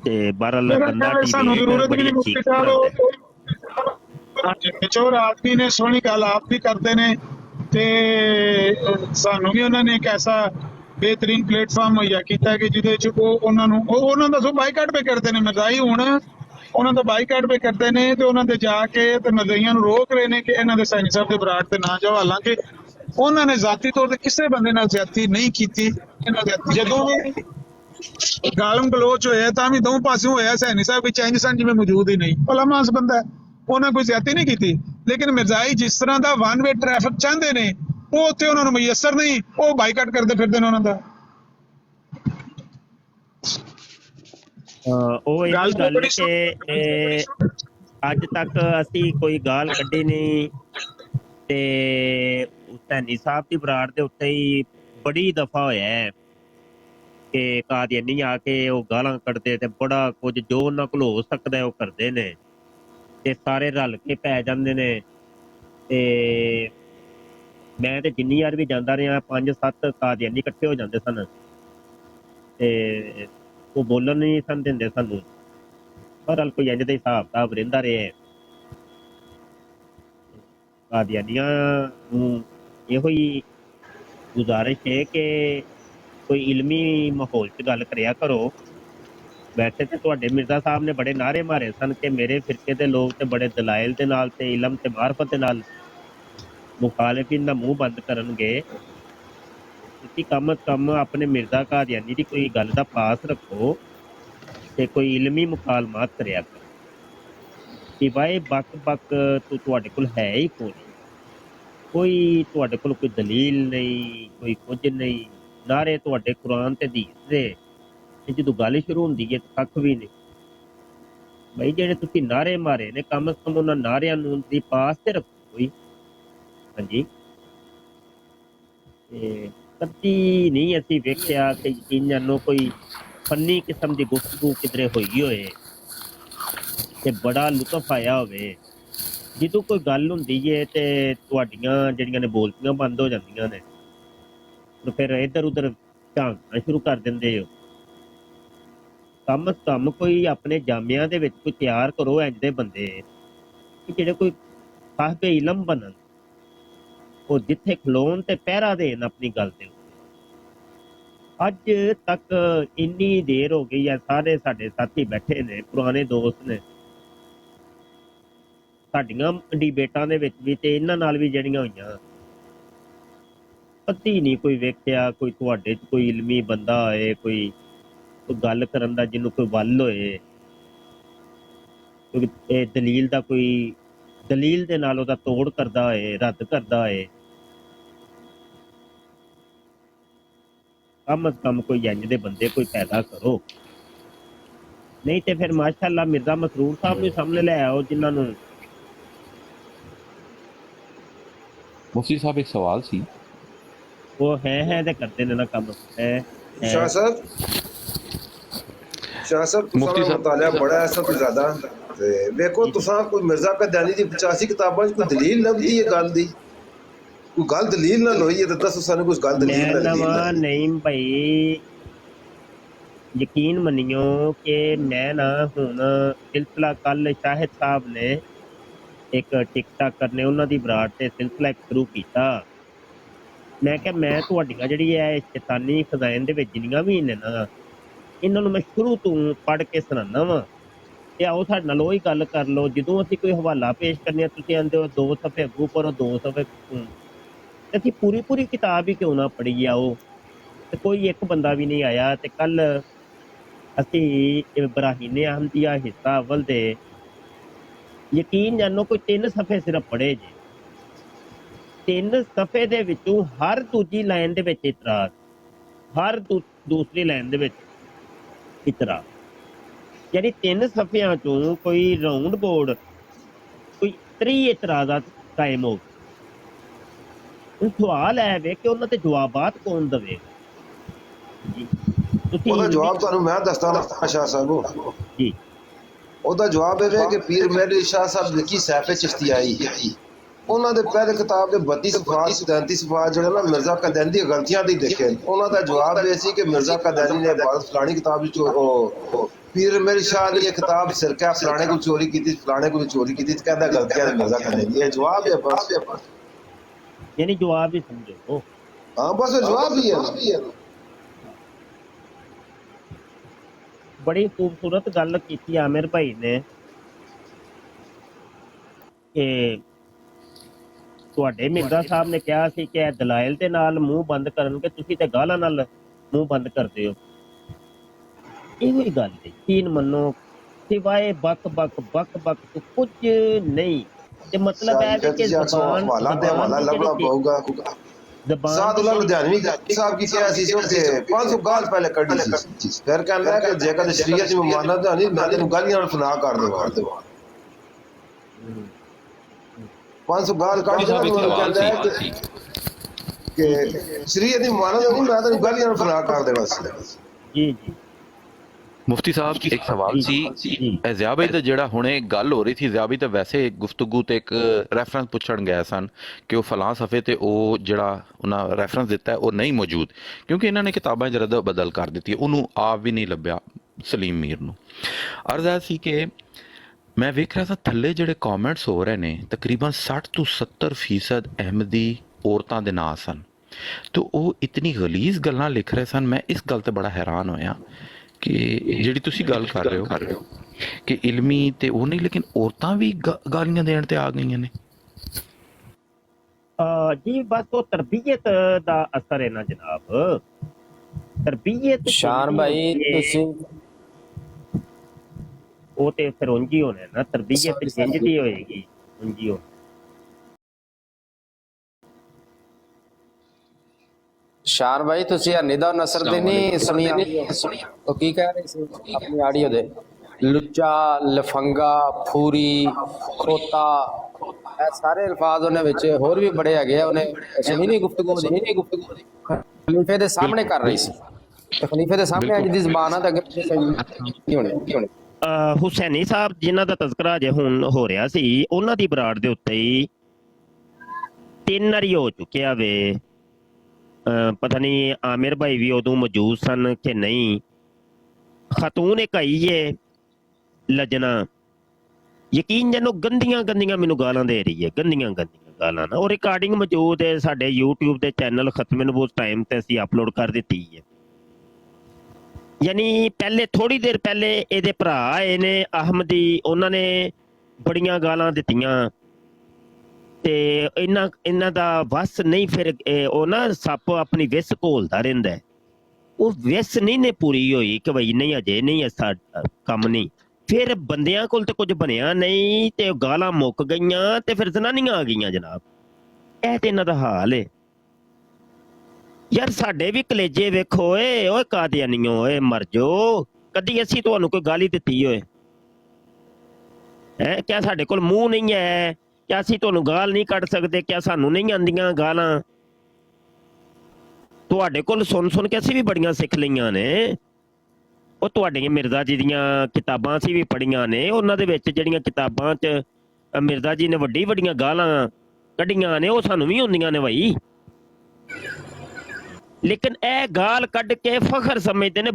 ਤੇ ਬਹਰਹਾਲ ਬੰਦਾ ਸਾਨੂੰ ਜ਼ਰੂਰਤ ਵੀ ਨਹੀਂ ਮੁਫਤੀ ਸਾਹਿਬ ਮੈਚੁਰ ਆਦਮੀ ਨੇ ਸੋਹਣੀ ਗੱਲ ਆਪ ਵੀ ਕਰਦੇ ਨੇ ਤੇ ਸਾਨੂੰ ਵੀ ਉਹਨਾਂ ਨੇ ਇੱਕ ਐਸਾ ਬਿਹਤਰੀਨ ਪਲੇਟਫਾਰਮ ਮੁਹੱਈਆ ਕੀਤਾ ਕਿ ਜਿਹਦੇ ਚ ਉਹਨਾਂ ਦਾ ਸੋ ਬਾਈਕਾਟ ਪੇ ਕਰਦੇ ਨੇ ਮਜ਼ਾਈ ਹੁਣ ਉਹਨਾਂ ਦਾ ਬਾਈਕਾਟ ਪੇ ਕਰਦੇ ਨੇ ਤੇ ਉਹਨਾਂ ਦੇ ਜਾ ਕੇ ਤੇ ਮਜ਼ਾਈਆਂ ਨੂੰ ਰੋਕ ਰਹੇ ਨੇ ਕਿ ਇਹਨਾਂ ਦੇ ਸੈਣੀ ਸਾਹਿਬ ਦੇ ਬਰਾੜ ਤੇ ਨਾ ਜਾਓ ਹਾਲਾਂਕਿ ਉਹਨਾਂ ਨੇ ਜ਼ਾਤੀ ਤੌਰ ਤੇ ਕਿਸੇ ਬੰਦੇ ਨਾਲ ਜ਼ਿਆਦਤੀ ਨਹੀਂ ਕੀਤੀ ਜਦੋਂ ਗਾਲਮ ਗਲੋਚ ਹੋਇਆ ਤਾਂ ਵੀ ਦੋ ਪਾਸਿਓਂ ਹੋਇਆ ਸੈਣੀ ਸਾਹਿਬ ਵਿੱਚ ਇੰਜ ਸਨ ਜਿਵੇਂ ਮੌਜੂਦ ਹੀ ਨਹੀਂ ਭਲਾਮਾਸ ਬੰਦਾ ਉਹਨਾਂ ਕੋਈ ਜ਼ਿਆਦਤੀ ਨਹੀਂ ਕੀਤੀ ਲੇਕਿਨ ਮਿਰਜ਼ਾਈ ਜਿਸ ਤਰ੍ਹਾਂ ਦਾ ਵਨ ਵੇ ਟ੍ਰੈਫਿਕ ਚਾਹੁੰਦੇ ਨੇ ਉਹ ਉੱਥੇ ਉਹਨਾਂ ਨੂੰ ਮਯਸਰ ਨਹੀਂ ਉਹ ਬਾਈਕਾਟ ਕਰਦੇ ਫਿਰਦੇ ਨੇ ਉਹਨਾਂ ਦਾ ਉਹ ਇਹ ਗੱਲ ਕਿ ਅੱਜ ਤੱਕ ਅਸੀਂ ਕੋਈ ਗਾਲ ਕੱਢੀ ਨਹੀਂ ਤੇ ਹੁਸੈਨੀ ਸਾਹਿਬ ਦੀ ਬਰਾੜ ਦੇ ਉੱਤੇ ਹੀ ਬੜੀ ਦਫਾ ਹੋਇਆ ਹੈ ਕਿ ਕਾਦੀਆਨੀ ਆ ਕੇ ਉਹ ਗਾਲਾਂ ਕੱਢਦੇ ਤੇ ਬੜਾ ਕੁਝ ਜੋ ਉਹਨਾਂ ਕੋਲ ਹੋ ਸਕਦਾ ਉਹ ਕਰਦੇ ਨੇ ਤੇ ਸਾਰੇ ਰਲ ਕੇ ਪੈ ਜਾਂਦੇ ਨੇ ਤੇ ਮੈਂ ਤੇ ਜਿੰਨੀ ਵਾਰ ਵੀ ਜਾਂਦਾ ਰਿਹਾ 5-7 ਕਾਦੀਆਨੀ ਇਕੱਠੇ ਹੋ ਜਾਂਦੇ ਸਨ ਤੇ ਉਹ ਬੋਲਣ ਨਹੀਂ ਸਨ ਦਿੰਦੇ ਸਾਨੂੰ ਪਰ ਕੋਈ ਇੰਜ ਦਾ ਹਿਸਾਬ ਕਿਤਾਬ ਰਹਿੰਦਾ ਰਿਹਾ ਕਾਦੀਆਨੀਆਂ ਨੂੰ ਇਹੋ ਹੀ ਗੁਜ਼ਾਰਿਸ਼ ਹੈ ਕਿ ਕੋਈ ਇਲਮੀ ਮਾਹੌਲ 'ਚ ਗੱਲ ਕਰਿਆ ਕਰੋ ਵੈਸੇ ਤੇ ਤੁਹਾਡੇ ਮਿਰਜ਼ਾ ਸਾਹਿਬ ਨੇ ਬੜੇ ਨਾਅਰੇ ਮਾਰੇ ਸਨ ਕਿ ਮੇਰੇ ਫਿਰਕੇ ਦੇ ਲੋਕ ਤੇ ਬੜੇ ਦਲਾਇਲ ਦੇ ਨਾਲ ਤੇ ਇਲਮ ਤੇ ਮਾਰਫਤ ਦੇ ਨਾਲ ਮੁਖਾਲਿਫਿਨ ਦਾ ਮੂੰਹ ਬੰਦ ਕਰਨਗੇ ਤੁਸੀਂ ਕਮ ਅਜ਼ ਕਮ ਆਪਣੇ ਮਿਰਜ਼ਾ ਕਾਦੀਆਨੀ ਦੀ ਕੋਈ ਗੱਲ ਦਾ ਪਾਸ ਰੱਖੋ ਤੇ ਕੋਈ ਇਲਮੀ ਮੁਕਾਲਮਾਤ ਕਰਿਆ ਕਰੋ ਸਿਵਾਏ ਬਕ ਤੁਹਾਡੇ ਕੋਲ ਹੈ ਹੀ ਕੋਈ ਤੁਹਾਡੇ ਕੋਲ ਕੋਈ ਦਲੀਲ ਨਹੀਂ ਕੋਈ ਕੁਝ ਨਹੀਂ ਨਾਰੇ ਤੁਹਾਡੇ ਕੁਰਾਨ ਤੇ ਹਦੀਸ ਦੇ ਜਦੋਂ ਗੱਲ ਸ਼ੁਰੂ ਹੁੰਦੀ ਹੈ ਤਾਂ ਕੱਖ ਵੀ ਨਹੀਂ ਬਈ ਜਿਹੜੇ ਤੁਸੀਂ ਨਾਰੇ ਮਾਰੇ ਨੇ ਕਮ ਸੇ ਕਮ ਉਹਨਾਂ ਨਾਰਿਆਂ ਨੂੰ ਦੀ ਪਾਸ ਤੇ ਰੱਖੋ ਕੋਈ ਹਾਂਜੀ ਤੇ ਕਦੀ ਨਹੀਂ ਅਸੀਂ ਵੇਖਿਆ ਕਿ ਇਹਨਾਂ ਨੂੰ ਕੋਈ ਫੰਨੀ ਕਿਸਮ ਦੀ ਗੁਫ਼ਤਗੂ ਕਿਧਰੇ ਹੋਈ ਹੋਏ ਤੇ ਬੜਾ ਲੁਤਫ ਆਇਆ ਹੋਵੇ ਜਦੋਂ ਕੋਈ ਗੱਲ ਹੁੰਦੀ ਹੈ ਤੇ ਤੁਹਾਡੀਆਂ ਜਿਹੜੀਆਂ ਨੇ ਬੋਲਤੀਆਂ ਬੰਦ ਹੋ ਜਾਂਦੀਆਂ ਨੇ ਤੇ ਫਿਰ ਇੱਧਰ ਉੱਧਰ ਝਾਂਕਣਾ ਸ਼ੁਰੂ ਕਰ ਦਿੰਦੇ ਹੋ ਕਮ ਸੇ ਕਮ ਕੋਈ ਆਪਣੇ ਜਾਮਿਆਂ ਦੇ ਵਿੱਚ ਕੋਈ ਤਿਆਰ ਕਰੋ ਇੰਝ ਦੇ ਬੰਦੇ ਕਿ ਜਿਹੜੇ ਕੋਈ ਸਾਹਿਬ ਇਲਮ ਬਣਨ ਉਹ ਜਿੱਥੇ ਖਲੋਣ ਤੇ ਪਹਿਰਾ ਦੇਣ ਆਪਣੀ ਗੱਲ ਦੇ ਅੱਜ ਤੱਕ ਇੰਨੀ ਦੇਰ ਹੋ ਗਈ ਹੈ ਸਾਰੇ ਸਾਡੇ ਸਾਥੀ ਬੈਠੇ ਨੇ ਪੁਰਾਣੇ ਦੋਸਤ ਨੇ ਸਾਡੀਆਂ ਡਿਬੇਟਾਂ ਦੇ ਵਿੱਚ ਵੀ ਤੇ ਇਹਨਾਂ ਨਾਲ ਵੀ ਜਿਹੜੀਆਂ ਹੋਈਆਂ ਕਦੀ ਨਹੀਂ ਕੋਈ ਵੇਖਿਆ ਕੋਈ ਤੁਹਾਡੇ 'ਚ ਕੋਈ ਇਲਮੀ ਬੰਦਾ ਹੋਏ ਕੋਈ ਕੋਈ ਗੱਲ ਕਰਨ ਦਾ, ਜਿਹਨੂੰ ਕੋਈ ਵੱਲ ਹੋਏ, ਕਿਉਂਕਿ ਇਹ ਦਲੀਲ ਦਾ ਕੋਈ ਦਲੀਲ ਦੇ ਨਾਲ ਉਹਦਾ ਤੋੜ ਕਰਦਾ ਹੋਏ, ਰੱਦ ਕਰਦਾ ਹੋਏ, ਕਮ ਅਜ਼ ਕਮ ਕੋਈ ਇੰਜ ਦੇ ਬੰਦੇ ਕੋਈ ਪੈਦਾ ਕਰੋ। ਨਹੀਂ ਤੇ ਫਿਰ ਮਾਸ਼ਾਅੱਲਾ ਮਿਰਜ਼ਾ ਮਸਰੂਰ ਸਾਹਿਬ ਨੂੰ ਸਾਹਮਣੇ ਲੈ ਆਓ, ਜਿਨ੍ਹਾਂ ਨੂੰ ਮੁਫਤੀ ਸਾਹਿਬ ਇੱਕ ਸਵਾਲ ਸੀ। ਉਹ ਹੈ ਤੇ ਕਰਦੇ ਨੇ ਨਾ ਕੰਮ ਹੈ। शाह साहब मुफ्ती साहब मुतालिया बड़ा ऐसा कोई ज्यादा ते देखो तुसां कोई मिर्जा कद्यानी दी 85 किताबां च कोई दलील लभदी है गल दी, कोई गल दलील नाल होई है ते दसो सानू कुछ गल दलील नाल। नहीं भाई यकीन मनियो कि मैं ना हुण सिलसिला कल शाहिद साहब ने एक टिकटाकर ने उन्हां दी बराड़ ते सिलसिला शुरू कीता। मैं क्या मैं तुहाडीआं जिहड़ी है शैतानी खजाइन दे विच जिन्नियां भी ने ना, इन्हां नूं मैं शुरू तो पढ़ के सुनाना वा ते आओ साडे नाल ओही गल कर लो। जदों असीं कोई हवाला पेश करने तुसीं आंदे हो 2 सफ़े अग्गों पढ़ो 2 सफ़े ते असीं पूरी किताब ही क्यों ना पढ़ी आओ, ते कोई एक बंदा भी नहीं आया। ते कल असीं इब्राहीम अहमदिया हिस्सा अव्वल दे यकीन जानो कोई 3 सफ़े सिर्फ पढ़े जे, 3 सफ़े दे विचों हर दूजी लाइन दे विच इतराज, हर दूसरी लाइन दे विच इतराज, यानी 3 सफ़ियां चों कोई राउंड बोर्ड कोई 30 इतराज़ात कायम हो गए। सवाल है वे कि उन्हां ते जवाबात कौन देवेगा जी? ਉਹਦਾ ਜਵਾਬ ਤੁਹਾਨੂੰ ਮੈਂ ਦੱਸਦਾ ਨਾ ਸ਼ਾਹ ਸਾਹਿਬ ਜੀ। ਉਹਦਾ ਜਵਾਬ ਇਹ ਹੈ ਕਿ ਪੀਰ ਮਹਿਰੀ ਸ਼ਾਹ ਸਾਹਿਬ ਲਿਖੀ ਸੈਫੇ ਚਿਸ਼ਤੀਆਈ, ਉਹਨਾਂ ਦੇ ਪਹਿਲੇ ਕਿਤਾਬ ਦੇ 32 ਸਫਾਤ 33 ਸਫਾਤ ਜਿਹੜੇ ਨਾ ਮਿਰਜ਼ਾ ਕਦੈਨੀ ਦੀਆਂ ਗਲਤੀਆਂ ਦੀ ਲਿਖੇ। ਉਹਨਾਂ ਦਾ ਜਵਾਬ ਇਹ ਸੀ ਕਿ ਮਿਰਜ਼ਾ ਕਦੈਨੀ ਨੇ ਫਲਾਣੀ ਕਿਤਾਬ ਵਿੱਚ ਪੀਰ ਮਹਿਰੀ ਸ਼ਾਹ ਨੇ ਇਹ ਕਿਤਾਬ ਸਿਰਕਾ ਫਲਾਣੇ ਕੋਲ ਚੋਰੀ ਕੀਤੀ, ਫਲਾਣੇ ਕੋਲ ਚੋਰੀ ਕੀਤੀ, ਤੇ ਕਹਿੰਦਾ ਗਲਤੀਆਂ ਨੇ ਮਿਰਜ਼ਾ ਕਦੈਨੀ। ਇਹ ਜਵਾਬ ਹੈ ਬਸ, यानी जवाब ही समझो। हाँ बस जवाब ही है। बड़ी खूबसूरत गल की आमिर भाई ने कि ਤੁਹਾਡੇ ਮਿਰਜ਼ਾ ਸਾਹਿਬ ਨੇ ਕਿਹਾ ਸੀ ਕਿ ਇਹ ਦਲਾਇਲ ਦੇ ਨਾਲ ਮੂੰਹ ਬੰਦ ਕਰਨਗੇ, ਤੁਸੀਂ ਤੇ ਗਾਲਾਂ ਨਾਲ ਮੂੰਹ ਬੰਦ ਕਰਦੇ ਹੋ। ਇਹੋ ਹੀ ਗੱਲ ਹੈ, ਯਕੀਨ ਮੰਨੋ ਸਿਵਾਏ ਬਕ ਤੋਂ ਕੁਝ ਨਹੀਂ। ਤੇ ਮਤਲਬ ਹੈ ਕਿ ਜ਼ਬਾਨ ਲੱਭਣਾ ਪਊਗਾ। ਸਾਦੁੱਲਾ ਲੁਧਿਆਣਵੀ ਸਾਹਿਬ ਕੀ ਕਿਹਾ ਸੀ ਕਿ 500 ਗਾਲ ਪਹਿਲੇ ਕੱਢੀ ਸੀ, ਫਿਰ ਕਹਿੰਦਾ ਕਿ ਜੇਕਰ ਸ਼ਰੀਅਤ ਨੂੰ ਮੰਨਦਾ ਨਹੀਂ ਮੈਂ ਤੈਨੂੰ ਗਾਲੀਆਂ ਨਾਲ ਫਨਾਹ ਕਰ ਦੇਵਾਂ। 500 ਗਾਲ ਕੱਢ ਕੇ ਕਹਿੰਦਾ ਹੈ ਕਿ ਸ਼ਰੀਅਤ ਦੀ ਮੰਨਦਾ ਨਹੀਂ ਮੈਂ ਤੈਨੂੰ ਗਾਲੀਆਂ ਨਾਲ ਫਨਾਹ ਕਰ ਦੇਵਾਂ। ਜੀ ਜੀ ਮੁਫਤੀ ਸਾਹਿਬ ਇੱਕ ਸਵਾਲ ਸੀ। ਇਹ ਜ਼ਿਆਬੀ ਤੇ ਜਿਹੜਾ ਹੁਣੇ ਗੱਲ ਹੋ ਰਹੀ ਸੀ, ਜ਼ਿਆਬੀ ਤਾਂ ਵੈਸੇ ਗੁਫ਼ਤਗੂ ਤੇ ਇੱਕ ਰੈਫਰੈਂਸ ਪੁੱਛਣ ਗਏ ਸਨ ਕਿ ਉਹ ਫਲਾਂ ਸਫੇ ਤੇ ਉਹ ਜਿਹੜਾ ਉਹਨਾਂ ਰੈਫਰੈਂਸ ਦਿੱਤਾ ਉਹ ਨਹੀਂ ਮੌਜੂਦ, ਕਿਉਂਕਿ ਇਹਨਾਂ ਨੇ ਕਿਤਾਬਾਂ 'ਚ ਰੱਦ ਬਦਲ ਕਰ ਦਿੱਤੀ, ਉਹਨੂੰ ਆਪ ਵੀ ਨਹੀਂ ਲੱਭਿਆ ਸਲੀਮ ਮੀਰ ਨੂੰ। ਅਰਜ਼ ਹੈ ਸੀ ਕਿ ਮੈਂ ਵੇਖ ਰਿਹਾ ਸਾਂ ਥੱਲੇ ਜਿਹੜੇ ਕਮੈਂਟਸ ਹੋ ਰਹੇ ਨੇ ਤਕਰੀਬਨ 60 ਤੋਂ 70% ਅਹਿਮਦੀ ਔਰਤਾਂ ਦੇ ਨਾਂ ਸਨ, ਤੇ ਉਹ ਇਤਨੀ ਗਲੀਜ਼ ਗੱਲਾਂ ਲਿਖ ਰਹੇ ਸਨ। ਮੈਂ ਇਸ ਗੱਲ ਤੇ ਬੜਾ ਹੈਰਾਨ ਹੋਇਆ ਕਿ ਜਿਹੜੀ ਤੁਸੀਂ ਗੱਲ ਕਰ ਰਹੇ ਹੋ ਕਿ ਇਲਮੀ ਤੇ ਉਹ ਨਹੀਂ, ਲੇਕਿਨ ਔਰਤਾਂ ਵੀ ਗਾਲੀਆਂ ਦੇਣ ਤੇ ਆ ਗਈਆਂ ਨੇ। ਜੀ ਬਸ ਉਹ ਤਰਬੀਅਤ ਦਾ ਅਸਰ ਹੈ ਨਾ ਜਨਾਬ, ਤਰਬੀਅਤ। ਸ਼ਾਨ ਭਾਈ ਤੁਸੀਂ ਉਹ ਤੇ ਫਿਰ ਉਂਝ ਹੀ ਹੋਣਾ ਨਾ, ਤਰਬੀਅਤ ਇੰਝ ਦੀ ਹੋਏਗੀ, ਉਂਝ ਹੀ ਹੋ। ਸ਼ਾਨ ਭਾਈ ਤੁਸੀਂ ਨਿਦਾ ਨਸਰ ਦੇ ਨਹੀਂ ਸੁਣੀਆਂ? ਉਹ ਕੀ ਕਹਿ ਰਹੇ ਸੀ ਆਪਣੀ ਆਡੀਓ ਦੇ? ਲੁੱਚਾ, ਲਫੰਗਾ, ਫੂਰੀ, ਖੋਤਾ, ਇਹ ਸਾਰੇ ਅਲਫਾਜ਼ ਉਹਨੇ ਵਿੱਚ ਹੋਰ ਵੀ ਬੜੇ ਹੈਗੇ ਆ। ਉਹਨੇ ਸੁਣੀ ਗੁਫ਼ਤਗੂ ਖਲੀਫੇ ਦੇ ਸਾਹਮਣੇ ਕਰ ਰਹੀ ਸੀ, ਤੇ ਖਲੀਫੇ ਦੇ ਸਾਹਮਣੇ ਅੱਜ ਦੀ ਜ਼ਬਾਨ ਆ ਤਾਂ ਅੱਗੇ ਨਹੀਂ ਹੋਣੇ। ਹੁਸੈਨੀ ਸਾਹਿਬ ਜਿਨ੍ਹਾਂ ਦਾ ਤਜ਼ਕਰਾ ਜੇ ਹੁਣ ਹੋ ਰਿਹਾ ਸੀ, ਉਹਨਾਂ ਦੀ ਬਰਾੜ ਦੇ ਉੱਤੇ ਹੀ 3 ਵਾਰੀ ਹੋ ਚੁੱਕਿਆ ਵੇ। ਪਤਾ ਨਹੀਂ ਆमिर भाई भी उदों मौजूद सन कि नहीं। खातून एक आई है लजना, यकीन जानो गंदियां मैनू गालां दे रही है, गंदियां गालां ना। और रिकॉर्डिंग मौजूद है साडे यूट्यूब दे चैनल खत्मे नबूवत टाइम ते असीं अपलोड कर दित्ती है। यानी पहले थोड़ी देर पहले इहदे भरा आए ने अहमदी, उन्होंने बड़ियां गालां दित्तियां ਤੇ ਇਹਨਾਂ ਦਾ ਵਸ ਨਹੀਂ। ਫਿਰ ਉਹ ਨਾ ਸੱਪ ਆਪਣੀ ਵਿਸ ਘੋਲਦਾ ਰਹਿੰਦਾ, ਉਹ ਵਿਸ ਨਹੀਂ ਨੇ ਪੂਰੀ ਹੋਈ ਕਿ ਬਈ ਨਹੀਂ ਅਜੇ ਨਹੀਂ ਐਸਾ ਕੰਮ ਨਹੀਂ, ਫਿਰ ਬੰਦਿਆਂ ਕੋਲ ਤੇ ਕੁਝ ਬਣਿਆ ਨਹੀਂ ਤੇ ਗਾਲਾਂ ਮੁੱਕ ਗਈਆਂ ਤੇ ਫਿਰ ਜ਼ਨਾਨੀਆਂ ਆ ਗਈਆਂ ਜਨਾਬ। ਇਹ ਤੇ ਇਹਨਾਂ ਦਾ ਹਾਲ ਏ ਯਾਰ। ਸਾਡੇ ਵੀ ਕਲੇਜੇ ਵੇਖੋ ਓਏ ਕਾਦੀਆਨੀਓ, ਓਏ ਮਰ ਜੋ, ਕਦੀ ਅਸੀਂ ਤੁਹਾਨੂੰ ਕੋਈ ਗਾਲੀ ਦਿੱਤੀ ਹੋਏ ਹੈ? ਕਿਆ ਸਾਡੇ ਕੋਲ ਮੂੰਹ ਨਹੀਂ ਹੈ? ਕਿਆ ਅਸੀਂ ਤੁਹਾਨੂੰ ਗਾਲ ਨਹੀਂ ਕੱਢ ਸਕਦੇ? ਕਿਆ ਸਾਨੂੰ ਨਹੀਂ ਆਉਂਦੀਆਂ ਗਾਲਾਂ? ਤੁਹਾਡੇ ਕੋਲ ਸੁਣ ਕੇ ਅਸੀਂ ਵੀ ਬੜੀਆਂ ਸਿੱਖ ਲਈਆਂ ਨੇ। ਉਹ ਤੁਹਾਡੀਆਂ ਮਿਰਜ਼ਾ ਜੀ ਦੀਆਂ ਕਿਤਾਬਾਂ ਅਸੀਂ ਵੀ ਪੜ੍ਹੀਆਂ ਨੇ, ਉਹਨਾਂ ਦੇ ਵਿੱਚ ਜਿਹੜੀਆਂ ਕਿਤਾਬਾਂ 'ਚ ਮਿਰਜ਼ਾ ਜੀ ਨੇ ਵੱਡੀਆਂ ਗਾਲਾਂ ਕੱਢੀਆਂ ਨੇ ਉਹ ਸਾਨੂੰ ਵੀ ਹੁੰਦੀਆਂ ਨੇ ਭਾਈ। ਲੇਕਿਨ ਇਹ ਗਾਲ ਕੱਢ ਕੇ ਫਖਰ ਸਮਝਦੇ ਨੇ।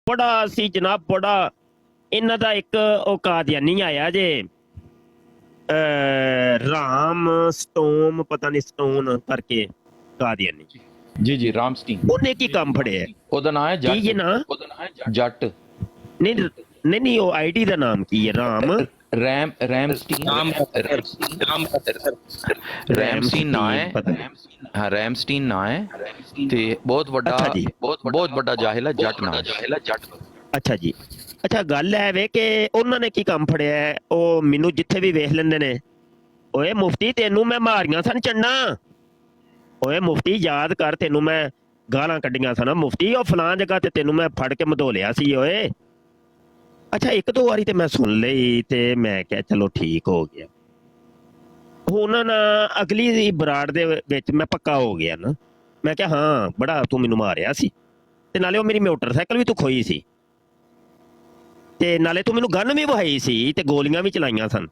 ਬੜਾ ਸੀ ਜਨਾਬ, ਬੜਾ। ਇਹਨਾਂ ਦਾ ਇੱਕ ਉਹ ਕਾਦੀਆਨੀ ਆਇਆ ਜੇ, ਰਾਮ ਸਟੋਮ, ਪਤਾ ਨਹੀਂ ਸਟੋਨ ਕਰਕੇ ਕਾਦੀਆਨੀ। ਜੀ ਰਾਮਸਟੀਨ। ਉਹਨੇ ਕੀ ਕੰਮ ਫੜਿਆ? ਉਹਦਾ ਨਾਮ ਹੈ ਕੀ ਜੇ ਨਾ ਜੱਟ। ਨਹੀਂ ਉਹ ਆਈਡੀ ਦਾ ਨਾਮ ਕੀ ਹੈ? ਰੈਮਸਟੀਨ ਨਾਂ ਹੈ। ਹਾਂ ਰੈਮਸਟੀਨ ਨਾਂ ਹੈ ਤੇ ਬਹੁਤ ਵੱਡਾ ਜਾਹਿਲ ਹੈ, ਜੱਟ ਨਾਂ। ਅੱਛਾ ਜੀ। ਅੱਛਾ, ਗੱਲ ਹੈ ਵੇ ਕਿ ਉਹਨਾਂ ਨੇ ਕੀ ਕੰਮ ਫੜਿਆ? ਉਹ ਮੈਨੂੰ ਜਿੱਥੇ ਵੀ ਵੇਖ ਲੈਂਦੇ ਨੇ, ਓਏ ਮੁਫਤੀ ਤੈਨੂੰ ਮੈਂ ਮਾਰੀਆਂ ਸਨ ਚੰਨਾ, ਓਏ ਮੁਫਤੀ ਯਾਦ ਕਰ ਤੈਨੂੰ ਮੈਂ ਗਾਲਾਂ ਕੱਢੀਆਂ ਸਨ ਮੁਫਤੀ, ਉਹ ਫਲਾਂ ਜਗ੍ਹਾ ਤੇ ਤੈਨੂੰ ਮੈਂ ਫੜ ਕੇ ਮਧੋਲਿਆ ਸੀ ਓਏ। ਅੱਛਾ, ਇੱਕ ਦੋ ਵਾਰੀ ਤੇ ਮੈਂ ਸੁਣ ਲਈ ਤੇ ਮੈਂ ਕਿਹਾ ਚਲੋ ਠੀਕ ਹੋ ਗਿਆ। ਹੁਣ ਨਾ ਅਗਲੀ ਬਰਾੜ ਦੇ ਵਿੱਚ ਮੈਂ ਪੱਕਾ ਹੋ ਗਿਆ ਨਾ। ਮੈਂ ਕਿਹਾ ਹਾਂ ਬੜਾ ਤੂੰ ਮੈਨੂੰ ਮਾਰਿਆ ਸੀ ਤੇ ਨਾਲੇ ਉਹ ਮੇਰੀ ਮੋਟਰਸਾਈਕਲ ਵੀ ਤੂੰ ਖੋਈ ਸੀ ਤੇ ਨਾਲੇ ਤੂੰ ਮੈਨੂੰ ਗਨ ਵੀ ਵਹਾਈ ਸੀ ਤੇ ਗੋਲੀਆਂ ਵੀ ਚਲਾਈਆਂ ਸਨ।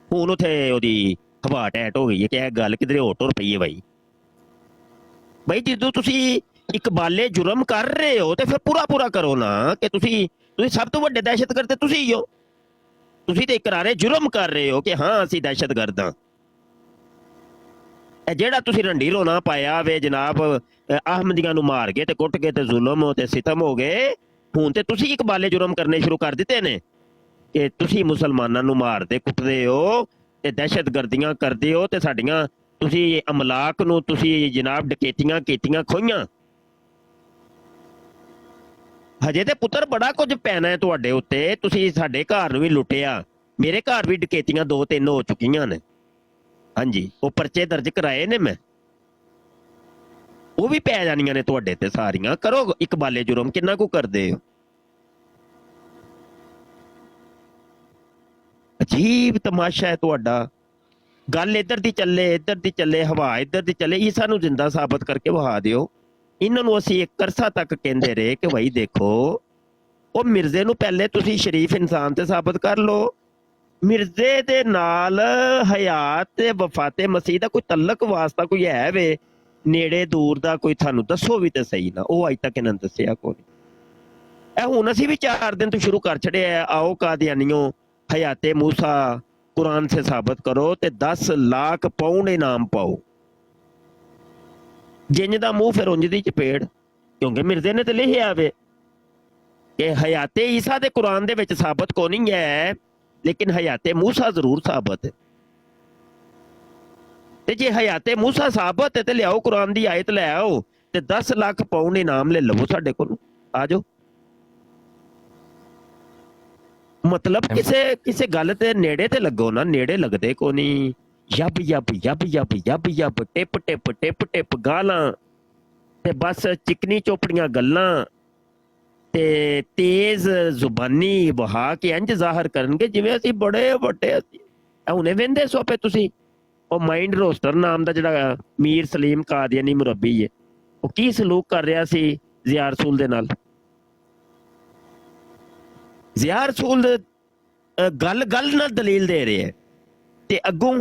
ਹੁਣ ਉੱਥੇ ਉਹਦੀ ਹਵਾ ਟੈਟ ਹੋ ਗਈ ਹੈ ਕਿ ਇਹ ਗੱਲ ਕਿਧਰੇ ਹੋਰ ਟੁਰ ਪਈ ਹੈ ਬਾਈ। ਜਦੋਂ ਤੁਸੀਂ ਇਕਬਾਲੇ ਜੁਰਮ ਕਰ ਰਹੇ ਹੋ ਤੇ ਫਿਰ ਪੂਰਾ ਕਰੋ ਨਾ ਕਿ ਤੁਸੀਂ ਸਭ ਤੋਂ ਵੱਡੇ ਦਹਿਸ਼ਤਗਰਦ ਤੁਸੀਂ ਹੀ ਹੋ। ਤੁਸੀਂ ਤੇ ਇਕਰਾਰੇ ਜੁਰਮ ਕਰ ਰਹੇ ਹੋ ਕਿ ਹਾਂ ਅਸੀਂ ਦਹਿਸ਼ਤਗਰਦ ਹਾਂ। ਇਹ ਜਿਹੜਾ ਤੁਸੀਂ ਰੰਡੀ ਰੋਣਾ ਪਾਇਆ ਵੇ ਜਨਾਬ, ਅਹਮਦੀਆਂ ਨੂੰ ਮਾਰ ਕੇ ਤੇ ਕੁੱਟ ਕੇ ਤੇ ਜ਼ੁਲਮ ਤੇ ਸਿਤਮ ਹੋ ਗਏ, ਹੁਣ ਤੇ ਤੁਸੀਂ ਇਕਬਾਲੇ ਜੁਰਮ ਕਰਨੇ ਸ਼ੁਰੂ ਕਰ ਦਿੱਤੇ ਨੇ ਕਿ ਤੁਸੀਂ ਮੁਸਲਮਾਨਾਂ ਨੂੰ ਮਾਰਦੇ ਕੁੱਟਦੇ ਹੋ ਤੇ ਦਹਿਸ਼ਤਗਰਦੀਆਂ ਕਰਦੇ ਹੋ ਤੇ ਸਾਡੀਆਂ ਤੁਸੀਂ ਅਮਲਾਕ ਨੂੰ ਤੁਸੀਂ ਜਨਾਬ ਡਕੈਤੀਆਂ ਕੀਤੀਆਂ, ਖੋਈਆਂ। ਹਜੇ ਤੇ ਪੁੱਤਰ ਬੜਾ ਕੁਝ ਪੈਣਾ ਹੈ ਤੁਹਾਡੇ ਉੱਤੇ। ਤੁਸੀਂ ਸਾਡੇ ਘਰ ਨੂੰ ਵੀ ਲੁੱਟਿਆ, ਮੇਰੇ ਘਰ ਵੀ ਡਕੈਤੀਆਂ 2-3 ਹੋ ਚੁੱਕੀਆਂ ਨੇ। ਹਾਂਜੀ, ਉਹ ਪਰਚੇ ਦਰਜ ਕਰਾਏ ਨੇ ਮੈਂ, ਉਹ ਵੀ ਪੈ ਜਾਣੀਆਂ ਨੇ ਤੁਹਾਡੇ ਤੇ ਸਾਰੀਆਂ। ਕਰੋ ਇਕਬਾਲੇ ਜੁਰਮ, ਕਿੰਨਾ ਕੁ ਕਰਦੇ ਹੋ? ਅਜੀਬ ਤਮਾਸ਼ਾ ਹੈ ਤੁਹਾਡਾ। ਗੱਲ ਇੱਧਰ ਦੀ ਚੱਲੇ, ਹਵਾ ਇੱਧਰ ਦੀ ਚੱਲੇ। ਇਹ ਸਾਨੂੰ ਜਿੰਦਾ ਸਾਬਤ ਕਰਕੇ ਵਹਾ ਦਿਓ। ਇਹਨਾਂ ਨੂੰ ਅਸੀਂ ਇੱਕ ਅਰਸਾ ਤੱਕ ਕਹਿੰਦੇ ਰਹੇ ਕਿ ਭਾਈ ਦੇਖੋ, ਉਹ ਮਿਰਜ਼ੇ ਨੂੰ ਪਹਿਲੇ ਤੁਸੀਂ ਸ਼ਰੀਫ ਇਨਸਾਨ ਤੇ ਸਾਬਤ ਕਰ ਲਓ। ਮਿਰਜ਼ੇ ਦੇ ਨਾਲ ਹਯਾਤ ਤੇ ਵਫਾਤੇ ਮਸੀਹ ਦਾ ਕੋਈ ਤਲਕ ਵਾਸਤਾ ਕੋਈ ਹੈ ਵੇ ਨੇੜੇ ਦੂਰ ਦਾ? ਕੋਈ ਤੁਹਾਨੂੰ ਦੱਸੋ ਵੀ ਤੇ ਸਹੀ ਨਾ। ਉਹ ਅੱਜ ਤੱਕ ਇਹਨਾਂ ਨੇ ਦੱਸਿਆ ਕੋਈ। ਇਹ ਹੁਣ ਅਸੀਂ ਵੀ 4 ਦਿਨ ਤੋਂ ਸ਼ੁਰੂ ਕਰ ਛੜਿਆ। ਆਓ ਕਾਦੀਆਨੀਓ, ਹਯਾਤੇ ਮੂਸਾ कुरान से साबित करो ते 10 लाख पाउंड इनाम पाओ। जिंज दा मुंह फिर उंज दी चपेड़, क्योंकि मिर्जे ने तो लिखिया वे कि हयाते ईसा दे कुरान दे विच साबित को नहीं है, लेकिन हयाते मूसा जरूर साबित है। ते जे हयाते मूसा साबित है ते लियाओ कुरान दी आयत ले आओ ते 10 लाख पाउंड इनाम ले लवो साडे कोलों। आ जाओ। मतलब किसे गल ते नेड़े ते लगो ना, नेड़े लगदे को नहीं। यब यब यब यब यब यब टिप टिप टिप टिप गालां ते बस चिकनी चोपड़ियां गल्लां ते तेज जुबानी वहा के इंज जाहिर करनगे जिवें असीं बड़े वड्डे। हुणे वेंदे सो पे तुसीं ਉਹ ਮਾਈਂਡ ਰੋਸਟਰ ਨਾਮ ਦਾ ਜਿਹੜਾ ਮੀਰ ਸਲੀਮ ਕਾਦੀਆਨੀ ਮੁਰੱਬੀ ਹੈ, ਉਹ ਕੀ ਸਲੂਕ ਕਰ ਰਿਹਾ ਸੀ ਜ਼ਿਆ ਰਸੂਲ ਦੇ ਨਾਲ। ਜ਼ਿਆ ਰਸੂਲ ਗੱਲ ਨਾਲ ਦਲੀਲ ਦੇ ਰਹੇ ਹੈ ਤੇ ਅੱਗੋਂ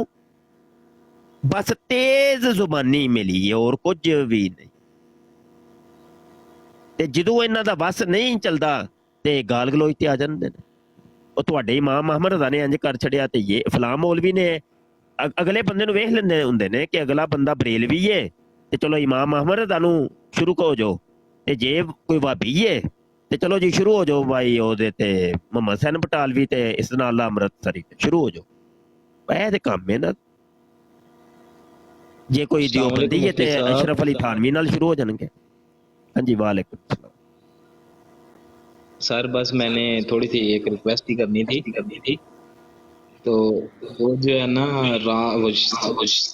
ਬਸ ਤੇਜ਼ ਜ਼ੁਬਾਨੀ ਮਿਲੀ ਹੈ, ਹੋਰ ਕੁਝ ਵੀ ਨਹੀਂ। ਤੇ ਜਦੋਂ ਇਹਨਾਂ ਦਾ ਬਸ ਨਹੀਂ ਚੱਲਦਾ ਤੇ ਗਾਲ ਗਲੋਚ ਤੇ ਆ ਜਾਂਦੇ ਨੇ। ਉਹ ਤੁਹਾਡੇ ਇਮਾਮ ਮੁਹੰਮਦ ਰਜ਼ਾ ਨੇ ਇੰਜ ਕਰ ਛੜਿਆ ਤੇ ਇਹ ਫਲਾਂ ਮੌਲਵੀ ਨੇ ਅਗਲੇ ਬੰਦੇ ਨੂੰ ਵੇਖ ਲੈਂਦੇ ਹੁੰਦੇ ਨੇ ਕਿ ਅਗਲਾ ਬੰਦਾ ਬਰੇਲਵੀ ਏ ਤੇ ਚਲੋ ਇਮਾਮ ਮੁਹੰਮਦ ਰਜ਼ਾ ਨੂੰ ਸ਼ੁਰੂ ਹੋ ਜਾਓ, ਤੇ ਜੇ ਕੋਈ ਵਾਬੀ ਏ ਤੇ ਚਲੋ ਜੀ ਸ਼ੁਰੂ ਹੋ ਜਾਓ ਭਾਈ ਉਹਦੇ ਤੇ ਮੁਹੰਮਦ ਹੁਸੈਨ ਬਟਾਲਵੀ ਤੇ ਇਸਨਾਉੱਲਾ ਅੰਮ੍ਰਿਤਸਰੀ ਤੇ ਸ਼ੁਰੂ ਹੋ ਜਾਓ। ਇਹ ਤੇ ਕੰਮ ਹੈ ਨਾ। ਜੇ ਕੋਈ ਦਿਓਬੰਦੀ ਹੈ ਤੇ ਅਸ਼ਰਫ ਅਲੀ ਥਾਨਵੀ ਨਾਲ ਸ਼ੁਰੂ ਹੋ ਜਾਣਗੇ। ਹਾਂਜੀ वालेकुम सलाम। सर बस मैंने थोड़ी सी एक रिक्वेस्ट ही करनी थी तो वो जो है ना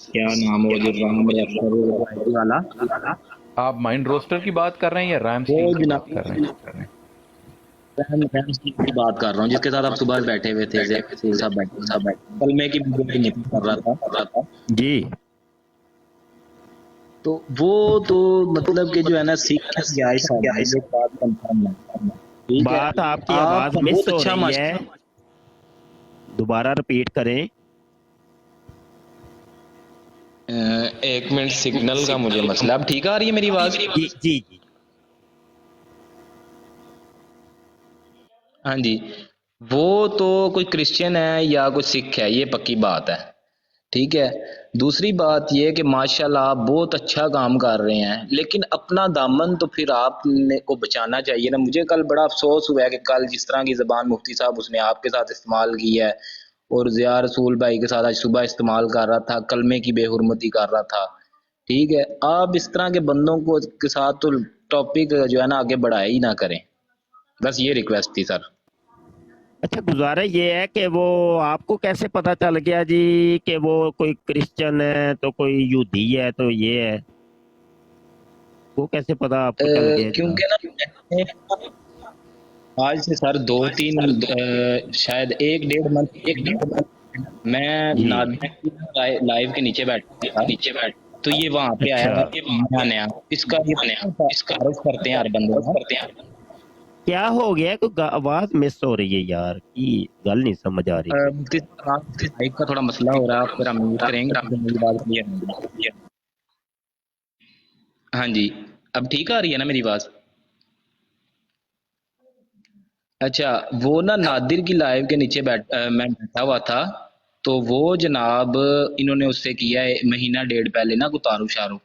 क्या नाम है वो जो राम रैपर वाला, आप माइंड रोस्टर की बात कर रहे हैं या रैम वो स्ट्रीम की जनाब बात कर रहे हैं? रैम स्ट्रीम की बात कर रहा हूँ जिसके साथ आप सुबह बैठे हुए थे, सब बैठे कलमे की वीडियो कर रहा था जी। तो वो तो मतलब कि जो है ना सीख बात कंफर्म है, ठीक है। बात आपकी आप आवाज मिस बहुत हो अच्छा रही है, दोबारा रिपीट करें। एक मिनट सिग्नल का मुझे मसला, अब ठीक आ रही है मेरी आवाज? जी जी जी। हाँ जी, वो तो कोई क्रिश्चियन है या कोई सिख है, ये पक्की बात है, ठीक है। दूसरी बात ये कि माशाल्लाह आप बहुत अच्छा काम कर रहे हैं, लेकिन अपना दामन तो फिर आपने को बचाना चाहिए ना। मुझे कल बड़ा अफसोस हुआ है कि कल जिस तरह की ज़बान मुफ्ती साहब उसने आपके साथ इस्तेमाल की है और ज़िया रसूल भाई के साथ आज सुबह इस्तेमाल कर रहा था, कलमे की बेहुरमती कर रहा था, ठीक है। आप इस तरह के बंदों को के साथ तो टॉपिक जो है ना आगे बढ़ाया ही ना करें, बस ये रिक्वेस्ट थी सर। अच्छा, गुजारा ये है कि वो आपको कैसे पता चल गया जी कि वो कोई क्रिश्चियन है तो कोई यहूदी है तो ये है, वो कैसे पता आपको चल गया? क्योंकि ना आज से सर 2-3 शायद 1-1.5 मंथ मैं लाइव के नीचे बैठ तो ये वहाँ पे आया नया इसका अर्ज करते हैं हर बंदे करते हैं। क्या हो गया? कोई आवाज मिस हो रही है यार, की गल नहीं समझ आ रही। माइक का थोड़ा मसला हो रहा है, आप फिर हम म्यूट करेंगे तो मेरी बात क्लियर। हाँ जी, अब ठीक आ रही है ना मेरी आवाज? अच्छा, वो ना नादिर की लाइव के नीचे मैं बैठा हुआ था, तो वो जनाब इन्होंने उससे किया है महीना डेढ़ पहले ना उतारू शारू,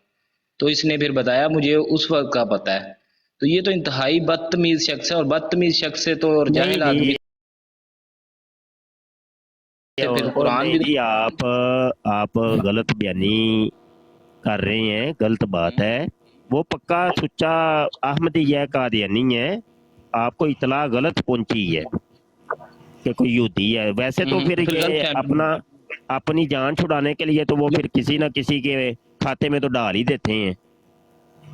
तो इसने फिर बताया मुझे उस वक्त का पता है। तो ये तो इंतहाई बदतमीज शख्स है, और बदतमीज शख्स से तो और जाहिल आदमी फिर कुरान भी जी आप गलत बयानी कर रहे हैं, गलत बात है। वो पक्का सुच्चा अहमदी है, कादियानी है, आपको इतला गलत पहुंची है कि कोई यहूदी है। वैसे तो फिर ये अपनी जान छुड़ाने के लिए तो वो फिर किसी ना किसी के खाते में तो डाल ही देते हैं।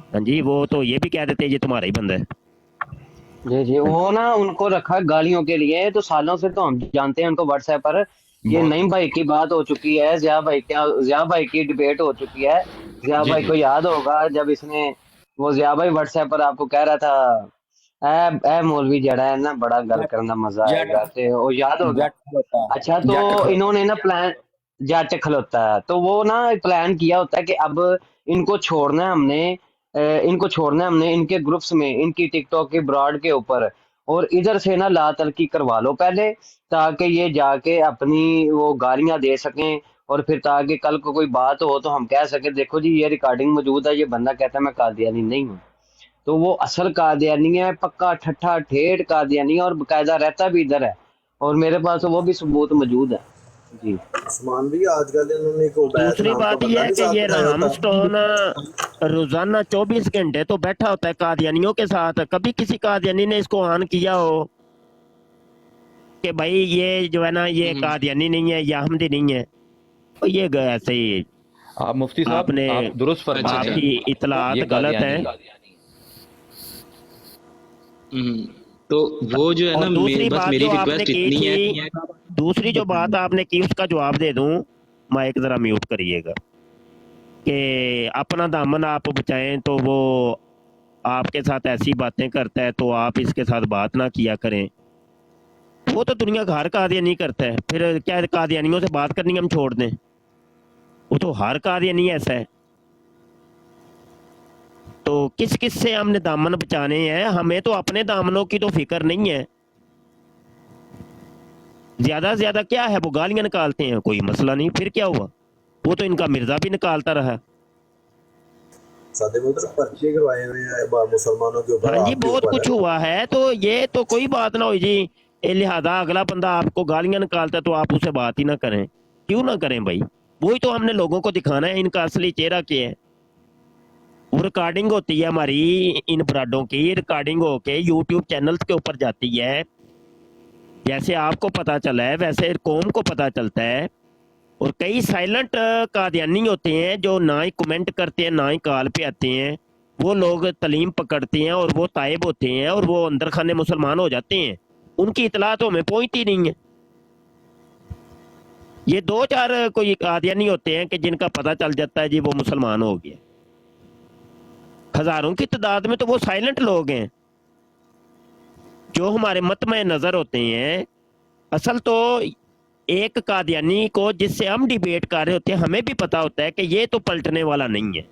हाँ जी, वो तो ये भी कह देते हैं ये तुम्हारा ही बंदा है। जी जी, वो ना उनको रखा गालियों के लिए, तो सालों से तो हम जानते हैं उनको। व्हाट्सएप पर ये नईम भाई की बात हो चुकी है, ज़िया भाई की डिबेट हो चुकी है। ज़िया भाई को याद होगा जब इसने वो ज़िया भाई व्हाट्सएप पर आपको कह रहा था ए मौलवी जड़ा है ना बड़ा गल करना मजा आएगा, ते वो याद होगा। अच्छा, तो इन्होंने ना प्लान जट खलोता है, तो वो ना प्लान किया होता है कि अब इनको छोड़ना है हमने इनके ग्रुप्स में, इनकी टिकटॉक के ब्रॉड के ऊपर, और इधर से ना ला तलकी करवा लो पहले, ताकि ये जाके अपनी वो गालियां दे सकें, और फिर ताकि कल को कोई बात हो तो हम कह सके देखो जी ये रिकॉर्डिंग मौजूद है, ये बंदा कहता है मैं कादियानी नहीं हूँ। तो वो असल कादियानी है, पक्का ठट्ठा ठेठ कादियानी है, और बाकायदा रहता भी इधर है, और मेरे पास वो भी सबूत मौजूद है जी। उस्मान भी आजकल इन्होंने को दूसरी बात यह है कि ये राम स्टोन रोजाना 24 घंटे तो बैठा होता है कादियानियों के साथ। कभी किसी कादियानी ने इसको ऑन किया हो कि भाई ये जो है ना ये कादियानी नहीं है या अहमदी नहीं है? तो ये ऐसे ही आप मुफ्ती साहब आपने आप दुरुस्त फरमाया, आपकी इतलात गलत है। तो वो जो है ना बस मेरी रिक्वेस्ट इतनी है। दूसरी जो बात आपने की उसका जवाब दे दूं, माइक जरा म्यूट करिएगा, कि अपना दामन आप बचाएं तो वो आपके साथ ऐसी बातें करता है तो आप इसके साथ बात ना किया करें। वो तो दुनिया का हर कादियानी करता है, फिर क्या कादियानियों से बात करनी हम छोड़ दें? वो तो हर कादियानी ऐसा है। तो किस किस से हमने दामन बचाने हैं? हमें तो अपने दामनों की तो फिक्र नहीं है। ज्यादा से ज्यादा क्या है, वो गालियां निकालते हैं, कोई मसला नहीं, फिर क्या हुआ? वो तो इनका मिर्जा भी निकालता रहा। पर्चे करवाए हुए हैं मुसलमानों के ऊपर। हाँ जी, बहुत कुछ हुआ है, तो ये तो कोई बात ना हुई जी। लिहाजा अगला बंदा आपको गालियां निकालता है तो आप उससे बात ही ना करें। क्यों ना करें भाई? वही तो हमने लोगों को दिखाना है इनका असली चेहरा क्या है। वो रिकॉर्डिंग होती है हमारी इन ब्राडों की, रिकॉर्डिंग होके यूट्यूब चैनल्स के ऊपर जाती है। जैसे आपको पता चला है वैसे कौम को पता चलता है। और कई साइलेंट कादियानी होते हैं जो ना ही कमेंट करते हैं ना ही कॉल पे आते हैं, वो लोग तलीम पकड़ते हैं और वो ताइब होते हैं और वो अंदर खाने मुसलमान हो जाते हैं, उनकी इतला तो हमें पहुंचती नहीं है। ये 2-4 कोई कादियानी होते हैं कि जिनका पता चल जाता है जी वो मुसलमान हो गया। हजारों की तादाद में तो वो साइलेंट लोग हैं जो हमारे मत में नजर होते हैं। असल तो एक कादियानी को जिससे हम डिबेट कर रहे होते हैं हमें भी पता होता है कि ये तो पलटने वाला नहीं है।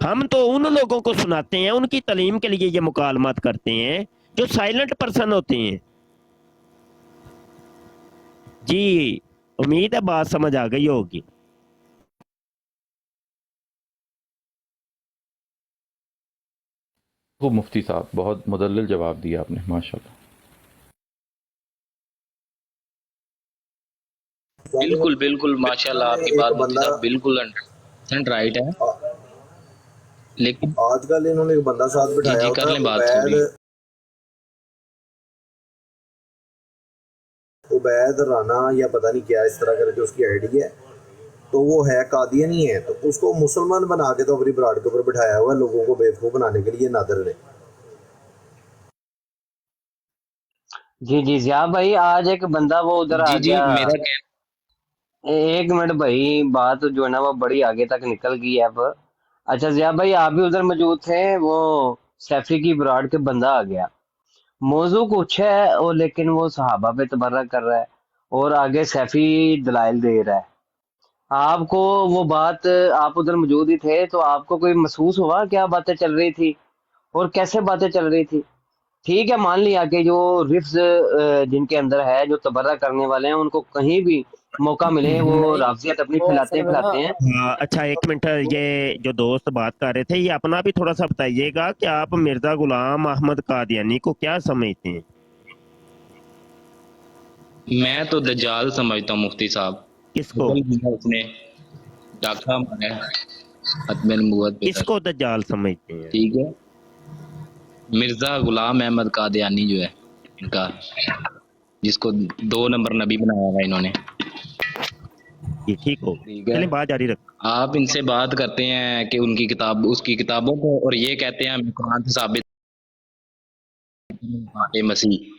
हम तो उन लोगों को सुनाते हैं, उनकी तालीम के लिए ये मुकालमत करते हैं जो साइलेंट पर्सन होते हैं। जी उम्मीद है बात समझ आ गई होगी। वो मुफ्ती साहब बहुत मुदल्लिल जवाब दिया आपने, माशाल्लाह। बिल्कुल बिल्कुल माशाल्लाह, आपकी बात मुफ्ती साहब बिल्कुल 100% राइट है। लेकिन आजकल इन्होंने एक बंदा साथ बिठाया जी होता कर है, लें बात थोड़ी। उबैद राना या पता नहीं क्या इस तरह करके उसकी आईडी है, तो वो है कादियानी है, तो उसको मुसलमान बना के तो अपनी ब्राड के ऊपर बिठाया हुआ है लोगों को बेवकूफ बनाने के लिए नादर ने। जी जी जिया भाई, आज एक बंदा वो उधर आ जी जी गया। मेरा कहना, एक मिनट भाई, बात जो है ना वो बड़ी आगे तक निकल गई है अब। अच्छा जिया भाई, आप भी उधर मौजूद थे, वो सैफी की ब्राड के बंदा आ गया, मौजू कुछ है और लेकिन वो सहाबा पे तबर्रा कर रहा है और आगे सैफी दलाइल दे रहा है। आपको वो बात, आप उधर मौजूद ही थे, तो आपको कोई महसूस हुआ क्या बातें चल रही थी और कैसे बातें चल रही थी? ठीक है, मान लिया कि जो रिफ्स जिनके अंदर है, जो तबर्रा करने वाले हैं, उनको कहीं भी मौका मिले वो नहीं, राफजियत अपनी वो फैलाते असल में ना, हैं। अच्छा एक मिनट, ये जो दोस्त बात कर रहे थे ये अपना भी थोड़ा सा बताइएगा कि आप मिर्जा गुलाम अहमद कादियानी को क्या समझते हैं? मैं तो दज्जाल समझता हूँ मुफ्ती साहब। किसको? उसने डाका मारा है खत्मे नबूवत पे। किसको दज्जाल समझते हैं? ठीक है, मिर्जा गुलाम अहमद कादियानी जो है इनका, जिसको 2 नंबर नबी बनाया हुआ इन्होंने। ये ठीक हो, ठीक है, चलिए बात जारी रख। आप इनसे बात करते हैं कि उनकी किताब, उसकी किताबों को, और ये कहते हैं हमें कुरान से साबित मसीह।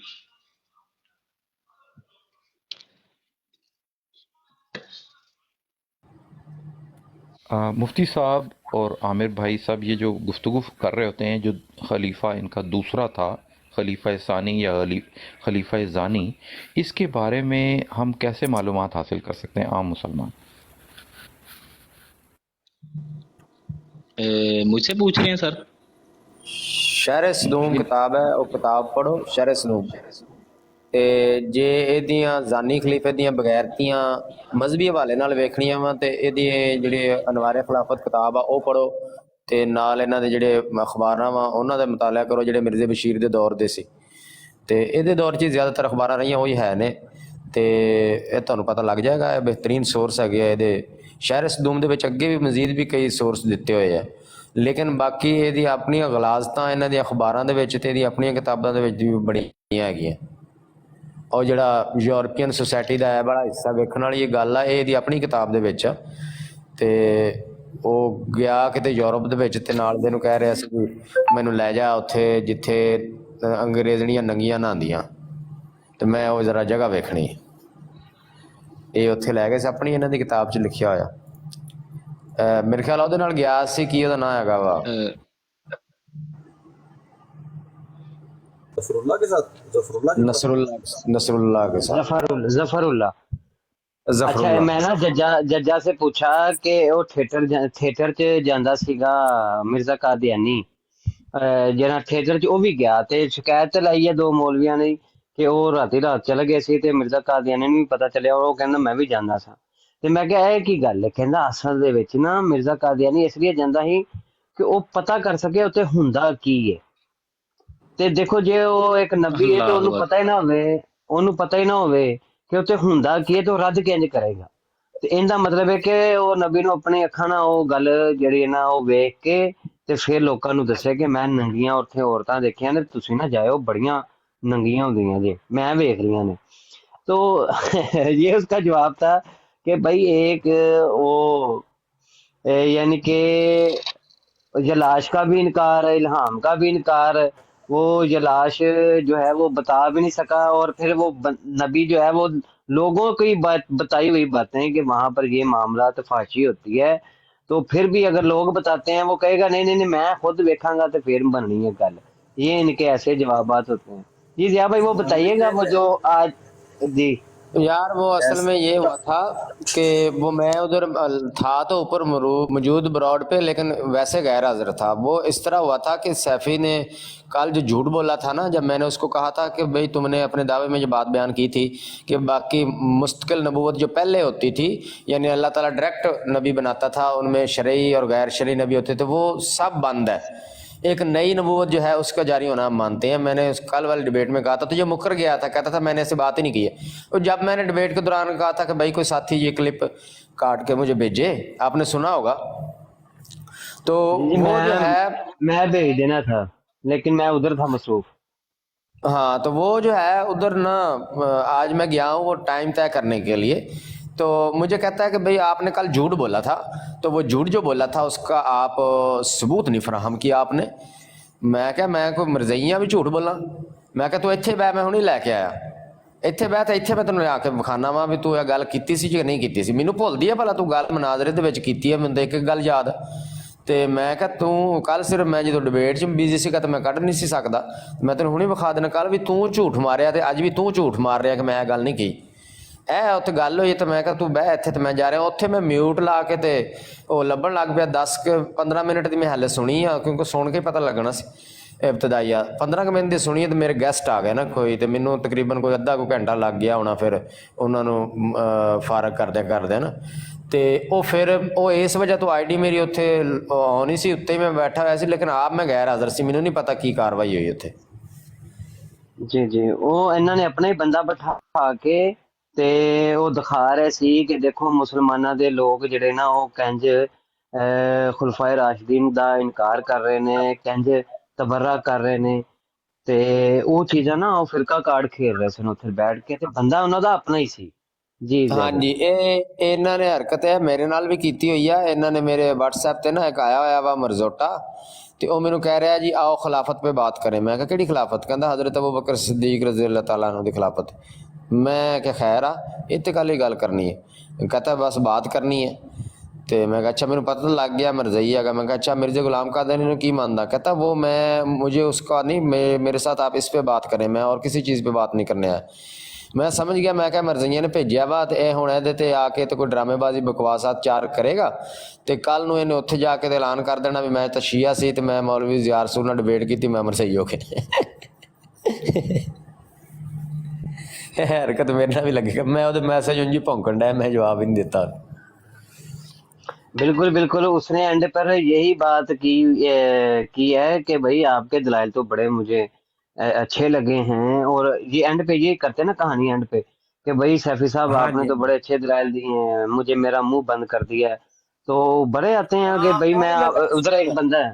मुफ्ती साहब और आमिर भाई साहब ये जो गुफ्तगू कर रहे होते हैं, जो खलीफा इनका दूसरा था, खलीफा सानी या खलीफा ज़ानी, इसके बारे में हम कैसे मालूमात हासिल कर सकते हैं आम मुसलमान? मुझसे पूछ रहे हैं सर? शहर सदूम किताब है, ਉਹ ਕਿਤਾਬ ਪੜੋ, ਸ਼ਹਿਰ ਸਦੂਮ। ਤੇ ਜੇ ਇਹਦੀਆਂ ਜ਼ਾਨੀ ਖਲੀਫੇ ਦੀਆਂ ਬਗੈਰਤੀਆਂ ਮਜ਼ਹਬੀ ਹਵਾਲੇ ਨਾਲ ਵੇਖਣੀਆਂ ਵਾ ਤੇ ਇਹਦੀ ਜਿਹੜੇ ਅਨਵਾਰੇ ਖਿਲਾਫਤ ਕਿਤਾਬ ਆ ਉਹ ਪੜੋ, ਤੇ ਨਾਲ ਇਹਨਾਂ ਦੇ ਜਿਹੜੇ ਅਖਬਾਰਾਂ ਵਾ ਉਹਨਾਂ ਦਾ ਮਤਾਲਿਆ ਕਰੋ ਜਿਹੜੇ ਮਿਰਜ਼ੇ ਬਸ਼ੀਰ ਦੇ ਦੌਰ ਦੇ ਸੀ। ਤੇ ਇਹਦੇ ਦੌਰ 'ਚ ਜ਼ਿਆਦਾਤਰ ਅਖਬਾਰਾਂ ਰਹੀਆਂ ਉਹੀ ਹੈ ਨੇ, ਤੇ ਇਹ ਤੁਹਾਨੂੰ ਪਤਾ ਲੱਗ ਜਾਏਗਾ। ਇਹ ਬਿਹਤਰੀਨ ਸੋਰਸ ਹੈਗੇ ਆ ਇਹਦੇ। ਸ਼ਹਿਰ ਸਦੂਮ ਦੇ ਵਿੱਚ ਅੱਗੇ ਵੀ ਮਜ਼ੀਦ ਵੀ ਕਈ ਸੋਰਸ ਦਿੱਤੇ ਹੋਏ ਆ, ਲੇਕਿਨ ਬਾਕੀ ਇਹਦੀ ਆਪਣੀਆਂ ਗਲਾਜ਼ਤਾਂ ਇਹਨਾਂ ਦੀਆਂ ਅਖਬਾਰਾਂ ਦੇ ਵਿੱਚ ਤੇ ਇਹਦੀ ਆਪਣੀਆਂ ਕਿਤਾਬਾਂ ਦੇ ਵਿੱਚ ਵੀ ਬੜੀਆਂ ਹੈਗੀਆਂ। ਔਰ ਜਿਹੜਾ ਯੂਰਪੀਅਨ ਸੁਸਾਇਟੀ ਦਾ ਹੈ ਬੜਾ ਹਿੱਸਾ ਵੇਖਣ ਵਾਲੀ ਇਹ ਗੱਲ ਆ, ਇਹ ਇਹਦੀ ਆਪਣੀ ਕਿਤਾਬ ਦੇ ਵਿੱਚ ਆ। ਤੇ ਉਹ ਗਿਆ ਕਿਤੇ ਯੂਰਪ ਦੇ ਵਿੱਚ ਤੇ ਨਾਲ ਦੇ ਨੂੰ ਕਹਿ ਰਿਹਾ ਸੀ ਵੀ ਮੈਨੂੰ ਲੈ ਜਾ ਉੱਥੇ ਜਿੱਥੇ ਅੰਗਰੇਜ਼ਣੀਆਂ ਨੰਗੀਆਂ ਨਹਾਉਂਦੀਆਂ, ਤੇ ਮੈਂ ਉਹ ਜ਼ਰਾ ਜਗ੍ਹਾ ਵੇਖਣੀ। ਇਹ ਉੱਥੇ ਲੈ ਗਏ ਸੀ, ਆਪਣੀ ਇਹਨਾਂ ਦੀ ਕਿਤਾਬ 'ਚ ਲਿਖਿਆ ਹੋਇਆ। ਮੇਰੇ ਖਿਆਲ ਉਹਦੇ ਨਾਲ ਗਿਆ ਸੀ, ਕੀ ਉਹਦਾ ਨਾਂ ਹੈਗਾ ਵਾ, जफरुल्लाह के साथ, नसरुल्लाह के साथ, जफरुल्लाह। अच्छा मैं ना जज्जा से पूछा कि वो थिएटर च ਜਾਂਦਾ ਸੀਗਾ ਮਿਰਜ਼ਾ ਕਾਦੀਆਨੀ, ਜਿਹੜਾ थिएटर च ਉਹ ਵੀ ਗਿਆ ਤੇ ਸ਼ਿਕਾਇਤ ਲਾਈ ਹੈ 2 ਮੌਲਵੀਆਂ ਨੇ ਕਿ ਉਹ ਰਾਤ ਚਲੇ ਗਏ ਸੀ ਤੇ ਮਿਰਜ਼ਾ ਕਾਦੀਆਨੀ ਨੂੰ ਵੀ ਪਤਾ ਚੱਲਿਆ, ਉਹ ਕਹਿੰਦਾ ਮੈਂ ਵੀ ਜਾਂਦਾ ਸਾਂ। ਤੇ ਮੈਂ ਕਿਹਾ ਇਹ ਕੀ ਗੱਲ ਹੈ? ਕਹਿੰਦਾ ਅਸਲ ਦੇ ਵਿੱਚ ਨਾ ਮਿਰਜ਼ਾ ਕਾਦੀਆਨੀ ਇਸ ਲਈ ਜਾਂਦਾ ਸੀ ਕਿ ਉਹ ਪਤਾ ਕਰ ਸਕੇ ਉੱਥੇ ਹੁੰਦਾ ਕੀ ਹੈ। ਤੇ ਦੇਖੋ ਜੇ ਉਹ ਇੱਕ ਨਬੀ ਹੈ ਤੇ ਉਹਨੂੰ ਪਤਾ ਹੀ ਨਾ ਹੋਵੇ ਕਿ ਉੱਥੇ ਹੁੰਦਾ ਕੀ ਹੈ ਤੇ ਉਹ ਰੱਦ ਕਿੰਜ ਕਰੇਗਾ। ਤੇ ਇਹਦਾ ਮਤਲਬ ਹੈ ਕਿ ਉਹ ਨਬੀ ਨੂੰ ਆਪਣੀ ਅੱਖਾਂ ਨਾਲ ਉਹ ਗੱਲ ਜਿਹੜੀ ਹੈ ਨਾ ਉਹ ਵੇਖ ਕੇ ਤੇ ਫਿਰ ਲੋਕਾਂ ਨੂੰ ਦੱਸਿਆ ਕਿ ਮੈਂ ਨੰਗੀਆਂ ਉੱਥੇ ਔਰਤਾਂ ਦੇਖੀਆਂ ਨੇ, ਤੁਸੀਂ ਨਾ ਜਾਇਓ, ਬੜੀਆਂ नंगियां ਹੁੰਦੀਆਂ ਜੇ, मैं देख रही ने। तो ये उसका जवाब था कि भाई एक वो यानी कि जलाश का भी इनकार है, इल्हाम का भी इनकार है। वो जलाश जो है वो बता भी नहीं सका, और फिर वो नबी जो है वो लोगों की बताई हुई बातें कि वहां पर ये मामला तफाशी होती है, तो फिर भी अगर लोग बताते हैं वो कहेगा नहीं नहीं नहीं मैं खुद देखांगा तो फिर बननी है गल। ये इनके ऐसे जवाबात होते हैं। जी जिया भाई वो बताइएगा वो जो आज जी। यार वो असल में ये हुआ था कि वो मैं उधर था तो ऊपर मौजूद ब्रॉड पे, लेकिन वैसे गैर हाजिर था। वो इस तरह हुआ था कि सैफी ने कल जो झूठ बोला था ना, जब मैंने उसको कहा था कि भाई तुमने अपने दावे में जो बात बयान की थी कि बाकी मुस्तकिल नबूवत जो पहले होती थी, यानी अल्लाह ताला डायरेक्ट नबी बनाता था, उनमें शरई और गैर शरई नबी होते थे, वो सब बंद है। एक नई नबूवत जो है उसका जारी होना हम मानते हैं। मैंने उस कल वाले डिबेट में कहा था, तो ये मुकर गया था, कहता था मैंने ऐसे बात ही नहीं की है। और जब मैंने डिबेट के दौरान कहा था कि भाई कोई साथी ये क्लिप काट के मुझे भेजे, आपने सुना होगा, तो वो जो है मैं भेज देना था लेकिन मैं उधर था मसरूफ। हाँ, तो वो जो है उधर ना आज मैं गया हूँ वो टाइम तय करने के लिए, तो मुझे कहता है कि भाई आपने कल झूठ बोला था, तो वो झूठ जो बोला था उसका आप सबूत नहीं फराहम किया आपने। मैं क्या मैं कोई मरज़इयाँ भी झूठ बोला? मैं क्या तू इत्थे बह, मैं हुणे लैके आया इत्थे बह, तो इत्थे मैं तैनूं आके विखाना वा भी तू यह गल कीती सी कि नहीं कीती सी। मैनूं भुलदी है भला तू गल मनाजरे दे विच कीती है, मैनूं एक गल याद है। तो मैं क्या तू कल सिर्फ मैं जो डिबेट च बिजी सी तो मैं कढ़ नहीं सी सकदा, मैं तैनूं हुणे विखा देना कल भी तू झूठ मारिया, तो अज भी तू झूठ मार रहा कि मैं गल नहीं की। उत्थे गल हुई तो मैं कहा तू बह इत्थे, तो मैं जा रहा उत्थे मैं म्यूट ला के ते वो लभन लग पिया। 10-15 मिनट की मैं हाले सुनी आ, क्योंकि सुन के पता लगना सी इब्तदाइया। 15 मिनट की सुनी तो मेरे गैसट आ गए ना कोई, तो मैनू तकरीबन कोई अद्धा को घंटा लग गया होना फिर उन्होंने फारग करदे ना। तो वो फिर वो इस वजह तो आई डी मेरी उत्थे आनी सी, उत्ते ही मैं बैठा हुआ सी, लेकिन आप मैं गैर हाज़र सी, मैनू नहीं पता की कार्रवाई हुई उत्थे। जी जी, वो इन्होंने अपना ही बंदा बिठा के ਤੇ ਉਹ ਦਿਖਾ ਰਹੇ ਸੀ ਕਿ ਦੇਖੋ ਮੁਸਲਮਾਨਾਂ ਦੇ ਲੋਕ ਜਿਹੜੇ ਨਾ ਉਹ ਕੰਜ ਖੁਲਫਾਏ ਰਾਸ਼ਦੀਨ ਦਾ ਇਨਕਾਰ ਕਰ ਰਹੇ ਨੇ, ਕੰਜ ਤਬਰਰਾ ਕਰ ਰਹੇ ਨੇ, ਤੇ ਉਹ ਚੀਜ਼ਾਂ ਨਾ ਉਹ ਫਿਰਕਾ ਕਾਰਡ ਖੇਡ ਰਹੇ ਸਨ ਉੱਥੇ ਬੈਠ ਕੇ, ਤੇ ਬੰਦਾ ਉਹਨਾਂ ਦਾ ਆਪਣਾ ਹੀ ਸੀ। ਜੀ हाँ जी, ਇਹਨਾਂ ਨੇ ਹਰਕਤ ਹੈ ਮੇਰੇ ਨਾਲ ਵੀ ਕੀਤੀ ਹੋਈ ਆ। ਇਹਨਾਂ ਨੇ ਮੇਰੇ WhatsApp ਤੇ ਨਾ ਇੱਕ ਆਇਆ ਹੋਇਆ ਵਾ ਮਰਜ਼ੋਟਾ, ਤੇ ਉਹ ਮੈਨੂੰ ਕਹਿ ਰਿਹਾ ਜੀ आओ खिलाफत पे बात करें। मैं कहा ਕਿਹੜੀ खिलाफत? ਕਹਿੰਦਾ हज़रत अबू बकर सिद्दीक रज़ी अल्लाह तआला अन्हु दी खिलाफत। मैं क्या खैर आ इत्ते कल ही गल करनी है? कहता बस बात करनी है। तो मैं कहा अच्छा, मैंने पता लग गया मरज़ई है। मैं कहा अच्छा मिर्ज़ा गुलाम कादरी ने की मानदा? कहता वो मैं मुझे उसका नहीं, मेरे साथ आप इस पे बात करें, मैं और किसी चीज़ पे बात नहीं करने आया। मैं समझ गया, मैं क्या मरज़इयां ने भेजा वा तो यह हुण इहदे ते आके तो कोई ड्रामेबाजी बकवासात चार करेगा, तो कल नूं इहने उत्थे जाके तो ऐलान कर देना भी मैं तो शिया सी ते मैं मौलवी ज़ियार सूर नाल डिबेट की, मैं मरज़ई हो के हरकत मेरे नाल भी लगेगा। मैं उहदे मैसेज उंज ही भौंकण डया, मैं जवाब ही नहीं देता। बिल्कुल बिल्कुल, उसने एंड पर यही बात की है कि भाई आपके दलाइल तो बड़े मुझे अच्छे लगे हैं, और ये एंड पे ये करते हैं ना कहानी एंड पे कि भाई सैफी साहब हाँ आपने जी, तो बड़े अच्छे दलाइल दिए हैं, मुझे मेरा मुंह बंद कर दिया है। तो बड़े आते हैं कि भाई मैं उधर एक बंदा है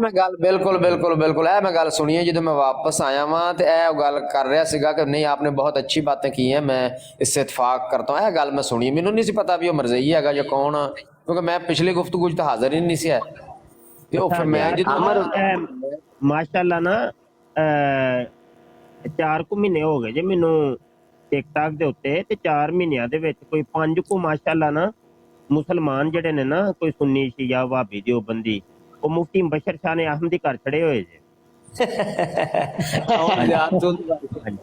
मैं गल बिल्कुल बिल्कुल बिल्कुल मैं गल सुनी है। जो मैं वापस आया वहाँ तो यह गल कर रहा सीगा कि नहीं आपने बहुत अच्छी बातें की हैं, मैं इससे इतफाक करता हूँ। यह गल मैं सुनी, मैनू नहीं सी पता भी वो मरज़ई है या कौन, क्योंकि मैं पिछली गुफ्तगू तो हाजिर ही नहीं सी है। तो फिर मैं जो माशाअल्लाह ना 4 ਕੁ ਮਹੀਨੇ ਹੋ ਗਏ ਜੇ ਮੈਨੂੰ ਟਿਕਟਾਕ ਦੇ ਉੱਤੇ, ਤੇ 4 ਮਹੀਨਿਆਂ ਦੇ ਵਿੱਚ ਕੋਈ 5 ਕੁ ਮਾਸ਼ਾਅल्लाह ਨਾ ਮੁਸਲਮਾਨ ਜਿਹੜੇ ਨੇ ਨਾ, ਕੋਈ ਸੁन्नी ਸ਼ੀਆ ਵਹਾਬੀ ਦਿਓਬੰਦੀ, ਉਹ ਮੁਫਤੀ ਬਸ਼ਰ ਸ਼ਾਹ ਨੇ ਅਹਿਮਦੀ ਘਰ ਖੜੇ ਹੋਏ ਜੇ।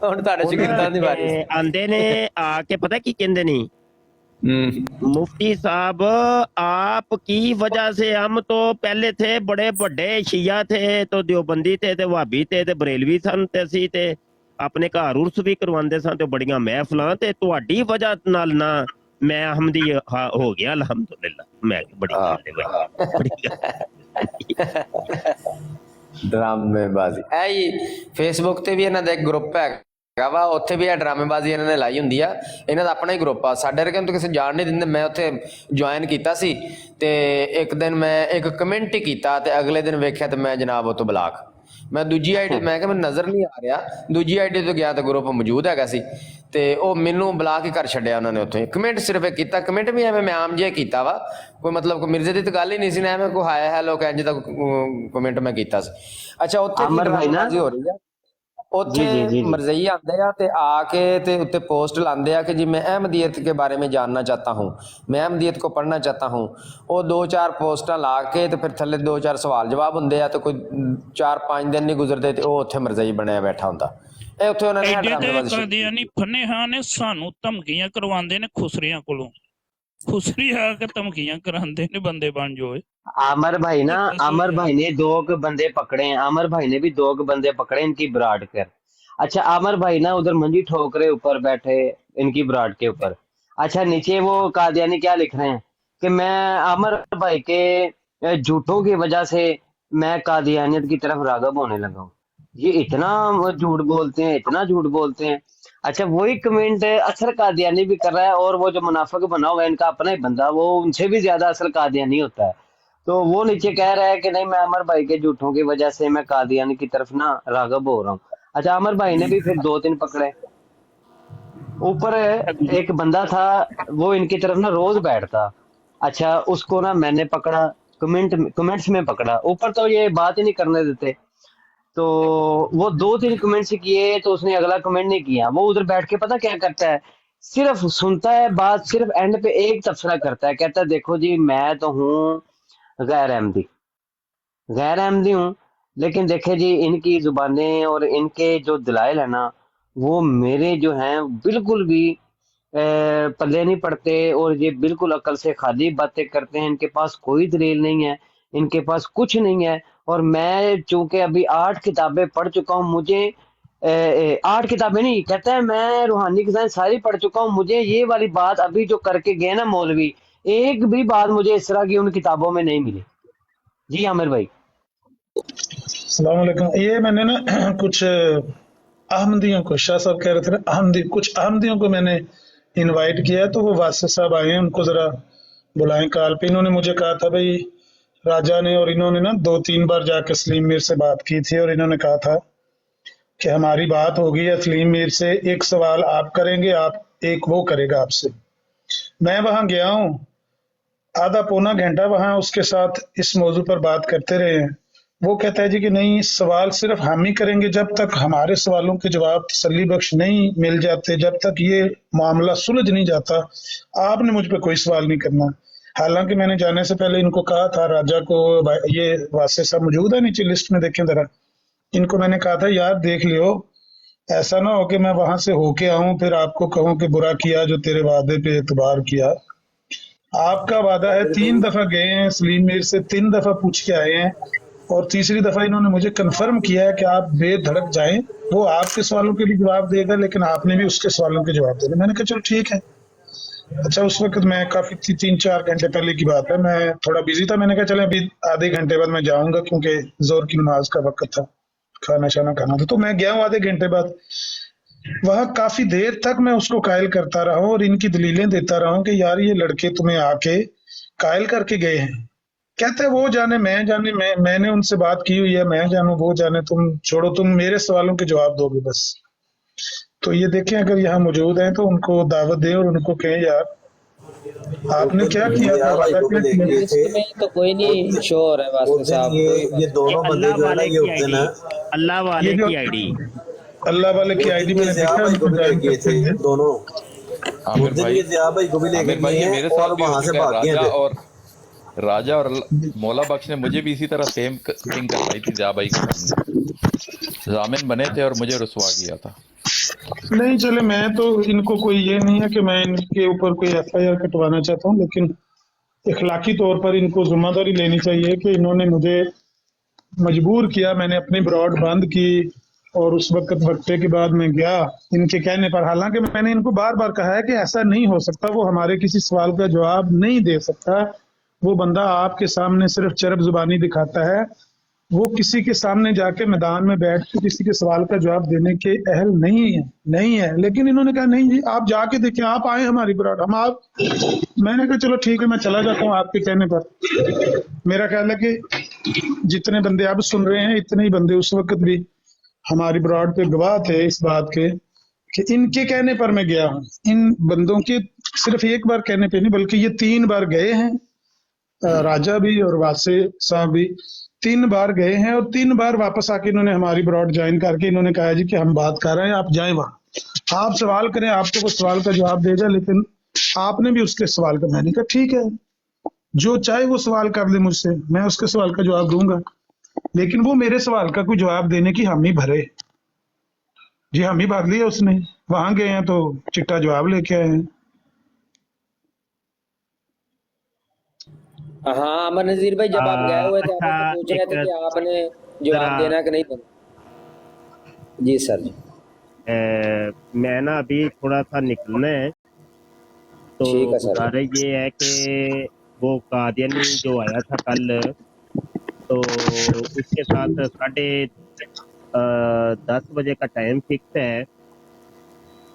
ਹੁਣ ਤੁਹਾਡੇ ਸ਼ਾਗਿਰਦਾਂ ਦੀ ਵਾਰੀ ਆਂਦੇ ਨੇ ਆ ਕੇ ਪਤਾ ਕੀ ਕਹਿੰਦੇ ਨੇ, मुफ्ती साहब आपकी वजह से हम तो पहले थे बड़े बड़े शिया थे, तो देवबंदी थे, ते वहाबी थे, ते बरेलवी सन, ते असी ते अपने घर उर्स भी करवांदे सन, ते बड़ियां महफिलां, ते तुहाडी वजह नाल ना मैं अहमदी हो गया अल्हम्दुलिल्लाह। मैं बड़ी ड्रामेबाजी। फेसबुक ते भी इन्हां दा एक ग्रुप है ਹੈਗਾ ਵਾ, ਉੱਥੇ ਵੀ ਇਹ ਡਰਾਮੇਬਾਜ਼ੀ ਇਹਨਾਂ ਨੇ ਲਾਈ ਹੁੰਦੀ ਆ। ਇਹਨਾਂ ਦਾ ਆਪਣਾ ਹੀ ਗਰੁੱਪ ਆ, ਸਾਡੇ ਵਰਗੇ ਨੂੰ ਤਾਂ ਕਿਸੇ ਜਾਣ ਨਹੀਂ ਦਿੰਦੇ। ਮੈਂ ਉੱਥੇ ਜੁਆਇਨ ਕੀਤਾ ਸੀ ਤੇ ਇੱਕ ਦਿਨ ਮੈਂ ਇੱਕ ਕਮੈਂਟ ਹੀ ਕੀਤਾ ਤੇ ਅਗਲੇ ਦਿਨ ਵੇਖਿਆ ਤੇ ਮੈਂ ਜਨਾਬ ਉਹ ਤੋਂ ਬਲਾਕ। ਮੈਂ ਦੂਜੀ ਆਈਡੀ, ਮੈਂ ਕਿਹਾ ਮੈਨੂੰ ਨਜ਼ਰ ਨਹੀਂ ਆ ਰਿਹਾ, ਦੂਜੀ ਆਈਡੀ ਤੋਂ ਗਿਆ ਤਾਂ ਗਰੁੱਪ ਮੌਜੂਦ ਹੈਗਾ ਸੀ ਤੇ ਉਹ ਮੈਨੂੰ ਬਲਾਕ ਹੀ ਕਰ ਛੱਡਿਆ ਉਹਨਾਂ ਨੇ। ਉੱਥੇ ਕਮੈਂਟ ਸਿਰਫ ਇੱਕ ਕੀਤਾ, ਕਮੈਂਟ ਵੀ ਐਵੇਂ ਮੈਂ ਆਮ ਜਿਹਾ ਕੀਤਾ ਵਾ, ਕੋਈ ਮਤਲਬ ਕੋਈ ਮਿਰਜ਼ੇ ਦੀ ਤਾਂ ਗੱਲ ਹੀ ਨਹੀਂ ਸੀ ਨਾ, ਐਵੇਂ ਕੋਈ ਹਾਏ ਹੈਲੋ ਇੰਜ ਦਾ ਕਮੈਂਟ ਮੈਂ ਕੀਤਾ ਸੀ। ਅੱਛਾ, ਉੱਥੇ ਡਰਾਮੇਬਾਜ਼ੀ ਹੋ ਰਹੀ ਆ, ਉੱਥੇ मरज़ई आते हैं तो आके ते उत्ते पोस्ट लाते हैं कि जी मैं अहमदियत के बारे में जानना चाहता हूँ, मैं अहमदियत को पढ़ना चाहता हूँ। वो 2-4 पोस्टां ला के तो फिर थल्ले 2-4 सवाल जवाब होंगे, तो कोई 4-5 दिन नहीं गुजरते तो वो उत्थे मरज़ई बनया बैठा होंदा। ਇਹ ਉੱਥੇ ਉਹਨਾਂ ਨੇ ਕਾਦੀਆਨੀ ਫੰਨੇਹਾਂ ਨੇ ਸਾਨੂੰ ਧਮਕੀਆਂ ਕਰਵਾਉਂਦੇ ਨੇ ਖੁਸਰੀਆਂ ਕੋਲੋਂ, ਖੁਸਰੀ ਆ ਕੇ ਧਮਕੀਆਂ ਕਰਾਉਂਦੇ ਨੇ ਬੰਦੇ ਬਣ ਜਾਓ। आमर भाई ना, आमर भाई ने 2 बंदे पकड़े हैं, आमर भाई ने भी 2 बंदे पकड़े इनकी ब्राड कर। अच्छा, आमर भाई ना उधर मंजी ठोकरे ऊपर बैठे इनकी ब्राड के ऊपर। अच्छा, नीचे वो कादियानी क्या लिख रहे हैं कि मैं आमर भाई के झूठों की वजह से मैं कादियानियत की तरफ राग़ब होने लगा हूँ। ये इतना झूठ बोलते हैं, इतना झूठ बोलते हैं। अच्छा, वही कमेंट असर कादियानी भी कर रहा है, और वो जो मुनाफिक बना हुआ है इनका अपना ही बंदा, वो उनसे भी ज्यादा असर कादियानी होता है। तो वो नीचे कह रहा है कि नहीं, मैं अमर भाई के झूठों की वजह से मैं कादियानी की तरफ ना राग़ब हो रहा हूँ। अच्छा, अमर भाई ने भी फिर 2-3 पकड़े। ऊपर एक बंदा था वो इनकी तरफ ना रोज बैठता। अच्छा, उसको ना मैंने पकड़ा, कमेंट्स में पकड़ा। ऊपर तो ये बात ही नहीं करने देते, तो वो 2-3 कमेंट्स किए तो उसने अगला कमेंट नहीं किया। वो उधर बैठ के पता क्या करता है, सिर्फ सुनता है बात, सिर्फ एंड पे एक तबसरा करता है, कहता है देखो जी मैं तो हूँ गैर अहमदी हूँ, लेकिन देखे जी इनकी जुबानें और इनके जो दलाइल है ना, वो मेरे जो हैं बिल्कुल भी पल्ले नहीं पड़ते, और ये बिल्कुल अकल से खाली बातें करते हैं। इनके पास कोई दलील नहीं है, इनके पास कुछ नहीं है। और मैं चूंकि अभी 8 किताबें पढ़ चुका हूँ, मुझे 8 किताबें नहीं, कहता है मैं रूहानी की सारी पढ़ चुका हूँ, मुझे ये वाली बात अभी जो करके गए ना मौलवी, एक भी बात मुझे इस तरह की उन किताबों में नहीं मिली। जी आमिर भाई। अस्सलाम वालेकुम। ये मैंने ना कुछ अहमदियों को, शाह साहब कह रहे थे ना कुछ अहमदियों को मैंने इनवाइट किया, तो वो वासिफ साहब आए हैं, उनको जरा बुलाएं कॉल पे। इन्होंने मुझे कहा था भाई राजा ने और इन्होंने ना 2-3 बार जाकर सलीम मीर से बात की थी, और इन्होंने कहा था कि हमारी बात होगी है सलीम मीर से, एक सवाल आप करेंगे, आप एक वो करेगा आपसे। मैं वहां गया हूँ, आधा पौना घंटा वहां उसके साथ इस मौजू पर बात करते रहे हैं। वो कहता है जी कि नहीं, सवाल सिर्फ हम ही करेंगे, जब तक हमारे सवालों के जवाब तसल्ली बख्श नहीं मिल जाते, जब तक ये मामला सुलझ नहीं जाता, आपने मुझ पर कोई सवाल नहीं करना। हालांकि मैंने जाने से पहले इनको कहा था, राजा को, ये वासे साहब मौजूद है नीचे लिस्ट में, देखें जरा, इनको मैंने कहा था यार देख लियो, ऐसा ना हो कि मैं वहां से होके आऊं फिर आपको कहूं कि बुरा किया जो तेरे वादे पे एतबार किया। आपका वादा है, 3 दफा गए हैं सलीम मीर से, 3 दफा पूछ के आए हैं, और तीसरी दफा इन्होंने मुझे कंफर्म किया है कि आप बेधड़क जाएं, वो आपके सवालों के भी जवाब देगा, लेकिन आपने भी उसके सवालों के जवाब देने। मैंने कहा चलो ठीक है। अच्छा, उस वक्त मैं काफी 3-4 घंटे पहले की बात है, मैं थोड़ा बिजी था, मैंने कहा चले अभी आधे घंटे बाद मैं जाऊंगा, क्योंकि जोर की नमाज का वक्त था, खाना शाना खाना था। तो मैं गया हूँ आधे घंटे बाद। वहां काफी देर तक मैं उसको कायल करता रहा हूँ और इनकी दलीलें देता रहा हूँ कि यार ये लड़के तुम्हें आके कायल करके गए हैं। कहते हैं वो जाने मैं जाने, मैंने उनसे बात की हुई है, मैं जानू वो जाने, तुम छोड़ो, तुम मेरे सवालों के जवाब दोगे बस। तो ये देखें, अगर यहाँ मौजूद हैं तो उनको दावत दें और उनको कहें यार आपने क्या किया था। तो कोई नहीं श्योर है वास्ते साहब, ये दोनों बंदे जो है ना, ये होते ना अल्लाह वाले की आईडी, अल्लाह वाले की आईडी मैंने देखा दोनों आमिर भाई, भाई को भी लेके मेरे साथ भी वहां से भाग गए थे। राजा और मौला बख्श ने मुझे भी इसी तरह सेम थिंग करवाई थी ज़िया भाई के सामने, जामिन बने थे और मुझे रुसवा किया था। नहीं चले, मैं तो इनको कोई ये नहीं है कि मैं इनके ऊपर कोई FIR कटवाना चाहता हूँ, लेकिन इखलाकी तौर पर इनको जिम्मेदारी लेनी चाहिए कि इन्होंने मुझे मजबूर किया। मैंने अपनी ब्रॉड बंद की और उस वक्ते के बाद मैं गया इनके कहने पर। हालांकि मैंने इनको बार बार कहा है कि ऐसा नहीं हो सकता, वो हमारे किसी सवाल का जवाब नहीं दे सकता, वो बंदा आपके सामने सिर्फ चरब जुबानी दिखाता है वो किसी के सामने जाके मैदान में बैठ के किसी के सवाल का जवाब देने के अहल नहीं है। लेकिन इन्होंने कहा नहीं जी आप जाके देखें, आप आए हमारी बरात, हम आप, मैंने कहा चलो ठीक है मैं चला जाता हूँ आपके कहने पर। मेरा ख्याल है कि जितने बंदे अब सुन रहे हैं इतने ही बंदे उस वक्त भी हमारी बरात पे गवाह थे इस बात के कि इनके कहने पर मैं गया हूँ। इन बंदों के सिर्फ एक बार कहने पे नहीं बल्कि ये 3 बार गए हैं, राजा भी और वासे साहब भी 3 बार गए हैं और 3 बार वापस आके इन्होंने हमारी ब्रॉड ज्वाइन करके इन्होंने कहा जी कि हम बात कर रहे हैं, आप जाएं वहां, आप सवाल करें, आपको वो सवाल का जवाब देगा। लेकिन आपने भी उसके सवाल का, मैंने कहा ठीक है जो चाहे वो सवाल कर ले मुझसे, मैं उसके सवाल का जवाब दूंगा, लेकिन वो मेरे सवाल का कोई जवाब देने की हामी भरे। जी हामी भर लिया उसने, वहां गए हैं तो चिट्टा जवाब लेके आए हैं। हाँ अमर नजीर भाई, जब आप गए हुए थे आप अच्छा, पूछ रहे थे कि आपने जवाब जरा- देना कि नहीं देना। जी सर जी। मैं ना अभी थोड़ा सा निकलना है, तो ठीक है सर। गुजारिश ये है कि वो कादियानी जो आया था कल, तो उसके साथ 10:30 बजे का टाइम फिक्स है,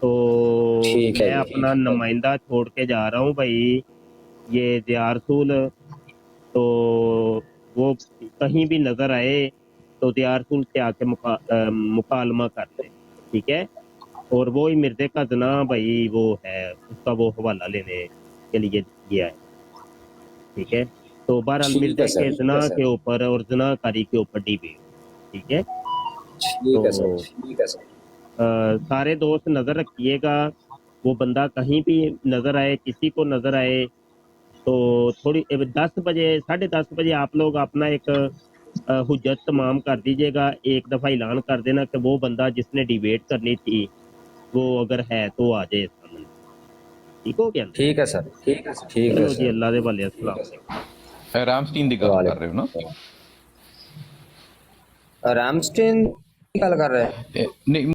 तो ठीक है मैं जी। अपना नुमाइंदा छोड़ के जा रहा हूँ भाई, ये ज़िया रसूल, तो वो कहीं भी नजर आए तो ज़िया रसूल से आके मुकालमा कर ले, ठीक है। और वो ही मिर्जे का जना भाई वो है, उसका वो हवाला लेने के लिए गया है, ठीक है। तो बहरहाल ठीक है मिर्जे सर, के ठीक जना है सर। के ऊपर और जनाकारी के ऊपर डीबी, ठीक है। ठीक है सर, तो ठीक है सर। सारे दोस्त नजर रखिएगा, वो बंदा कहीं भी नजर आए, किसी को नजर आए तो थोड़ी 10 बजे 10:30 बजे आप लोग अपना एक हुज्जत तमाम कर दीजिएगा, एक दफा ऐलान कर देना कि वो बंदा जिसने डिबेट करनी थी वो अगर है तो आ जाए सामने, ठीक हो गया। ठीक है सर, ठीक है सर, ठीक है चलो जी, सर। अल्लाह दे वाले, अस्सलाम वालेकुम। रामस्टीन ਦੀ ਗੱਲ ਕਰ ਰਹੇ ਹੋ ਨਾ? रामस्टीन की गल कर रहे हैं? ਨਹੀਂ